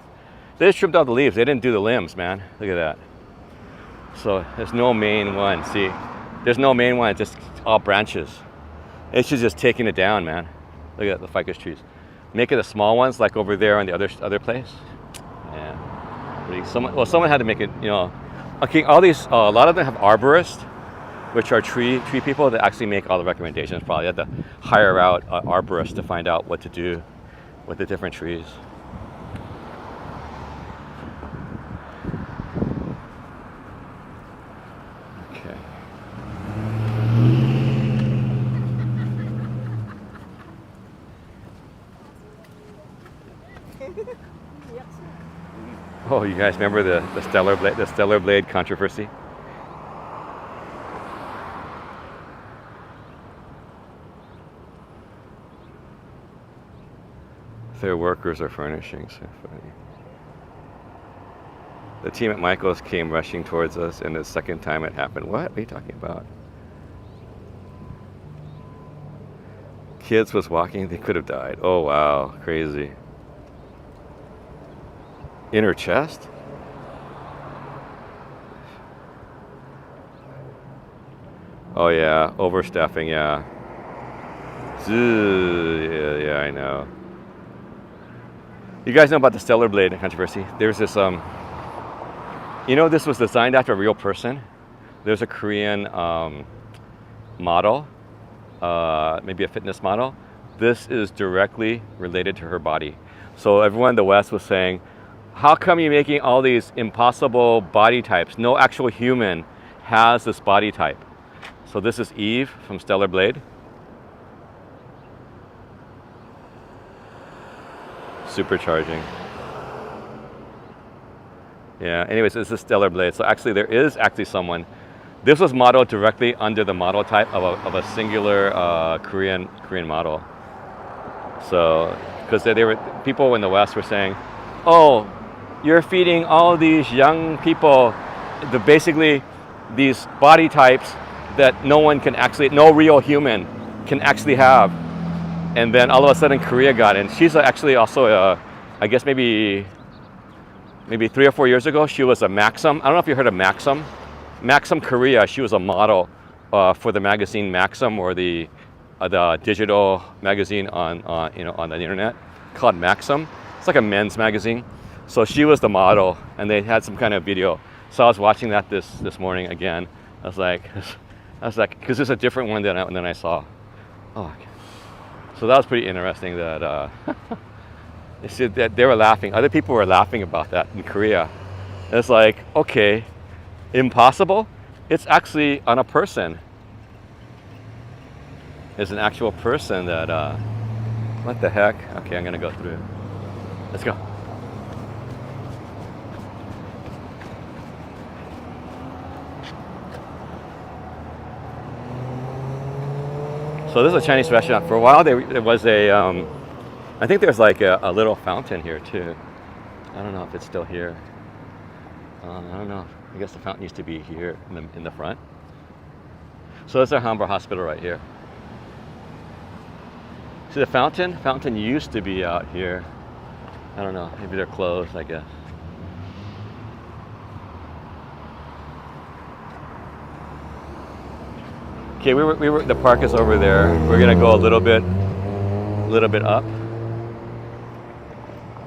They just trimmed all the leaves. They didn't do the limbs, man. Look at that. So there's no main one. See, there's no main one. It's just all branches. It's just taking it down, man. Look at the ficus trees. Make it the small ones, like over there on the other place. Yeah. Someone had to make it. You know. Okay, all these. A lot of them have arborists, which are tree people that actually make all the recommendations. Probably had to hire out arborists to find out what to do with the different trees. Okay. Oh, you guys remember the stellar blade controversy? Their workers are furnishings. So funny. The team at Michael's came rushing towards us, and the second time it happened. What are you talking about? Kids was walking, they could have died. Oh wow, crazy. In her chest? Oh yeah, overstaffing, yeah. Yeah, I know. You guys know about the stellar blade controversy? There's this, you know, this was designed after a real person. There's a Korean model, maybe a fitness model. This is directly related to her body. So everyone in the West was saying, how come you're making all these impossible body types? No actual human has this body type. So this is Eve from Stellar Blade. Supercharging. Yeah, anyways, this is Stellar Blade. So actually there is actually someone. This was modeled directly under the model type of a singular Korean model. So, because they were, people in the West were saying, oh, you're feeding all these young people basically these body types that no one can actually, no real human can actually have. And then all of a sudden Korea got in. She's actually also, I guess maybe 3 or 4 years ago, she was a Maxim. I don't know if you heard of Maxim. Maxim Korea, she was a model for the magazine Maxim, or the digital magazine on the internet called Maxim. It's like a men's magazine. So she was the model, and they had some kind of video. So I was watching that this morning again. I was like, because it's a different one than I saw. Oh, so that was pretty interesting. That they said that they were laughing. Other people were laughing about that in Korea. It's like, okay, impossible. It's actually on a person. It's an actual person that. What the heck? Okay, I'm gonna go through. Let's go. So this is a Chinese restaurant. For a while there was a, I think there's like a little fountain here too. I don't know if it's still here. I don't know. I guess the fountain used to be here in the front. So that's Alhambra Hospital right here. See the fountain? Fountain used to be out here. I don't know. Maybe they're closed, I guess. Okay, we were. The park is over there. We're gonna go a little bit up.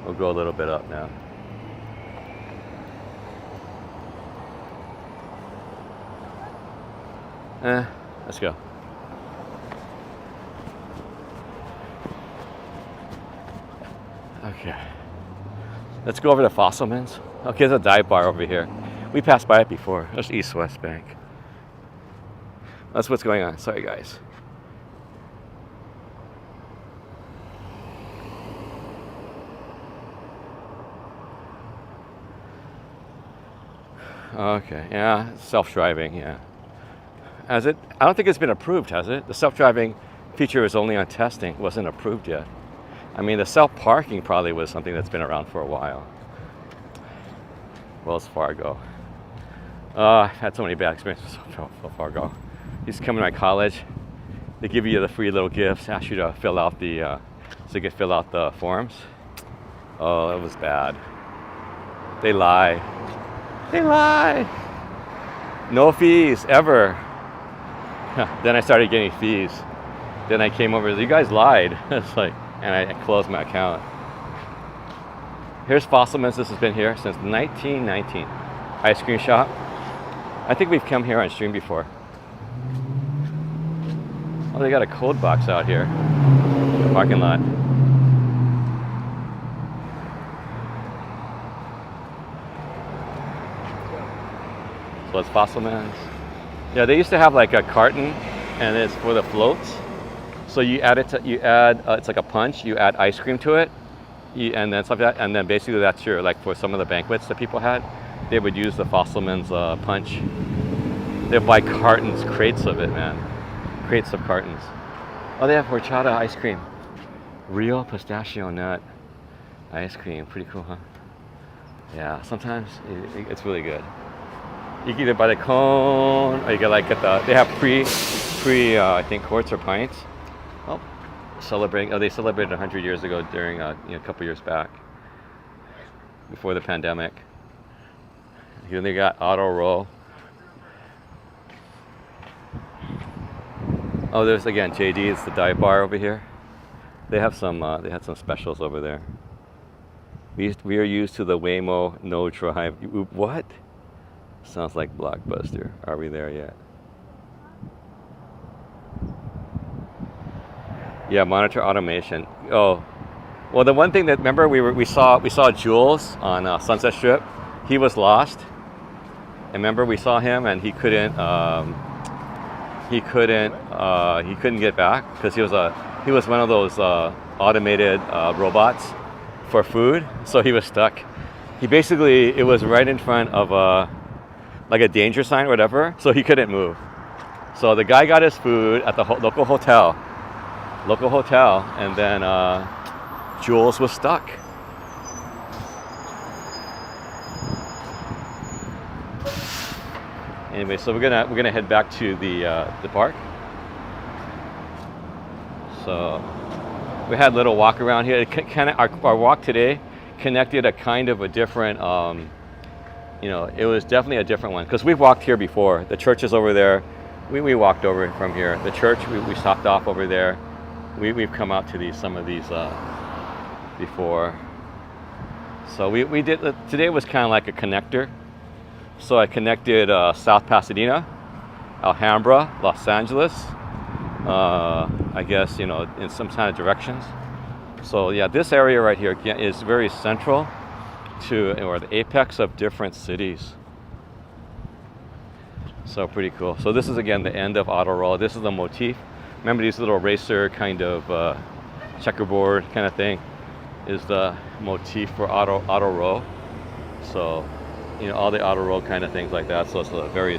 We'll go a little bit up now. Let's go. Okay. Let's go over to Fossilman's. Okay, there's a dive bar over here. We passed by it before. That's East West Bank. That's what's going on. Sorry, guys. Okay, yeah, self-driving, yeah. Has it? I don't think it's been approved, has it? The self-driving feature is only on testing, it wasn't approved yet. I mean, the self-parking probably was something that's been around for a while. Wells Fargo. I've had so many bad experiences with Wells Fargo. Used to come to my college. They give you the free little gifts, ask you to fill out the, so you could fill out the forms. Oh, it was bad. They lie. They lie. No fees, ever. Then I started getting fees. Then I came over, you guys lied. It's like, and I closed my account. Here's Fossilman's, this has been here since 1919. Ice cream shop. I think we've come here on stream before. Oh, they got a code box out here. The parking lot. So it's Fossilman's. Yeah, they used to have like a carton, and it's for the floats. So you add it to, it's like a punch. You add ice cream to it, and then stuff like that, and then basically that's your, like for some of the banquets that people had, they would use the Fossilman's punch. They'd buy cartons, crates of it, man, crates of cartons. Oh, they have horchata ice cream, real pistachio nut ice cream. Pretty cool, huh? Yeah, sometimes it's really good. You can either buy the cone, or you can like get the. They have pre I think quarts or pints. Oh, celebrating. Oh, they celebrated 100 years ago during a couple years back, before the pandemic. Here they got auto roll. Oh, there's again JD. It's the dive bar over here. They have some. They had some specials over there. We are used to the Waymo no drive. What? Sounds like Blockbuster. Are we there yet? Yeah, monitor automation. Oh, well, the one thing that remember we saw Jules on Sunset Strip. He was lost. And remember we saw him and he couldn't get back because he was one of those automated robots for food. So he was stuck. It was right in front of like a danger sign or whatever, so he couldn't move. So the guy got his food at the local hotel, and then Jules was stuck. Anyway, so we're gonna head back to the park. So we had a little walk around here. Kind of our walk today connected a kind of a different. It was definitely a different one because we've walked here before. The church is over there. We walked over from here. The church we stopped off over there. We've come out to some of these before. So we did today was kind of like a connector. So I connected South Pasadena, Alhambra, Los Angeles. I guess in some kind of directions. So yeah, this area right here is very central or the apex of different cities. So pretty cool. So this is again the end of auto roll. This is the motif. Remember these little racer kind of checkerboard kind of thing is the motif for auto roll. So all the auto roll kind of things like that. So it's a very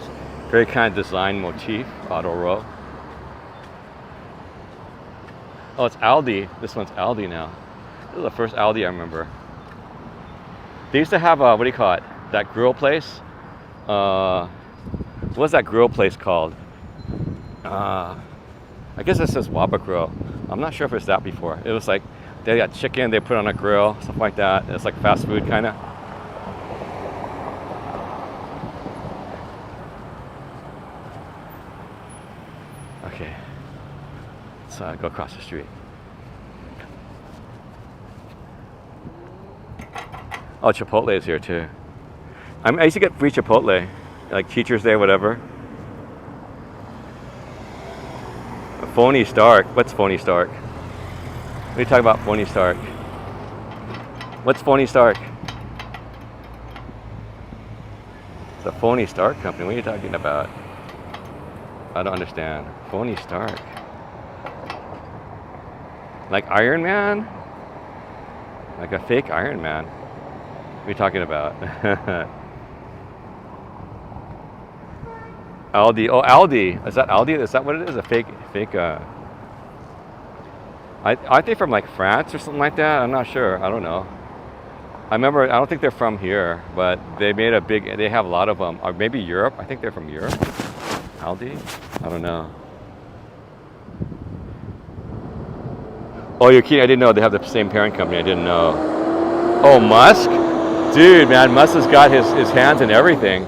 kind of design motif, auto roll. Oh, it's Aldi. This one's Aldi now. This is the first Aldi I remember. They used to have what do you call it? That grill place. What's that grill place called? I guess it says Waba Grill. I'm not sure if it's that before. It was like they got chicken, they put on a grill, stuff like that. It's like fast food kind of. Okay, let's go across the street. Oh, Chipotle is here too. I used to get free Chipotle, like Teacher's Day, whatever. Phony Stark. What's Phony Stark? What are you talking about, Phony Stark? What's Phony Stark? It's a Phony Stark company. What are you talking about? I don't understand. Phony Stark. Like Iron Man? Like a fake Iron Man? What are you talking about? Aldi. Oh, Aldi. Is that Aldi? Is that what it is? A fake. Aren't they from like France or something like that? I'm not sure. I don't know. I remember. I don't think they're from here, but they made a big. They have a lot of them. Or maybe Europe. I think they're from Europe. Aldi. I don't know. Oh, you're kidding. I didn't know they have the same parent company. I didn't know. Oh, Musk? Dude, man, Musk has got his hands in everything.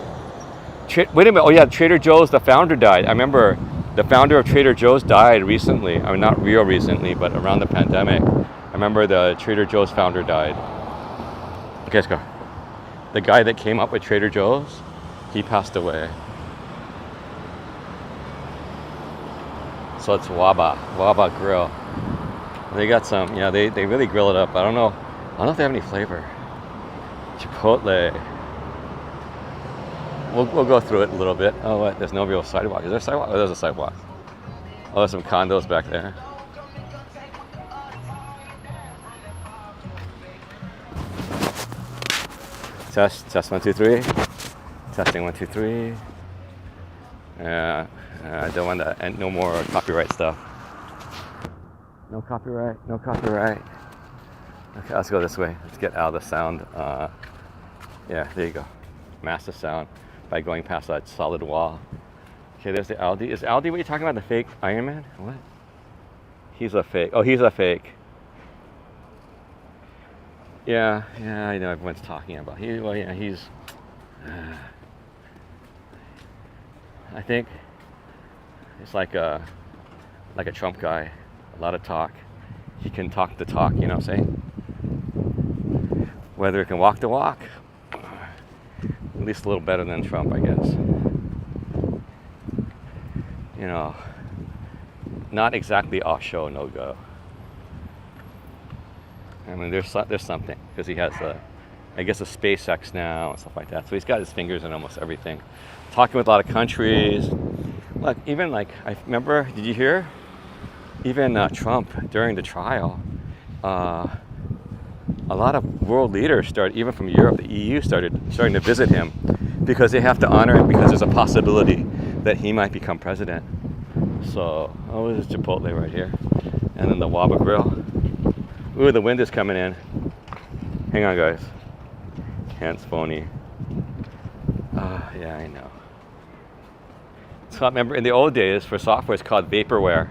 Wait a minute. Oh, yeah, Trader Joe's, the founder died. I remember the founder of Trader Joe's died recently. I mean, not real recently, but around the pandemic. I remember the Trader Joe's founder died. Okay, let's go. The guy that came up with Trader Joe's, he passed away. So it's Waba Grill. They got some, yeah, they really grill it up. I don't know if they have any flavor. Chipotle. We'll go through it a little bit. Oh, what? There's no real sidewalk. Is there a sidewalk? Oh, there's a sidewalk. Oh, there's some condos back there. Test 1 2 3. Testing 1 2 3. Yeah, I don't want that. And no more copyright stuff. No copyright. No copyright. Okay, let's go this way. Let's get out of the sound. Yeah, there you go. Massive sound by going past that solid wall. Okay, there's the Aldi. Is Aldi what you're talking about? The fake Iron Man? What? He's a fake. Oh, he's a fake. Yeah, I know everyone's talking about. He's. I think it's like a Trump guy. A lot of talk. He can talk the talk. You know what I'm saying? Whether he can walk the walk, at least a little better than Trump, I guess. You know, not exactly off show, no go. I mean, there's something because he has I guess a SpaceX now and stuff like that. So he's got his fingers in almost everything. Talking with a lot of countries. Look, even like I remember. Did you hear? Even Trump during the trial. A lot of world leaders started, even from Europe, the EU starting to visit him because they have to honor him because there's a possibility that he might become president. So, oh, there's Chipotle right here. And then the Waba Grill. Ooh, the wind is coming in. Hang on, guys. Hands phony. Yeah, I know. So I remember in the old days for software, it's called vaporware.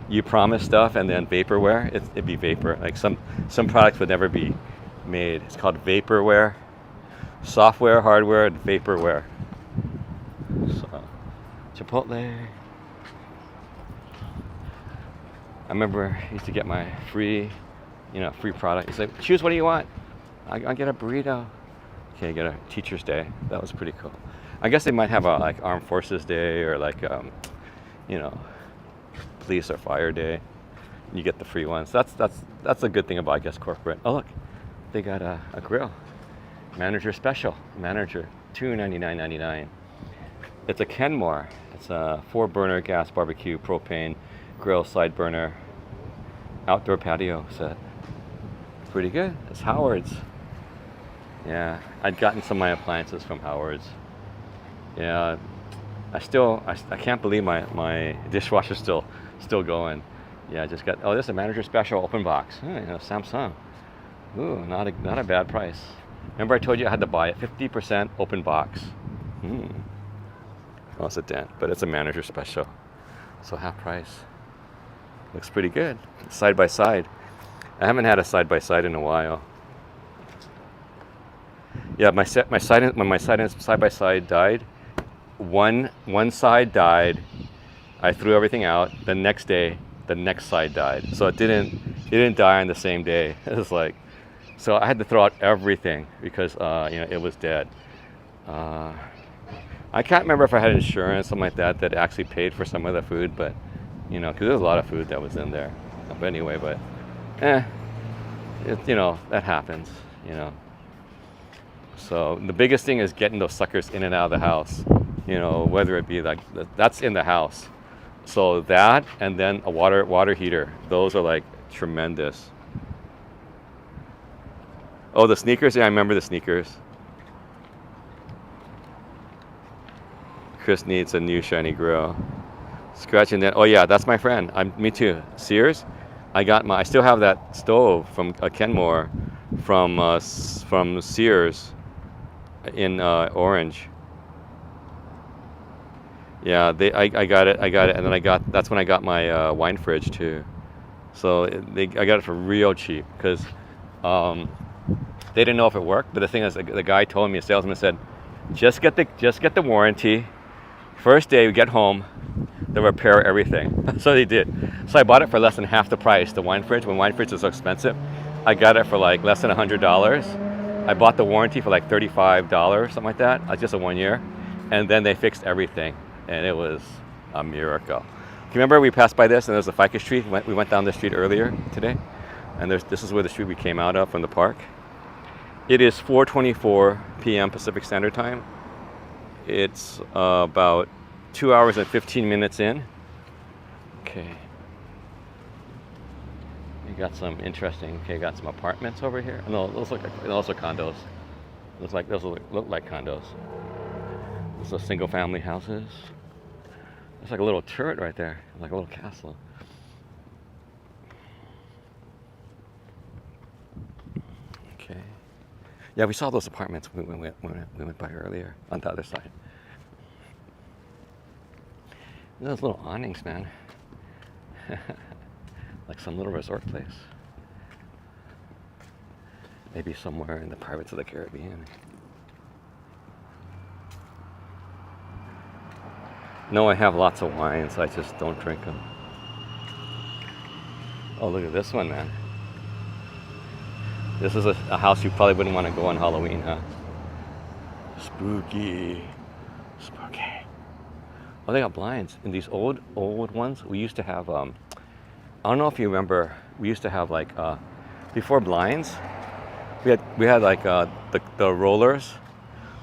You promise stuff and then vaporware, it'd be vapor. Like some products would never be made. It's called vaporware. Software, hardware, and vaporware. So, Chipotle. I remember I used to get my free product. He's like, choose what do you want? I'll get a burrito. Okay, get a Teacher's Day. That was pretty cool. I guess they might have a like Armed Forces Day or like Police or Fire Day. You get the free ones. That's a good thing about, I guess, corporate. Oh look, they got a grill. Manager special. Manager $299.99. It's a Kenmore. It's a 4-burner gas barbecue propane grill side burner outdoor patio set. Pretty good. It's Howard's. Yeah, I'd gotten some of my appliances from Howard's. Yeah, I can't believe my dishwasher's still going. Yeah, I just got, this is a manager special open box. Samsung. Ooh, not a bad price. Remember I told you I had to buy it, 50% open box. Oh, it's a dent, but it's a manager special. So half price. Looks pretty good. Side by side. I haven't had a side by side in a while. Yeah, when my side by side died, one side died. I threw everything out. The next day, the next side died. So it didn't die on the same day. It was like, so I had to throw out everything because it was dead. I can't remember if I had insurance, something like that actually paid for some of the food, but because there was a lot of food that was in there. But anyway, that happens. So the biggest thing is getting those suckers in and out of the house. Whether it be like that's in the house. So that and then a water heater. Those are like tremendous. Oh, the sneakers. Yeah, I remember the sneakers. Chris needs a new shiny grill. Scratching that. Oh yeah, that's my friend. Me too. Sears. I still have that stove from Kenmore from Sears in Orange. Yeah, I got it, and then that's when I got my wine fridge too. So I got it for real cheap because they didn't know if it worked. But the thing is, the guy told me, a salesman said, just get the warranty. First day we get home, they'll repair everything. So they did. So I bought it for less than half the price, the wine fridge. When wine fridge is so expensive, I got it for like less than $100. I bought the warranty for like $35, something like that, just a 1 year. And then they fixed everything, and it was a miracle. You remember we passed by this, and there's a ficus tree? We went down this street earlier today, and this is where the street we came out of from the park. It is 4:24 p.m. Pacific Standard Time. It's about 2 hours and 15 minutes in. Okay. You got some interesting. Okay, got some apartments over here. No, those look condos. Those look like condos. Those are single-family houses. It's like a little turret right there, like a little castle. Okay. Yeah, we saw those apartments when we went by earlier on the other side. Those little awnings, man. Like some little resort place. Maybe somewhere in the Pirates of the Caribbean. No, I have lots of wines, I just don't drink them. Oh, look at this one, man. This is a house you probably wouldn't want to go on Halloween, huh? Spooky. Spooky. Oh, they got blinds. In these old ones, we used to have, I don't know if you remember, we used to have like, before blinds, we had like the rollers.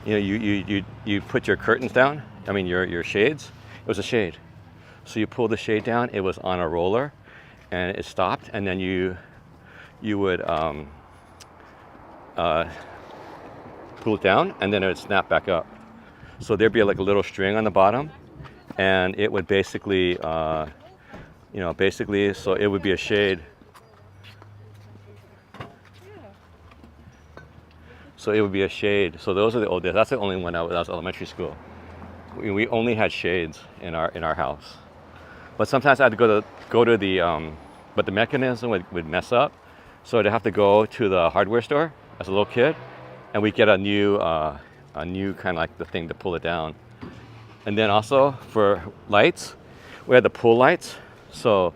You know, you put your curtains down, I mean your shades. It was a shade. So you pull the shade down, it was on a roller, and it stopped, and then you would pull it down, and then it would snap back up. So there'd be like a little string on the bottom, and it would basically, so it would be a shade. So it would be a shade. So those are the old days. That's the only one that was elementary school. We only had shades in our house. But sometimes I had to go to the, but the mechanism would mess up. So I'd have to go to the hardware store as a little kid, and we'd get a new kind of like the thing to pull it down. And then also for lights, we had the pull lights. So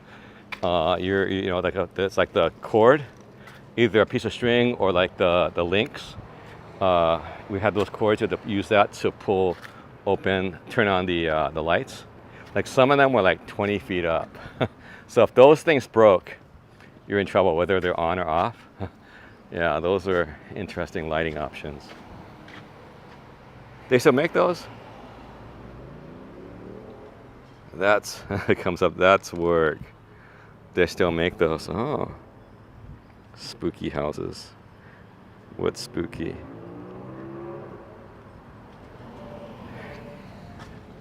it's like the cord, either a piece of string or like the links. We had those cords. You had to use that to pull open, turn on the lights. Like some of them were like 20 feet up. So if those things broke, you're in trouble, whether they're on or off. Yeah, those are interesting lighting options. They still make those? It comes up, that's work. They still make those. Oh, spooky houses. What's spooky?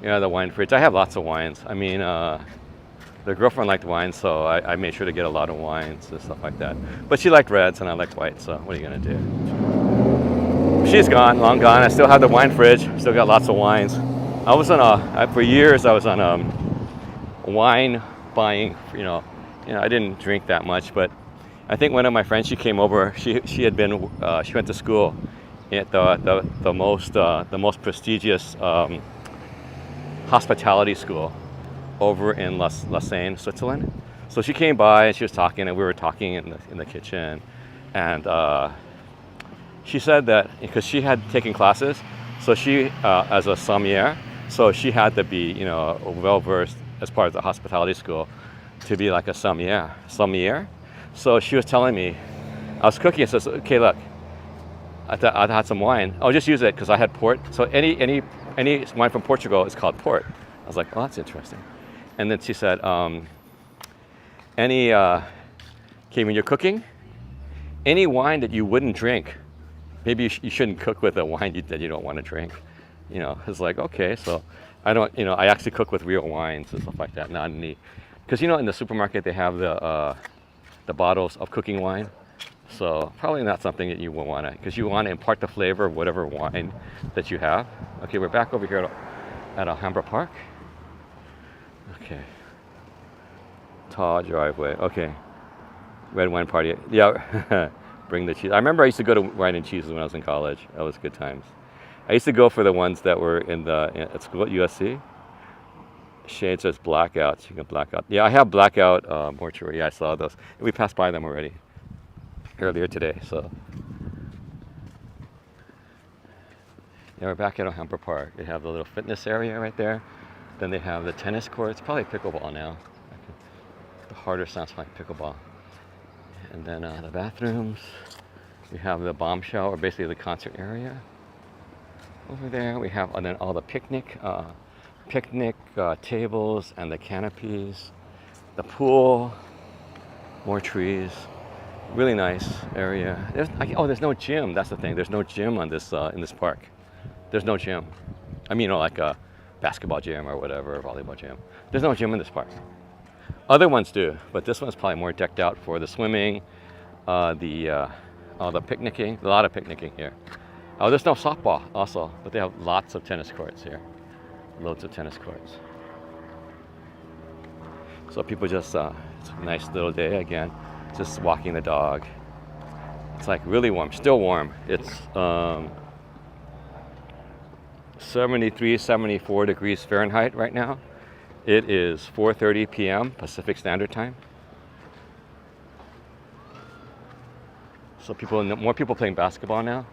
Yeah, the wine fridge. I have lots of wines. I mean, the girlfriend liked wine, so I made sure to get a lot of wines and stuff like that. But she liked reds and I liked whites, so what are you gonna do? She's gone, long gone. I still have the wine fridge. Still got lots of wines. I was for years I was on wine buying. I didn't drink that much, but I think one of my friends, she came over. She went to school at the most prestigious hospitality school over in Lausanne, Switzerland. So she came by and she was talking, and we were talking in the kitchen, and she said that because she had taken classes, so she as a sommelier, so she had to be well versed as part of the hospitality school to be like a sommelier. So she was telling me, I was cooking and says, okay, look, I had some wine. I'll just use it because I had port. So any wine from Portugal is called port. I was like, oh, that's interesting. And then she said, when you're cooking, any wine that you wouldn't drink, maybe you shouldn't cook with a wine that you don't want to drink. You know, it's like, okay, so I don't, you know, I actually cook with real wines and stuff like that, not any, because you know, in the supermarket they have the bottles of cooking wine. So probably not something that you will want to, because you want to impart the flavor of whatever wine that you have. Okay, we're back over here at Alhambra Park. Okay. Tall driveway. Okay. Red wine party. Yeah. Bring the cheese. I remember I used to go to wine and cheeses when I was in college. That was good times. I used to go for the ones that were at school at USC. Shade says blackouts. You can black out. Yeah, I have blackout mortuary. Yeah, I saw those. We passed by them already earlier today. So yeah, we're back at Alhambra Park. They have the little fitness area right there. Then they have the tennis courts. Probably pickleball now. The harder sounds like pickleball. And then the bathrooms. We have the bombshell, or basically the concert area. Over there we have, and then all the picnic tables and the canopies, the pool, more trees. Really nice area. There's no gym. That's the thing. There's no gym on this in this park. There's no gym. I mean, you know, like a basketball gym or whatever, volleyball gym. There's no gym in this park. Other ones do, but this one's probably more decked out for the swimming, all the picnicking. A lot of picnicking here. Oh, there's no softball also, but they have lots of tennis courts here. Loads of tennis courts. So people just, it's a nice little day again, just walking the dog. It's like really warm, still warm. It's 73, 74 degrees Fahrenheit right now. It is 4:30 p.m. Pacific Standard Time. So more people playing basketball now.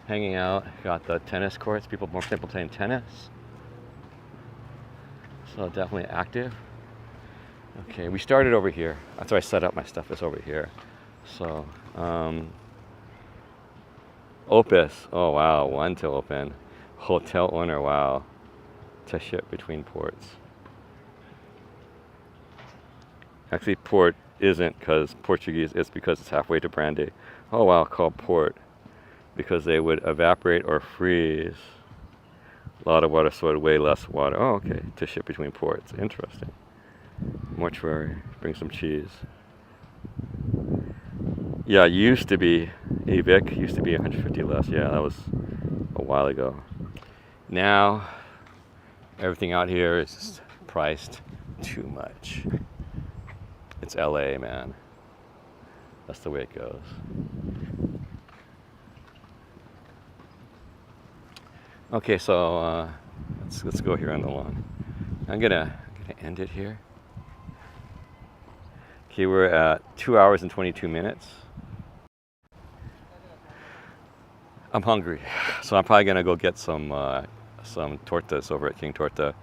Hanging out, got the tennis courts, more people playing tennis. So definitely active. Okay, we started over here. That's where I set up my stuff, is over here. So, Opus, oh wow, one to open. Hotel owner, wow. To ship between ports. Actually, port isn't because Portuguese, it's because it's halfway to brandy. Oh wow, called port. Because they would evaporate or freeze. A lot of water, so way less water. Oh, okay. To ship between ports. Interesting. Mortuary. Bring some cheese. Yeah, used to be AVIC. Used to be 150 less. Yeah, that was a while ago. Now, everything out here is just priced too much. It's LA, man. That's the way it goes. Okay, so let's go here on the lawn. I'm gonna end it here. Okay, we're at 2 hours and 22 minutes. I'm hungry, so I'm probably gonna go get some tortas over at King Torta,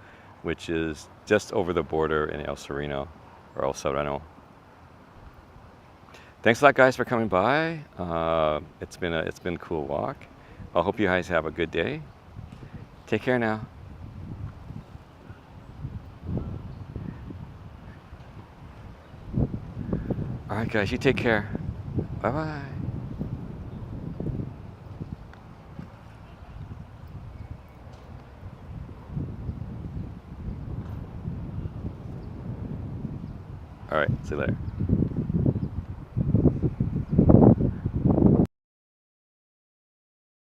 which is just over the border in El Sereno, or El Sereno. Thanks a lot, guys, for coming by. It's been a cool walk. I hope you guys have a good day. Take care now. All right, guys, you take care. Bye-bye. All right, see you later.